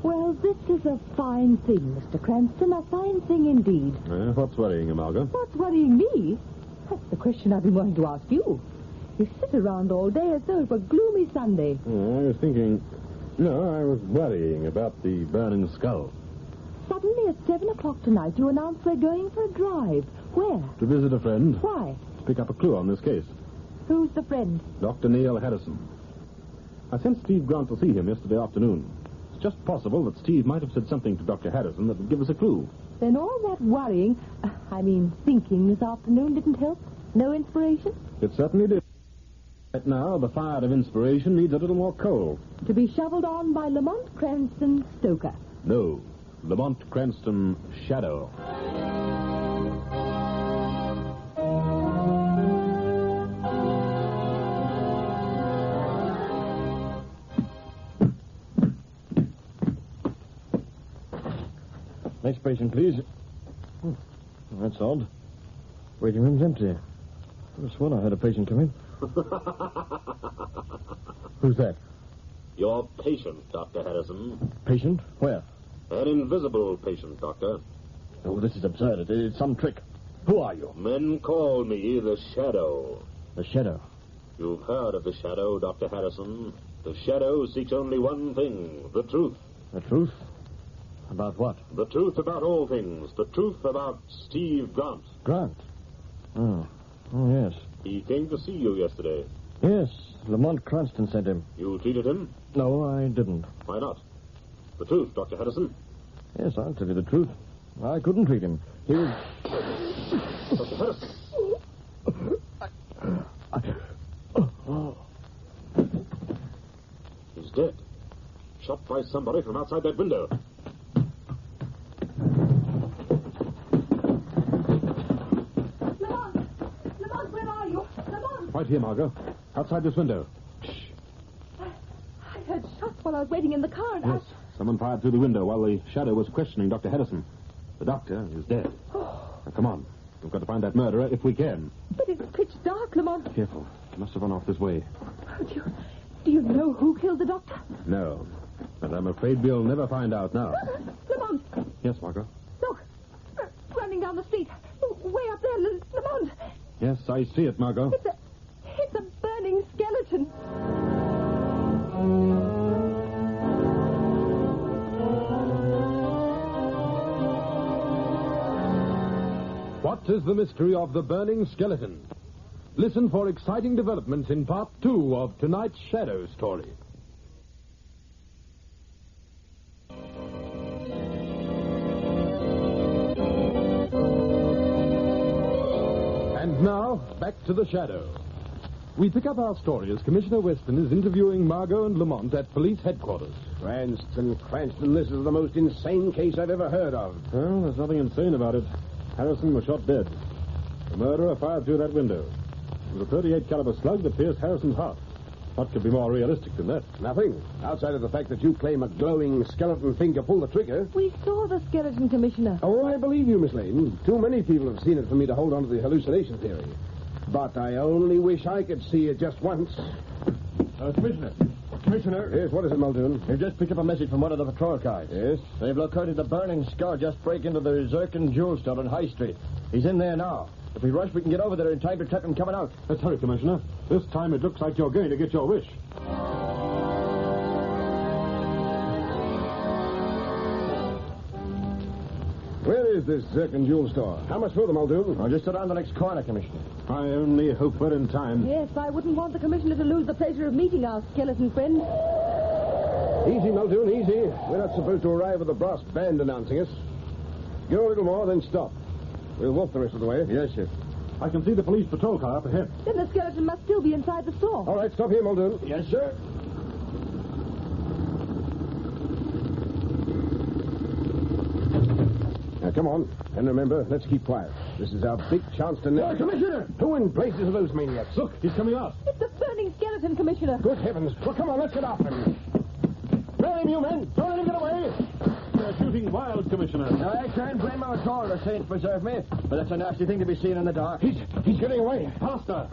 Well, this is a fine thing, Mr. Cranston. A fine thing indeed. What's worrying you, Margot? What's worrying me? That's the question I've been wanting to ask you. You sit around all day as though it were gloomy Sunday. I was thinking... No, I was worrying about the burning skull. Suddenly at 7 o'clock tonight, you announce we're going for a drive. Where? To visit a friend. Why? To pick up a clue on this case. Who's the friend? Dr. Neil Harrison. I sent Steve Grant to see him yesterday afternoon. It's just possible that Steve might have said something to Dr. Harrison that would give us a clue. Then all that worrying, thinking this afternoon didn't help? No inspiration? It certainly did. Right now, the fire of inspiration needs a little more coal. To be shoveled on by Lamont Cranston Stoker. No, Lamont Cranston Shadow. Next patient, please. That's odd. Waiting room's empty. I could have sworn I had a patient come in. Who's that? Your patient, Dr. Harrison. Patient? Where? An invisible patient, Doctor. Oh, this is absurd. It's some trick. Who are you? Men call me the Shadow. The Shadow? You've heard of the Shadow, Dr. Harrison. The Shadow seeks only one thing, the truth. The truth? About what? The truth about all things. The truth about Steve Grant. Grant? Oh, yes. He came to see you yesterday. Yes, Lamont Cranston sent him. You treated him? No, I didn't. Why not? The truth, Dr. Harrison. Yes, I'll tell you the truth. I couldn't treat him. He was... Dr. Harrison. He's dead. Shot by somebody from outside that window. Lamont, where are you? Lamont! Right here, Margot. Outside this window. I heard shots while I was waiting in the car, and Yes, someone fired through the window while the Shadow was questioning Dr. Harrison. The doctor is dead. Now, come on. We've got to find that murderer if we can. But it's pitch dark, Lamont. Careful. He must have run off this way. Do you know who killed the doctor? No. And I'm afraid we'll never find out now. Lamont! Yes, Margot? Look! Running down the street. Way up there, Lamont! Yes, I see it, Margot. It's a burning skeleton. What is the mystery of the burning skeleton? Listen for exciting developments in part 2 of tonight's Shadow story. now, back to the Shadow. We pick up our story as Commissioner Weston is interviewing Margot and Lamont at police headquarters. Cranston, this is the most insane case I've ever heard of. Well, there's nothing insane about it. Harrison was shot dead. The murderer fired through that window. It was a .38 caliber slug that pierced Harrison's heart. What could be more realistic than that? Nothing. Outside of the fact that you claim a glowing skeleton finger pulled the trigger. We saw the skeleton, Commissioner. Oh, I believe you, Miss Lane. Too many people have seen it for me to hold on to the hallucination theory. But I only wish I could see it just once. Commissioner. Yes, what is it, Muldoon? We've just picked up a message from one of the patrol cars. Yes? They've located a burning skull just break into the Zircon Jewel store on High Street. He's in there now. If we rush, we can get over there in time to trap him coming out. Let's hurry, Commissioner. This time it looks like you're going to get your wish. Where is this Zircon Jewel store? How much further, Muldoon? Oh, just around the next corner, Commissioner. I only hope we're in time. Yes, I wouldn't want the Commissioner to lose the pleasure of meeting our skeleton friend. Easy, Muldoon, easy. We're not supposed to arrive with a brass band announcing us. Go a little more, then stop. We'll walk the rest of the way. Yes, sir. I can see the police patrol car up ahead. Then the skeleton must still be inside the store. All right, stop here, Muldoon. Yes, sir. Now, come on. And remember, let's keep quiet. This is our big chance to... Commissioner! Who in places are those maniacs? Look, he's coming out. It's a burning skeleton, Commissioner. Good heavens. Well, come on, let's get after him. Grab him, you men. Don't let him get away. They're shooting wild, Commissioner. Now, I can't blame him at all, the saints preserve me. But that's a nasty thing to be seen in the dark. He's getting away. Faster.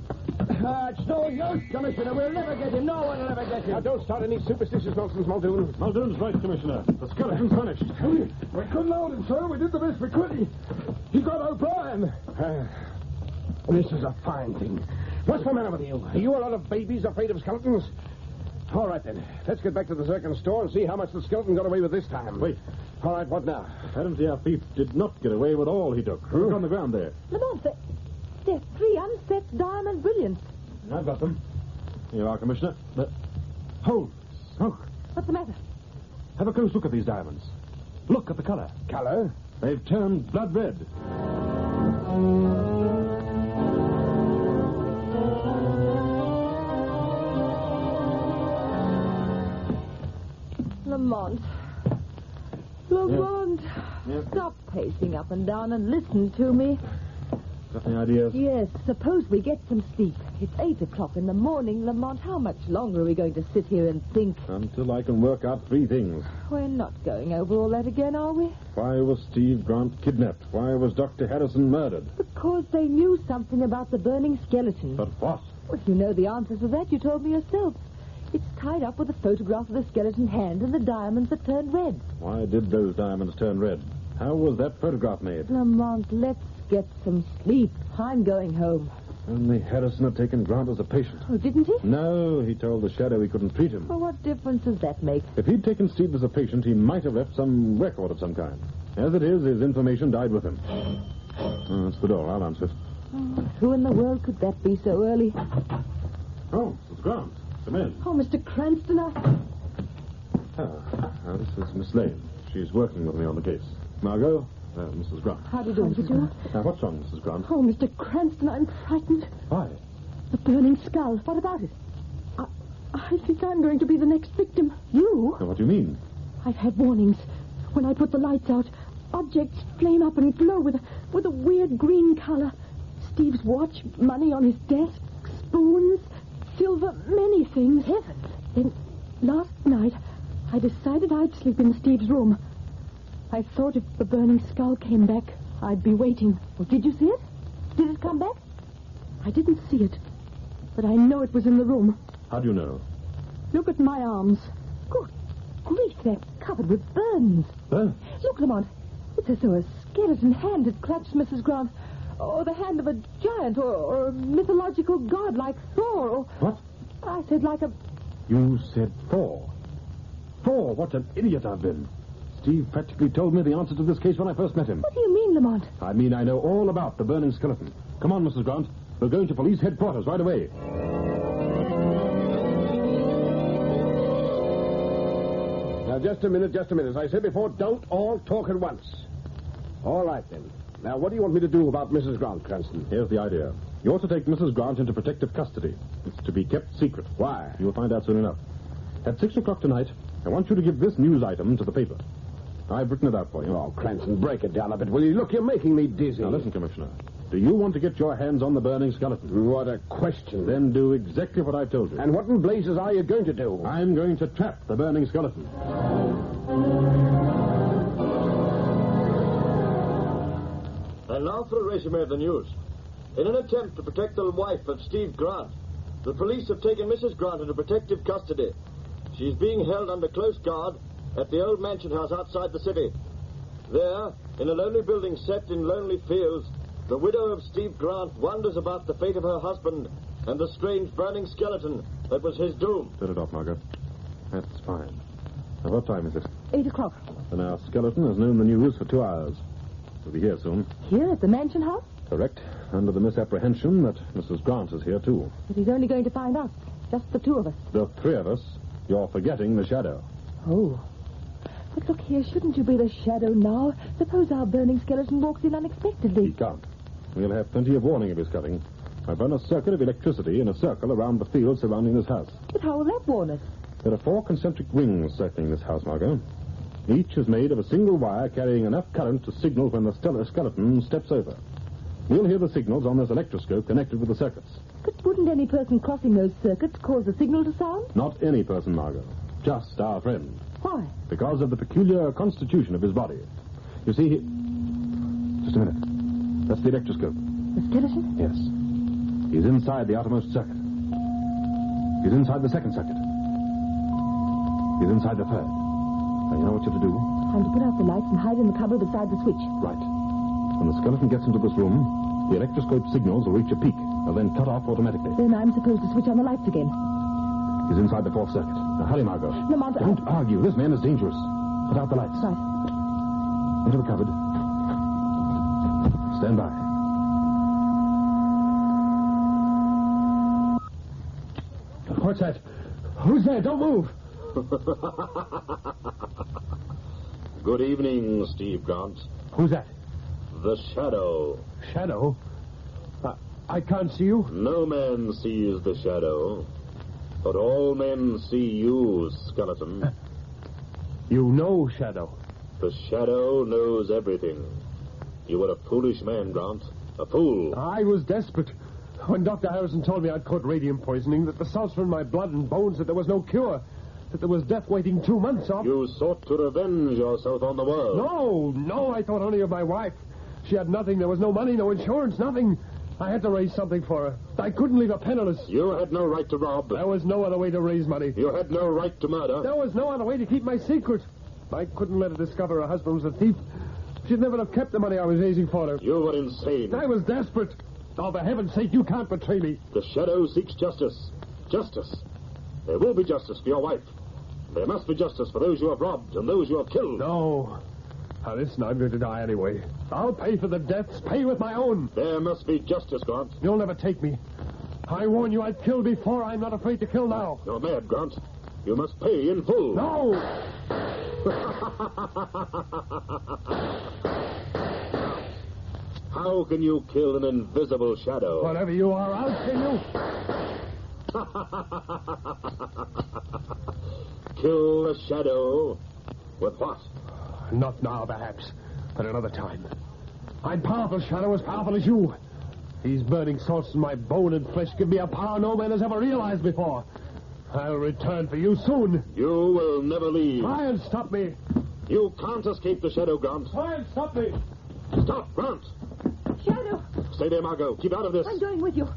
It's no use, Commissioner. We'll never get him. No one will ever get him. Now, don't start any superstitious nonsense, Muldoon. Muldoon's right, Commissioner. The skeleton's vanished. We couldn't hold him, sir. We did the best we could. He got O'Brien. This is a fine thing. What's the matter with you? Are you a lot of babies afraid of skeletons? All right, then. Let's get back to the Zircon store and see how much the skeleton got away with this time. Wait. All right, what now? Apparently our thief did not get away with all he took. Look on the ground there. Lamont, there's 3 unset diamond brilliants. I've got them. Here you are, Commissioner. Hold. Smoke. What's the matter? Have a close look at these diamonds. Look at the color. Color? They've turned blood red. Lamont. Lamont. Yes. Stop pacing up and down and listen to me. Got any ideas? Yes, suppose we get some sleep. It's 8 o'clock in the morning, Lamont. How much longer are we going to sit here and think? Until I can work out 3 things. We're not going over all that again, are we? Why was Steve Grant kidnapped? Why was Dr. Harrison murdered? Because they knew something about the burning skeleton. But what? Well, you know the answer to that. You told me yourself. It's tied up with a photograph of the skeleton hand and the diamonds that turned red. Why did those diamonds turn red? How was that photograph made? Lamont, let's get some sleep. I'm going home. Only Harrison had taken Grant as a patient. Oh, didn't he? No, he told the Shadow he couldn't treat him. Well, what difference does that make? If he'd taken Steve as a patient, he might have left some record of some kind. As it is, his information died with him. Oh, that's the door. I'll answer it. Oh, who in the world could that be so early? Oh, it's Grant. Come in. Oh, Mr. Cranston, Now, this is Miss Lane. She's working with me on the case. Margot, Mrs. Grant. How do you do, Mrs. Grant? Now, what's wrong, Mrs. Grant? Oh, Mr. Cranston, I'm frightened. Why? The burning skull. What about it? I think I'm going to be the next victim. You? Now, what do you mean? I've had warnings. When I put the lights out, objects flame up and glow with a weird green color. Steve's watch, money on his desk, spoons, silver, many things. Heavens. Then, last night, I decided I'd sleep in Steve's room. I thought if the burning skull came back, I'd be waiting. Well, did you see it? Did it come back? I didn't see it, but I know it was in the room. How do you know? Look at my arms. Good grief, they're covered with burns. Burns? Look, Lamont. It's as though a skeleton hand had clutched Mrs. Grant. Or the hand of a giant or a mythological god like Thor. Or... What? I said like a... You said Thor. Thor, what an idiot I've been. Steve practically told me the answer to this case when I first met him. What do you mean, Lamont? I mean I know all about the burning skeleton. Come on, Mrs. Grant. We're going to police headquarters right away. Now, just a minute. As I said before, don't all talk at once. All right, then. Now, what do you want me to do about Mrs. Grant, Cranston? Here's the idea. You're to take Mrs. Grant into protective custody. It's to be kept secret. Why? You'll find out soon enough. At 6 o'clock tonight, I want you to give this news item to the paper. I've written it out for you. Oh, Cranston, break it down a bit, will you? Look, you're making me dizzy. Now, listen, Commissioner. Do you want to get your hands on the burning skeleton? What a question. Then do exactly what I've told you. And what in blazes are you going to do? I'm going to trap the burning skeleton. And now for a resume of the news. In an attempt to protect the wife of Steve Grant, the police have taken Mrs. Grant into protective custody. She's being held under close guard at the old mansion house outside the city. There, in a lonely building set in lonely fields, the widow of Steve Grant wonders about the fate of her husband and the strange burning skeleton that was his doom. Set it off, Margot. That's fine. Now, what time is it? 8 o'clock. And our skeleton has known the news for 2 hours. He'll be here soon. Here at the mansion house? Correct. Under the misapprehension that Mrs. Grant is here, too. But he's only going to find us. Just the two of us. The three of us. You're forgetting the shadow. Oh. But look here, shouldn't you be the shadow now? Suppose our burning skeleton walks in unexpectedly. He can't. We'll have plenty of warning of his coming. I've run a circuit of electricity in a circle around the field surrounding this house. But how will that warn us? There are 4 concentric rings circling this house, Margot. Each is made of a single wire carrying enough current to signal when the skeleton steps over. We'll hear the signals on this electroscope connected with the circuits. But wouldn't any person crossing those circuits cause the signal to sound? Not any person, Margot. Just our friend. Why? Because of the peculiar constitution of his body. You see, just a minute. That's the electroscope. The skeleton? Yes. He's inside the outermost circuit. He's inside the second circuit. He's inside the third. Now, you know what you have to do? Time to put out the lights and hide in the cupboard beside the switch. Right. When the skeleton gets into this room, the electroscope signals will reach a peak. They'll then cut off automatically. Then I'm supposed to switch on the lights again. He's inside the 4th circuit. Now, hurry, Margot. Lamont, Don't argue. This man is dangerous. Put out the lights. Right. Into the cupboard. Stand by. What's that? Who's there? Don't move. Good evening, Steve Grant. Who's that? The shadow. Shadow? I can't see you. No man sees the shadow, but all men see you, skeleton. You know Shadow. The shadow knows everything. You were a foolish man, Grant. A fool. I was desperate. When Dr. Harrison told me I'd caught radium poisoning, that the salts were in my blood and bones, that there was no cure, that there was death waiting 2 months off. You sought to revenge yourself on the world. No, I thought only of my wife. She had nothing. There was no money, no insurance, nothing. I had to raise something for her. I couldn't leave her penniless. You had no right to rob. There was no other way to raise money. You had no right to murder. There was no other way to keep my secret. I couldn't let her discover her husband was a thief. She'd never have kept the money I was raising for her. You were insane. I was desperate. Oh, for heaven's sake, you can't betray me. The shadow seeks justice. Justice. There will be justice for your wife. There must be justice for those you have robbed and those you have killed. No. Now, listen, I'm going to die anyway. I'll pay for the deaths, pay with my own. There must be justice, Grant. You'll never take me. I warn you, I've killed before. I'm not afraid to kill now. You're mad, Grant. You must pay in full. No! How can you kill an invisible shadow? Whatever you are, I'll kill you. Kill the shadow with what? Not now, perhaps, but another time. I'm powerful, Shadow, as powerful as you. These burning salts in my bone and flesh give me a power no man has ever realized before. I'll return for you soon. You will never leave. Try and stop me. You can't escape the shadow, Grant. Try and stop me. Stop, Grant. Shadow. Stay there, Margot. Keep out of this. I'm going with you.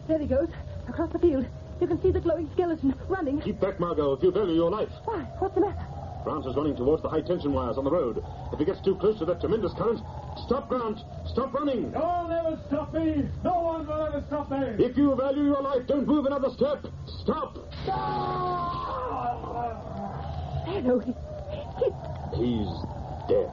There he goes, across the field. You can see the glowing skeleton running. Keep back, Margot, if you value your life. Why? What's the matter? Grant is running towards the high-tension wires on the road. If he gets too close to that tremendous current, stop, Grant. Stop running. You'll never stop me. No one will ever stop me. If you value your life, don't move another step. Stop. Shadow, He's dead.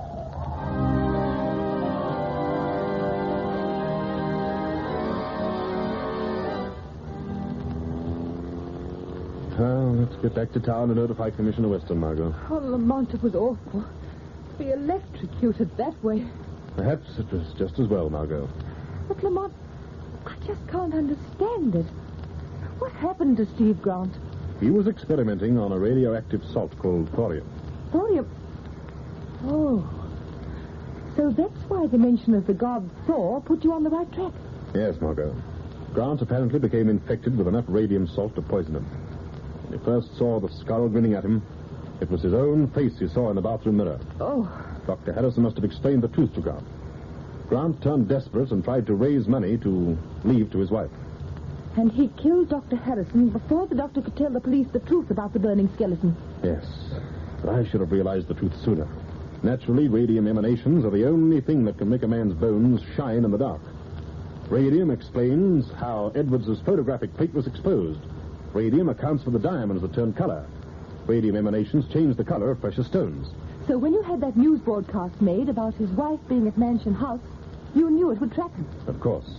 Well, let's get back to town and notify Commissioner Weston, Margot. Oh, Lamont, it was awful. Be electrocuted that way. Perhaps it was just as well, Margot. But, Lamont, I just can't understand it. What happened to Steve Grant? He was experimenting on a radioactive salt called thorium. Thorium? Oh. So that's why the mention of the god Thor put you on the right track. Yes, Margot. Grant apparently became infected with enough radium salt to poison him. When he first saw the skull grinning at him, it was his own face he saw in the bathroom mirror. Oh. Dr. Harrison must have explained the truth to Grant. Grant turned desperate and tried to raise money to leave to his wife. And he killed Dr. Harrison before the doctor could tell the police the truth about the burning skeleton. Yes, but I should have realized the truth sooner. Naturally, radium emanations are the only thing that can make a man's bones shine in the dark. Radium explains how Edwards's photographic plate was exposed. Radium accounts for the diamonds that turn color. Radium emanations change the color of precious stones. So when you had that news broadcast made about his wife being at Mansion House, you knew it would track him. Of course.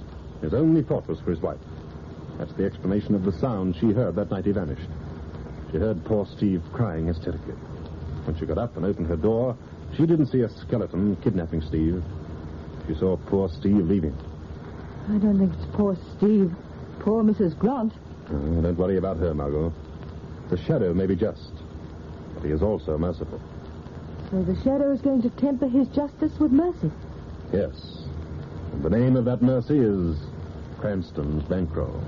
His only thought was for his wife. That's the explanation of the sound she heard that night he vanished. She heard poor Steve crying hysterically. When she got up and opened her door, she didn't see a skeleton kidnapping Steve. She saw poor Steve leaving. I don't think it's poor Steve. Poor Mrs. Grant. Oh, don't worry about her, Margot. The shadow may be just, but he is also merciful. So the shadow is going to temper his justice with mercy. Yes. And the name of that mercy is Cranston's bankroll.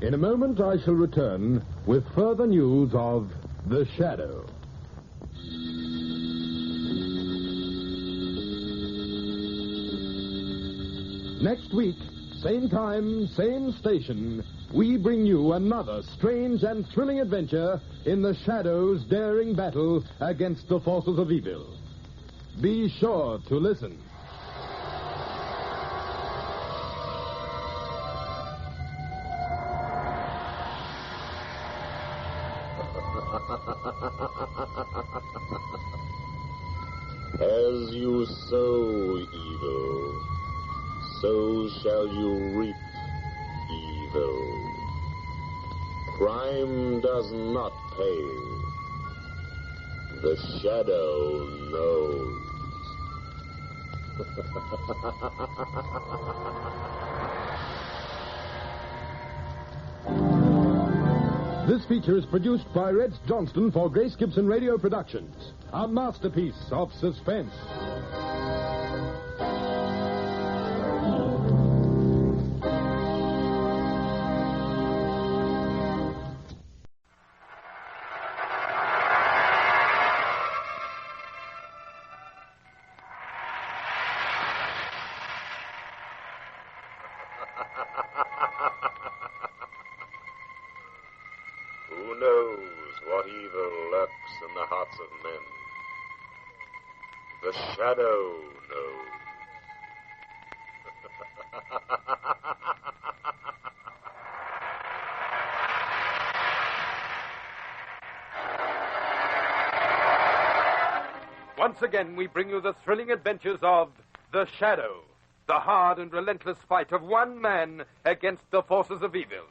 In a moment, I shall return with further news of The Shadow. Next week, same time, same station, we bring you another strange and thrilling adventure in The Shadow's daring battle against the forces of evil. Be sure to listen. As you sow evil, so shall you reap evil. Crime does not pay. The shadow knows. This feature is produced by Reds Johnston for Grace Gibson Radio Productions, a masterpiece of suspense. Who knows what evil lurks in the hearts of men? The shadow knows. Once again, we bring you the thrilling adventures of The Shadow, the hard and relentless fight of one man against the forces of evil.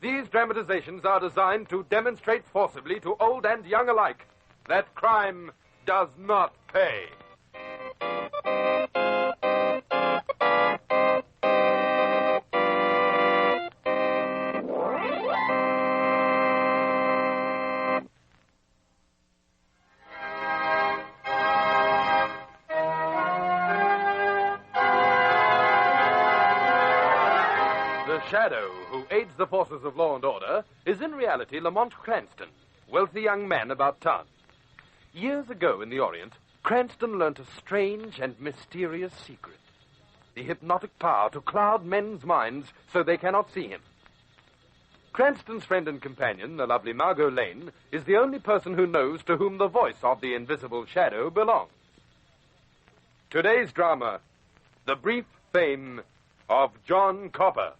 These dramatizations are designed to demonstrate forcibly to old and young alike that crime does not pay. The Shadow, who aids the forces of law and order, is in reality Lamont Cranston, wealthy young man about town. Years ago in the Orient, Cranston learnt a strange and mysterious secret. The hypnotic power to cloud men's minds so they cannot see him. Cranston's friend and companion, the lovely Margot Lane, is the only person who knows to whom the voice of the invisible shadow belongs. Today's drama, The Brief Fame of John Copper.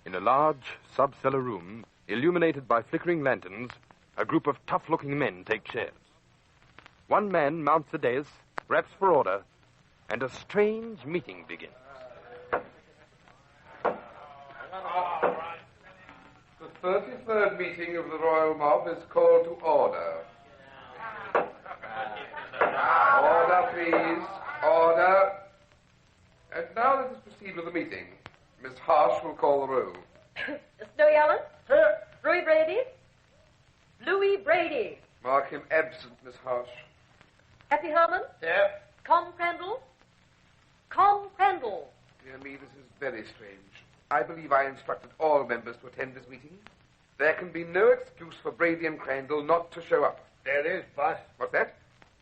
In a large sub-cellar room, illuminated by flickering lanterns, a group of tough-looking men take chairs. One man mounts the dais, raps for order, and a strange meeting begins. The 33rd meeting of the Royal Mob is called to order. Order, please. Order. And now let us proceed with the meeting. Miss Harsh will call the roll. Snowy Allen? Here. Louis Brady? Louis Brady. Mark him absent, Miss Harsh. Happy Herman? Here. Com Crandall? Com Crandall. Dear me, this is very strange. I believe I instructed all members to attend this meeting. There can be no excuse for Brady and Crandall not to show up. There is, boss. What's that?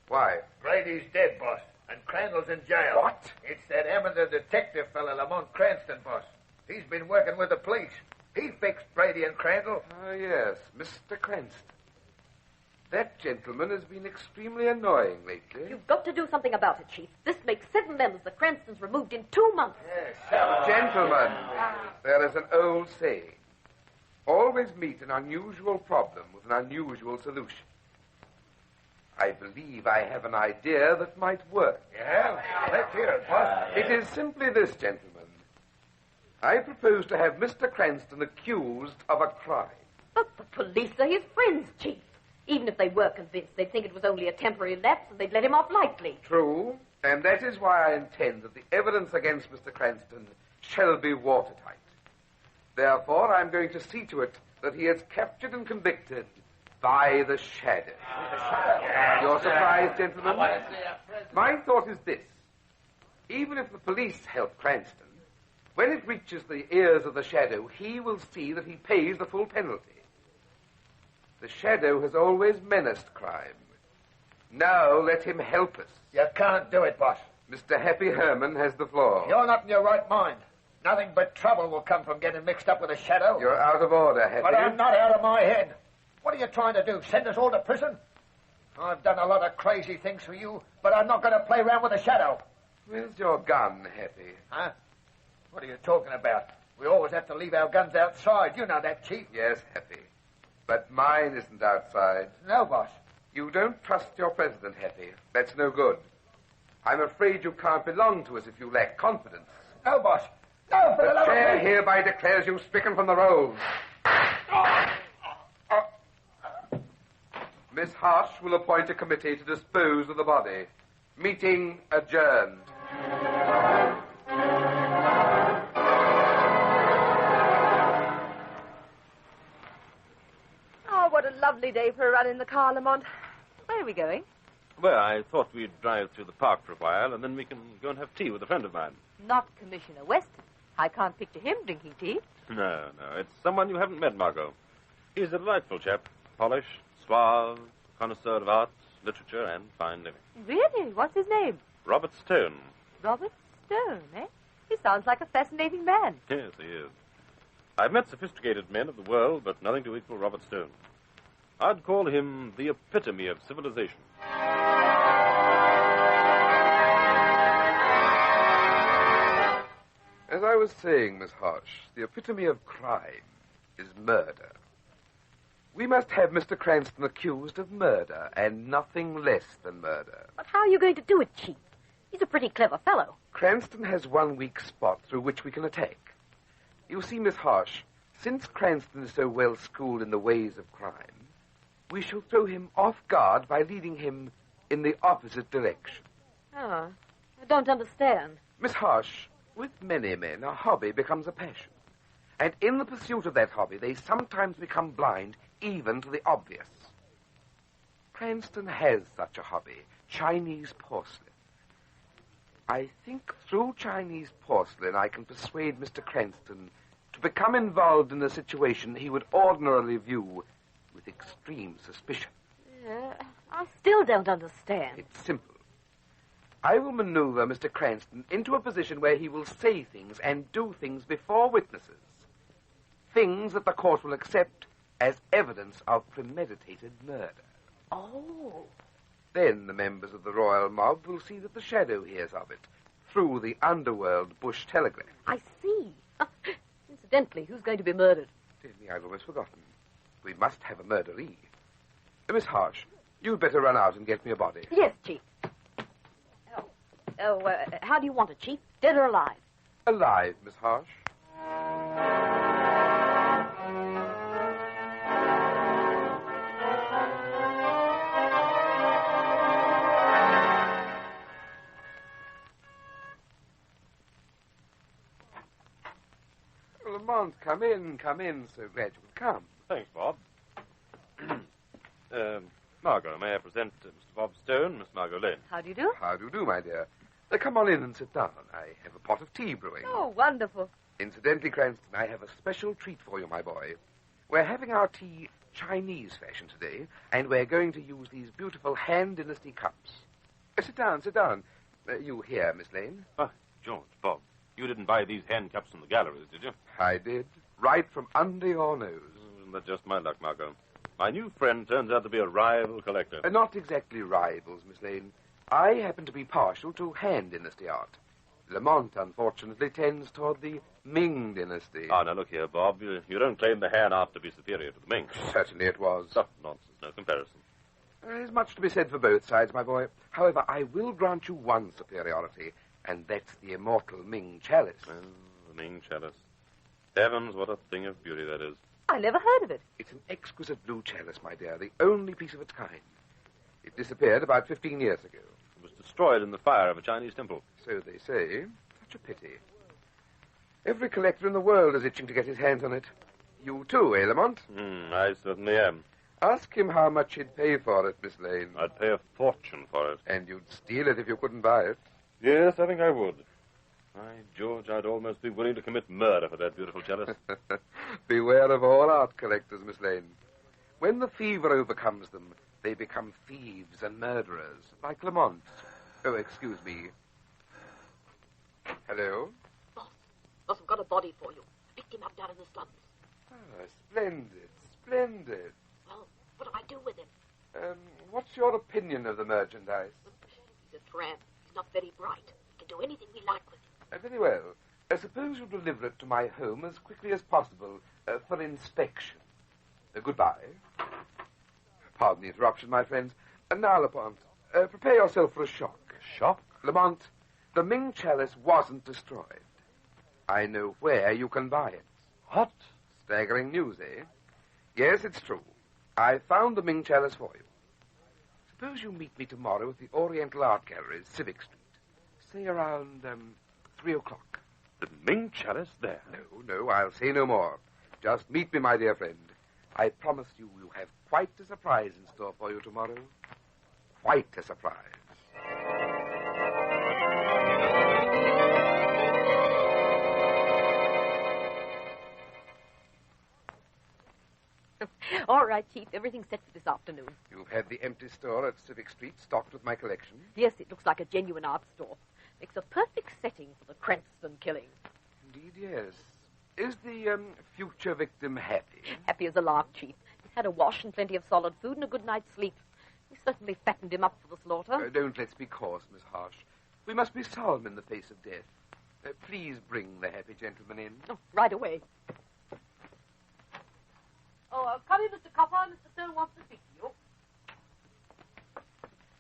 Why? Brady's dead, boss, and Crandall's in jail. What? It's that amateur detective fella, Lamont Cranston, boss. He's been working with the police. He fixed Brady and Crandall. Ah, yes, Mr. Cranston. That gentleman has been extremely annoying lately. You've got to do something about it, Chief. This makes 7 members the Cranstons removed in 2 months. Yes, Gentlemen, there is an old saying. Always meet an unusual problem with an unusual solution. I believe I have an idea that might work. Yeah? Let's hear it, boss. It is simply this, gentlemen. I propose to have Mr. Cranston accused of a crime. But the police are his friends, Chief. Even if they were convinced, they'd think it was only a temporary lapse and they'd let him off lightly. True, and that is why I intend that the evidence against Mr. Cranston shall be watertight. Therefore, I'm going to see to it that he is captured and convicted by the shadow. You're surprised, gentlemen? My thought is this. Even if the police help Cranston, when it reaches the ears of the shadow, he will see that he pays the full penalty. The shadow has always menaced crime. Now let him help us. You can't do it, boss. Mr. Happy Herman has the floor. You're not in your right mind. Nothing but trouble will come from getting mixed up with the shadow. You're out of order, Happy. But I'm not out of my head. What are you trying to do, send us all to prison? I've done a lot of crazy things for you, but I'm not going to play around with the shadow. Where's your gun, Happy? Huh? What are you talking about? We always have to leave our guns outside. You know that, Chief. Yes, Happy. But mine isn't outside. No, boss. You don't trust your president, Happy. That's no good. I'm afraid you can't belong to us if you lack confidence. No, boss. No, for the love of chair me. hereby declares you stricken from the rolls. Miss Harsh will appoint a committee to dispose of the body. Meeting adjourned. Oh, what a lovely day for a run in the car, Lamont. Where are we going? Well, I thought we'd drive through the park for a while, and then we can go and have tea with a friend of mine. Not Commissioner Weston. I can't picture him drinking tea. No, it's someone you haven't met, Margot. He's a delightful chap. Polished, suave, connoisseur of arts, literature, and fine living. Really? What's his name? Robert Stone. Robert Stone, eh? He sounds like a fascinating man. Yes, he is. I've met sophisticated men of the world, but nothing to equal Robert Stone. I'd call him the epitome of civilization. As I was saying, Miss Harsh, the epitome of crime is murder. We must have Mr. Cranston accused of murder, and nothing less than murder. But how are you going to do it, Chief? He's a pretty clever fellow. Cranston has one weak spot through which we can attack. You see, Miss Harsh, since Cranston is so well schooled in the ways of crime, we shall throw him off guard by leading him in the opposite direction. Oh, I don't understand. Miss Harsh, with many men, a hobby becomes a passion. And in the pursuit of that hobby, they sometimes become blind even to the obvious. Cranston has such a hobby, Chinese porcelain. I think through Chinese porcelain I can persuade Mr. Cranston to become involved in a situation he would ordinarily view with extreme suspicion. I still don't understand. It's simple. I will maneuver Mr. Cranston into a position where he will say things and do things before witnesses. Things that the court will accept as evidence of premeditated murder. Oh. Then the members of the royal mob will see that the shadow hears of it through the underworld bush telegraph. I see. Incidentally, who's going to be murdered? Dear me, I've almost forgotten. We must have a murderee. Miss Harsh, you'd better run out and get me a body. Yes, Chief. How do you want it, Chief? Dead or alive? Alive, Miss Harsh. Lamont, come in. So glad you could come. Thanks, Bob. Margot, may I present Mr. Bob Stone, Miss Margot Lane? How do you do? How do you do, my dear? Come on in and sit down. I have a pot of tea brewing. Oh, wonderful. Incidentally, Cranston, I have a special treat for you, my boy. We're having our tea Chinese fashion today, and we're going to use these beautiful Han Dynasty cups. Sit down. You here, Miss Lane? Ah, George, Bob, you didn't buy these hand cups from the galleries, did you? I did. Right from under your nose. Isn't that just my luck, Margot? My new friend turns out to be a rival collector. Not exactly rivals, Miss Lane. I happen to be partial to Han Dynasty art. Lamont, unfortunately, tends toward the Ming Dynasty. Ah, now look here, Bob. You don't claim the Han art to be superior to the Ming. Certainly it was. Oh, nonsense. No comparison. There's much to be said for both sides, my boy. However, I will grant you one superiority, and that's the immortal Ming chalice. Oh, the Ming chalice. Heavens, what a thing of beauty that is. I never heard of it. It's an exquisite blue chalice, my dear, the only piece of its kind. It disappeared about 15 years ago. It was destroyed in the fire of a Chinese temple. So they say. Such a pity. Every collector in the world is itching to get his hands on it. You too, eh, Lamont? I certainly am. Ask him how much he'd pay for it, Miss Lane. I'd pay a fortune for it. And you'd steal it if you couldn't buy it. Yes, I think I would. By George, I'd almost be willing to commit murder for that beautiful chalice. Beware of all art collectors, Miss Lane. When the fever overcomes them, they become thieves and murderers, like Lamont. Oh, excuse me. Hello? Boss, I've got a body for you. Picked him up down in the slums. Oh, splendid. Well, what do I do with him? What's your opinion of the merchandise? He's a tramp. He's not very bright. We can do anything we like with him. Very well. Suppose you deliver it to my home as quickly as possible for inspection. Goodbye. Pardon the interruption, my friends. Now, Lamont, prepare yourself for a shock. Shock? Lamont, the Ming chalice wasn't destroyed. I know where you can buy it. What? Staggering news, eh? Yes, it's true. I found the Ming chalice for you. Suppose you meet me tomorrow at the Oriental Art Galleries, Civic Street. Say around 3 o'clock. The Ming chalice there? No, I'll say no more. Just meet me, my dear friend. I promise you have quite a surprise in store for you tomorrow. Quite a surprise. All right, Chief. Everything's set for this afternoon. You've had the empty store at Civic Street stocked with my collection? Yes, it looks like a genuine art store. Makes a perfect setting for the Cranston killing. Indeed, yes. Is the future victim happy? Happy as a lark, Chief. He's had a wash and plenty of solid food and a good night's sleep. We certainly fattened him up for the slaughter. Don't let's be coarse, Miss Harsh. We must be solemn in the face of death. Please bring the happy gentleman in. Oh, right away. Oh, come in, Mr. Copper. Mr. Stone wants to speak to you.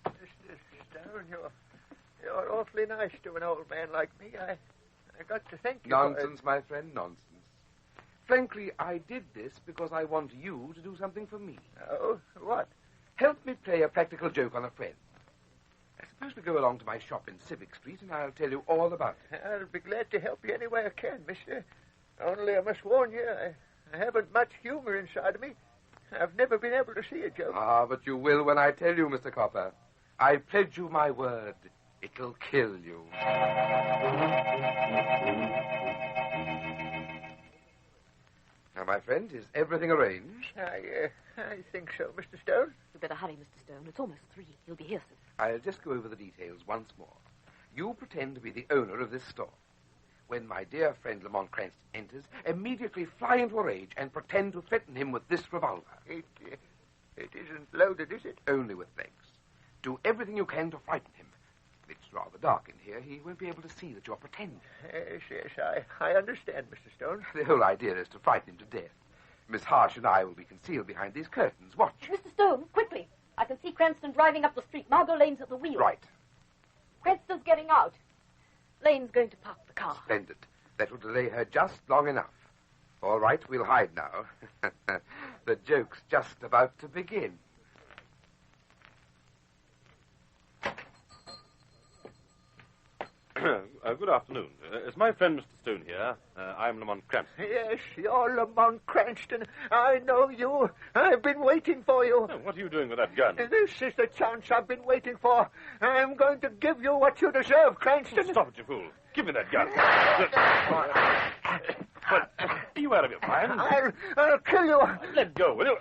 Mr. Stone, you're awfully nice to an old man like me. I got to thank you. Nonsense, my friend, nonsense. Frankly, I did this because I want you to do something for me. Oh, what? Help me play a practical joke on a friend. I suppose we go along to my shop in Civic Street, and I'll tell you all about it. I'll be glad to help you any way I can, mister. Only I must warn you, I haven't much humor inside of me. I've never been able to see a joke. Ah, but you will when I tell you, Mr. Copper. I pledge you my word. It'll kill you. Now, my friend, is everything arranged? I think so, Mr. Stone. You better hurry, Mr. Stone. It's almost 3. He'll be here soon. I'll just go over the details once more. You pretend to be the owner of this store. When my dear friend Lamont Cranston enters, immediately fly into a rage and pretend to threaten him with this revolver. It isn't loaded, is it? Only with blanks. Do everything you can to frighten him. It's rather dark in here. He won't be able to see that you're pretending. Yes, I understand, Mr. Stone. The whole idea is to frighten him to death. Miss Harsh and I will be concealed behind these curtains. Watch. Mr. Stone, quickly. I can see Cranston driving up the street. Margot Lane's at the wheel. Right. Cranston's getting out. Lane's going to park the car. Splendid. That will delay her just long enough. All right, we'll hide now. The joke's just about to begin. Good afternoon. Is my friend Mr. Stone here? I'm Lamont Cranston. Yes, you're Lamont Cranston. I know you. I've been waiting for you. Oh, what are you doing with that gun? This is the chance I've been waiting for. I'm going to give you what you deserve, Cranston. Stop it, you fool. Give me that gun. What? Are you out of your mind? I'll kill you. Let go, will you?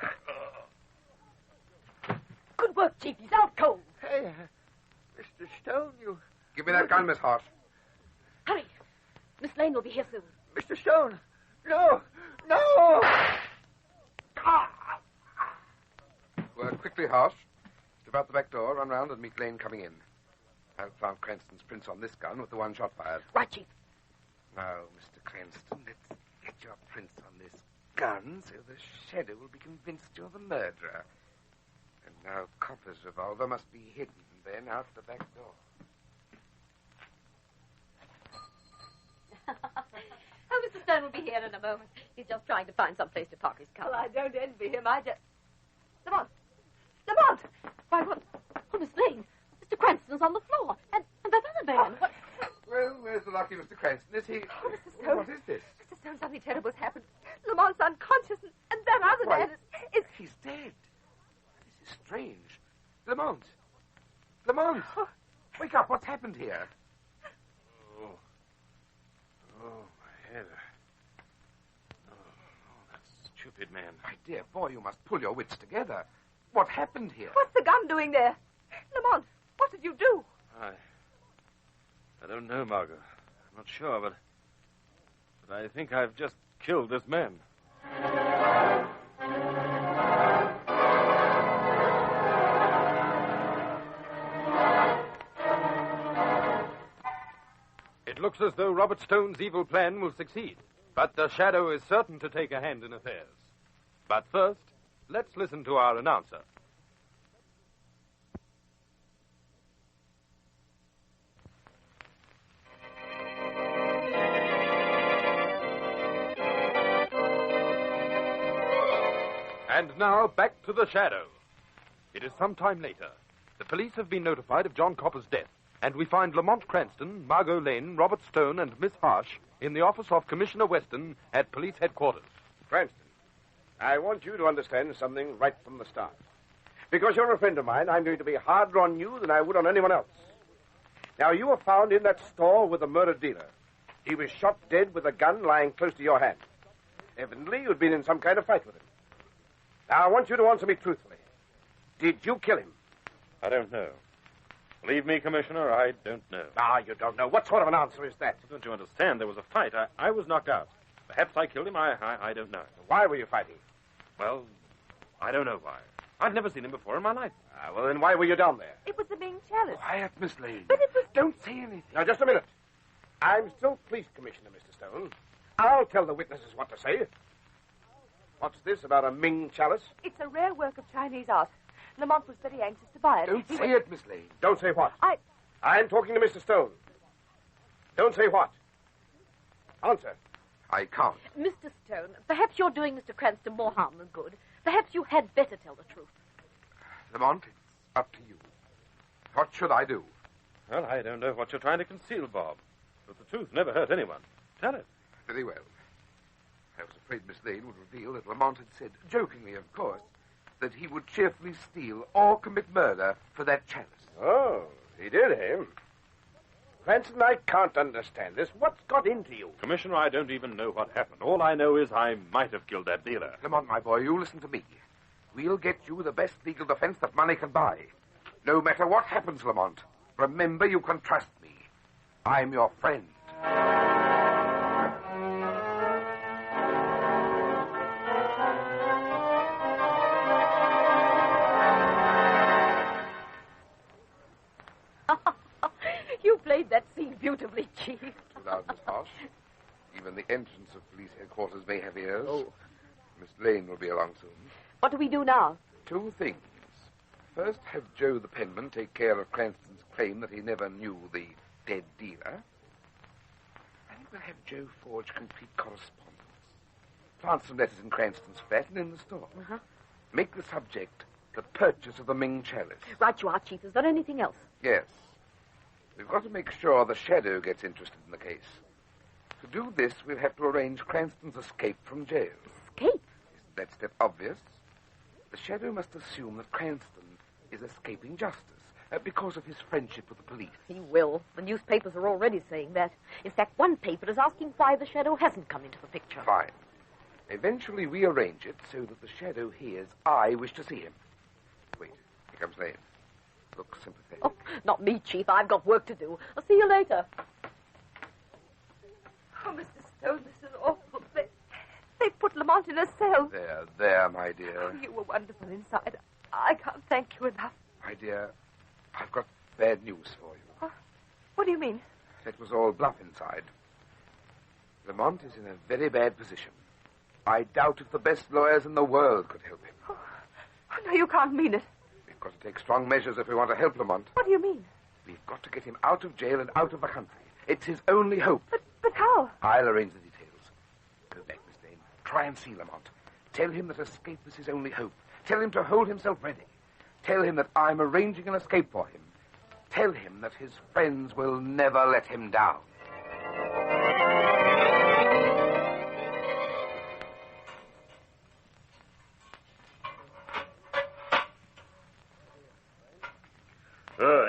Good work, Chief. He's out cold. Hey, Mr. Stone, you... Give me that gun, Miss Harsh. Hurry. Miss Lane will be here soon. Mr. Stone, no! No! Work quickly, Harsh. Step out the back door, run round and meet Lane coming in. I'll plant Cranston's prints on this gun with the one shot fired. Right, Chief. Now, Mr. Cranston, let's get your prints on this gun so the shadow will be convinced you're the murderer. And now Copper's revolver must be hidden, then out the back door. Oh, Mr. Stone will be here in a moment. He's just trying to find some place to park his car. Well, I don't envy him. I just... Lamont! Lamont! Why, what? Oh, Miss Lane. Mr. Cranston's on the floor. And that other man. What? Well, where's the lucky Mr. Cranston? Is he... Oh, Mr. Stone. What is this? Mr. Stone, something terrible has happened. Lamont's unconscious, and that other Why, man is... He's dead. This is strange. Lamont! Lamont! Oh. Wake up. What's happened here? Oh, my head. Oh, that stupid man. My dear boy, you must pull your wits together. What happened here? What's the gun doing there? Lamont, what did you do? I don't know, Margot. I'm not sure, but I think I've just killed this man. It looks as though Robert Stone's evil plan will succeed, but the Shadow is certain to take a hand in affairs. But first, let's listen to our announcer. And now, back to the Shadow. It is some time later. The police have been notified of John Copper's death, and we find Lamont Cranston, Margot Lane, Robert Stone, and Miss Harsh in the office of Commissioner Weston at police headquarters. Cranston, I want you to understand something right from the start. Because you're a friend of mine, I'm going to be harder on you than I would on anyone else. Now, you were found in that store with the murdered dealer. He was shot dead with a gun lying close to your hand. Evidently, you'd been in some kind of fight with him. Now, I want you to answer me truthfully. Did you kill him? I don't know. Believe me, Commissioner, I don't know. Ah, you don't know. What sort of an answer is that? Don't you understand? There was a fight. I was knocked out. Perhaps I killed him. I don't know. Why were you fighting? Well, I don't know why. I'd never seen him before in my life. Well, then why were you down there? It was the Ming chalice. Quiet, Miss Lane. But it was... Don't say anything. Now, just a minute. I'm still police commissioner, Mr. Stone. I'll tell the witnesses what to say. What's this about a Ming chalice? It's a rare work of Chinese art. Lamont was very anxious to buy it. Don't say it, Miss Lane. Don't say what? I'm talking to Mr. Stone. Don't say what. Answer. I can't. Mr. Stone, perhaps you're doing Mr. Cranston more harm than good. Perhaps you had better tell the truth. Lamont, it's up to you. What should I do? Well, I don't know what you're trying to conceal, Bob. But the truth never hurt anyone. Tell it. Very well. I was afraid Miss Lane would reveal that Lamont had said, jokingly, of course, that he would cheerfully steal or commit murder for that chalice. Oh, he did, eh? Cranston, I can't understand this. What's got into you? Commissioner, I don't even know what happened. All I know is I might have killed that dealer. Lamont, my boy, you listen to me. We'll get you the best legal defense that money can buy. No matter what happens, Lamont, remember you can trust me. I'm your friend. beautifully, Chief. Too loud, Miss Harsh. Even the entrance of police headquarters may have ears. Oh. Miss Lane will be along soon. What do we do now? 2 things. First, have Joe the penman take care of Cranston's claim that he never knew the dead dealer. And we'll have Joe forge complete correspondence. Plant some letters in Cranston's flat and in the store. Uh-huh. Make the subject the purchase of the Ming chalice. Right you are, Chief. Is there anything else? Yes. We've got to make sure the Shadow gets interested in the case. To do this, we'll have to arrange Cranston's escape from jail. Escape? Isn't that step obvious? The Shadow must assume that Cranston is escaping justice because of his friendship with the police. He will. The newspapers are already saying that. In fact, one paper is asking why the Shadow hasn't come into the picture. Fine. Eventually, we arrange it so that the Shadow hears I wish to see him. Wait, here comes Lane. Look sympathetic. Oh, not me, Chief. I've got work to do. I'll see you later. Oh, Mr. Stone, this is awful. They put Lamont in a cell. There, my dear. Oh, you were wonderful inside. I can't thank you enough. My dear, I've got bad news for you. What do you mean? That was all bluff inside. Lamont is in a very bad position. I doubt if the best lawyers in the world could help him. Oh, no, you can't mean it. We've got to take strong measures if we want to help Lamont. What do you mean? We've got to get him out of jail and out of the country. It's his only hope. But how? I'll arrange the details. Go back, Miss Lane. Try and see Lamont. Tell him that escape is his only hope. Tell him to hold himself ready. Tell him that I'm arranging an escape for him. Tell him that his friends will never let him down.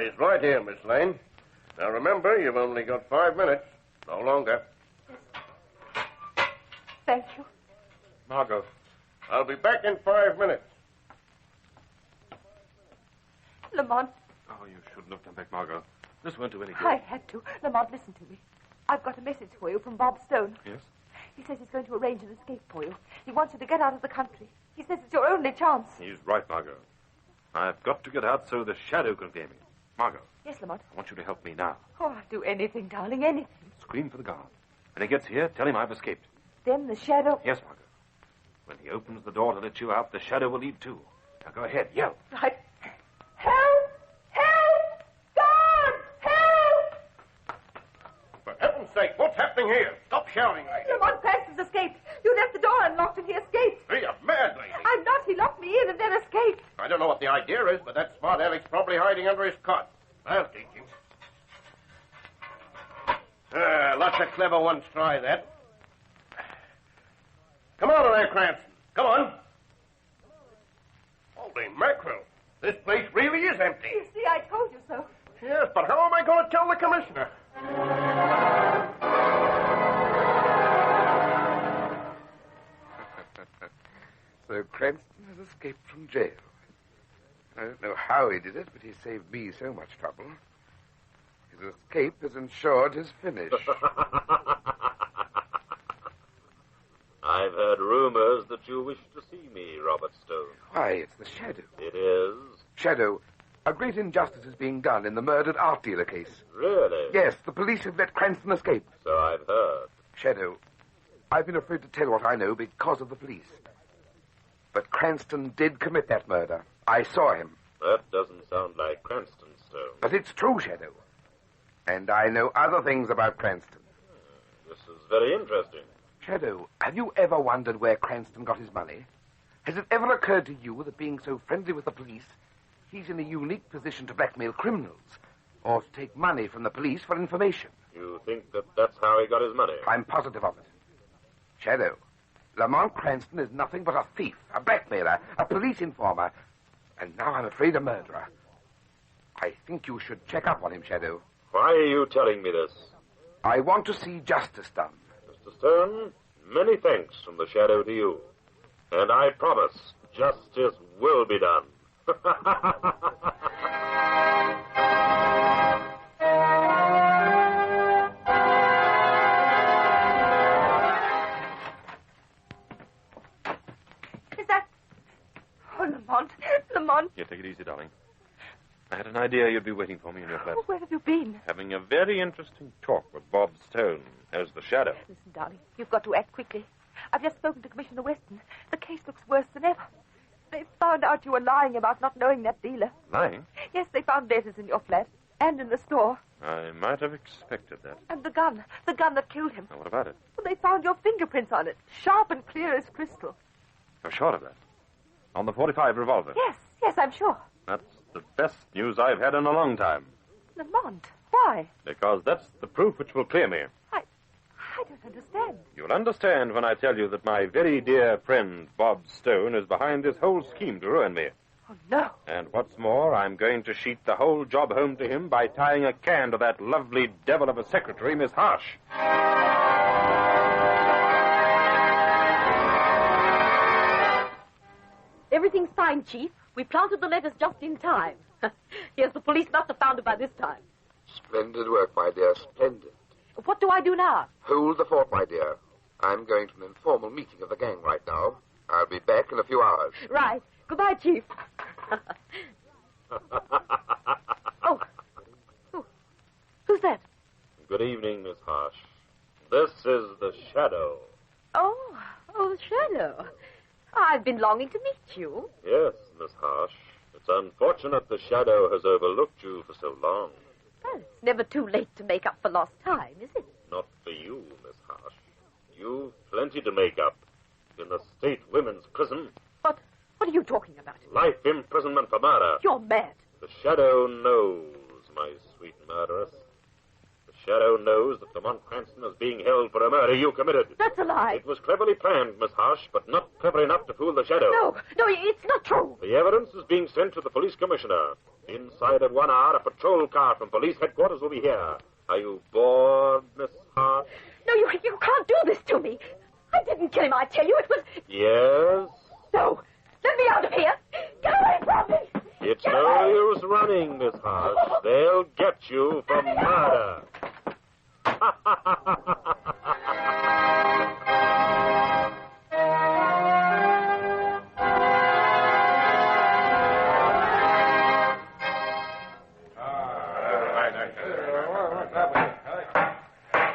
He's right here, Miss Lane. Now remember, you've only got 5 minutes. No longer. Thank you. Margot. I'll be back in 5 minutes. Lamont. Oh, you shouldn't have come back, Margot. This won't do any good. I had to. Lamont, listen to me. I've got a message for you from Bob Stone. Yes? He says he's going to arrange an escape for you. He wants you to get out of the country. He says it's your only chance. He's right, Margot. I've got to get out so the Shadow can clear me. Margot. Yes, Lamont. I want you to help me now. Oh, I'll do anything, darling, anything. Scream for the guard. When he gets here, tell him I've escaped. Then the Shadow... Yes, Margot. When he opens the door to let you out, the Shadow will leave too. Now go ahead, yell. Right. Help! Help! Guard! Help! For heaven's sake, what's happening here? Stop shouting, lady. Lamont Cranston's escaped. You left the door unlocked and he escaped. Are you mad, lady? I'm not. He locked me in and then escaped. I don't know what the idea is, but that smart Alec's probably hiding under his cot. I'll teach him. Lots of clever ones try that. Come on there, Cranston. Come on. Holy mackerel. This place really is empty. You see, I told you so. Yes, but how am I going to tell the commissioner? So Cranston has escaped from jail. I don't know how he did it, but he saved me so much trouble. His escape has ensured his finish. I've heard rumors that you wish to see me, Robert Stone. Why, it's the Shadow. It is? Shadow, a great injustice is being done in the murdered art dealer case. Really? Yes, the police have let Cranston escape. So I've heard. Shadow, I've been afraid to tell what I know because of the police. But Cranston did commit that murder. I saw him. That doesn't sound like Cranston, Stone. But it's true, Shadow. And I know other things about Cranston. This is very interesting. Shadow, have you ever wondered where Cranston got his money? Has it ever occurred to you that being so friendly with the police, he's in a unique position to blackmail criminals or to take money from the police for information? You think that that's how he got his money? I'm positive of it. Shadow, Lamont Cranston is nothing but a thief, a blackmailer, a police informer, and now I'm afraid a murderer. I think you should check up on him, Shadow. Why are you telling me this? I want to see justice done. Mr. Stone, many thanks from the Shadow to you. And I promise justice will be done. Is that... Oh, Lamont. Lamont. Yeah, take it easy, darling. I had an idea you'd be waiting for me in your flat. Oh, where have you been? Having a very interesting talk with Bob Stone as the Shadow. Listen, darling, you've got to act quickly. I've just spoken to Commissioner Weston. The case looks worse than ever. They found out you were lying about not knowing that dealer. Lying? Yes, they found letters in your flat and in the store. I might have expected that. And the gun that killed him. Now, what about it? Well, they found your fingerprints on it, sharp and clear as crystal. You're sure of that? On the .45 revolver? Yes, I'm sure. That's the best news I've had in a long time. Lamont, why? Because that's the proof which will clear me. I don't understand. You'll understand when I tell you that my very dear friend, Bob Stone, is behind this whole scheme to ruin me. Oh, no. And what's more, I'm going to sheet the whole job home to him by tying a can to that lovely devil of a secretary, Miss Harsh. Everything's fine, Chief. We planted the letters just in time. Yes, the police must have found it by this time. Splendid work, my dear, splendid. What do I do now? Hold the fort, my dear. I'm going to an informal meeting of the gang right now. I'll be back in a few hours. Right. Goodbye, Chief. Oh. Who's that? Good evening, Miss Harsh. This is the Shadow. Oh, the Shadow. I've been longing to meet you. Yes, Miss Harsh. It's unfortunate the Shadow has overlooked you for so long. Well, it's never too late to make up for lost time, is it? Not for you, Miss Harsh. You've plenty to make up. In the state women's prison. What are you talking about? Life imprisonment for murder. You're mad. The Shadow knows, my sweet murderess. The Shadow knows that Lamont Cranston is being held for a murder you committed. That's a lie. It was cleverly planned, Miss Harsh, but not clever enough to fool the Shadow. No, it's not true. The evidence is being sent to the police commissioner. Inside of 1 hour, a patrol car from police headquarters will be here. Are you bored, Miss Harsh? No, you can't do this to me. I didn't kill him, I tell you. It was... Yes? No. Let me out of here. Get away from me. It's no use running, Miss Harsh. They'll get you for murder.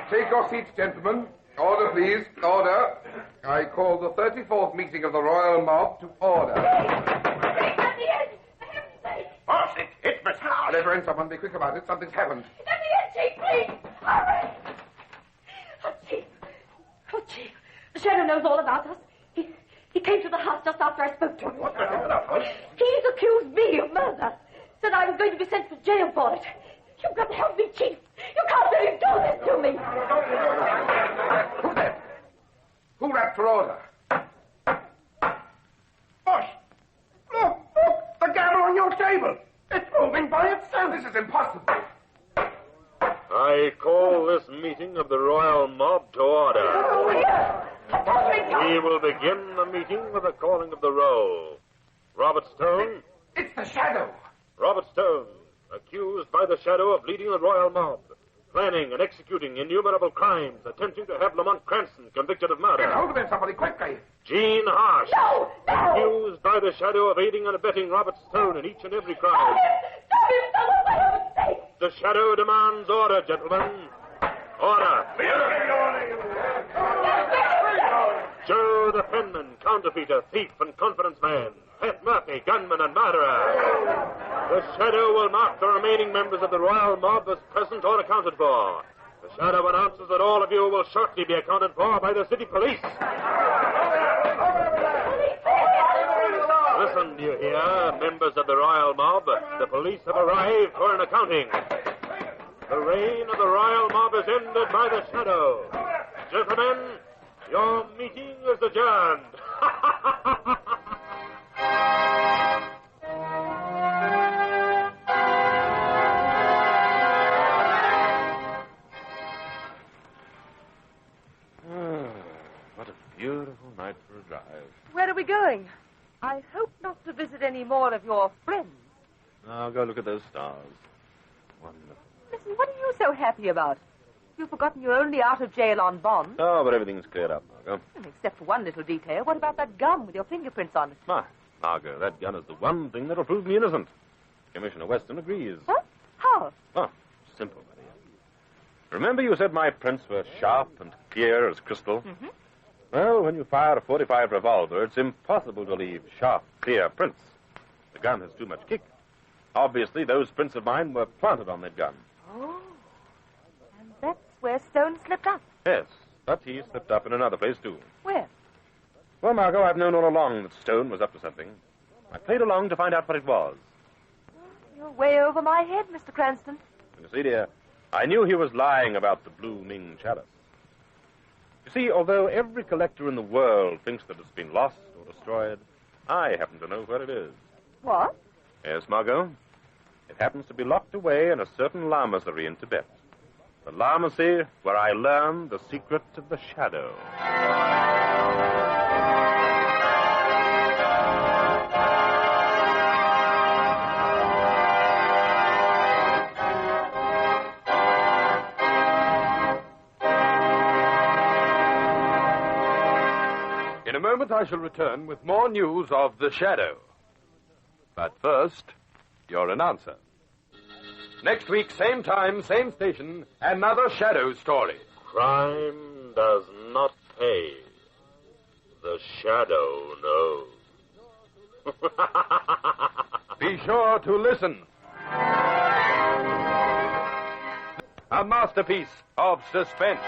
Take your seats, gentlemen. Order, please. Order. I call the 34th meeting of the Royal Mob to order. Boss, it's Miss Harsh. Reverend, someone be quick about it. Something's happened. Let me in, Chief, please. Hurry. Oh, Chief. The Shadow knows all about us. He came to the house just after I spoke to him. What's the matter? He's accused me of murder. Said I was going to be sent to jail for it. You've got to help me, Chief. You can't let him do this to me. Who's that? Who rapped for order? Boss, look, the gavel on your table. It's moving by itself. This is impossible. I call this meeting of the Royal Mob to order. We will begin the meeting with the calling of the roll. Robert Stone. It's the Shadow. Robert Stone, accused by the Shadow of leading the Royal Mob, planning and executing innumerable crimes, attempting to have Lamont Cranston convicted of murder. Get hold of him, somebody, quickly. Jean Harsh, No! accused by the Shadow of aiding and abetting Robert Stone in each and every crime. Stop him, fellow, for heaven's sake! The Shadow demands order, gentlemen. Order. Joe the penman, counterfeiter, thief, and confidence man. Pat Murphy, gunman and murderer. The Shadow will mark the remaining members of the Royal Mob as present or accounted for. The Shadow announces that all of you will shortly be accounted for by the city police. Listen, do you hear, members of the Royal Mob? The police have arrived for an accounting. The reign of the Royal Mob is ended by the Shadow. Gentlemen, your meeting is adjourned. What a beautiful night for a drive. Where are we going? I hope not to visit any more of your friends. Now, go look at those stars. Wonderful. Listen, what are you so happy about? You've forgotten you're only out of jail on bond. Oh, but everything's cleared up, Margot. Except for one little detail. What about that gun with your fingerprints on it? Margot, that gun is the one thing that'll prove me innocent. Commissioner Weston agrees. Huh? How? Oh, simple, my dear. Remember you said my prints were sharp and clear as crystal? Mm-hmm. Well, when you fire a .45 revolver, it's impossible to leave sharp, clear prints. The gun has too much kick. Obviously, those prints of mine were planted on that gun. Oh. And that's where Stone slipped up. Yes, but he slipped up in another place, too. Where? Well, Margot, I've known all along that Stone was up to something. I played along to find out what it was. You're way over my head, Mr. Cranston. You see, dear, I knew he was lying about the Blue Ming chalice. You see, although every collector in the world thinks that it's been lost or destroyed, I happen to know where it is. What? Yes, Margot. It happens to be locked away in a certain lamasery in Tibet. The lamasery where I learned the secret of the shadow. In a moment, I shall return with more news of the shadow. But first, your announcer. Next week, same time, same station, another shadow story. Crime does not pay. The shadow knows. Be sure to listen. A masterpiece of suspense.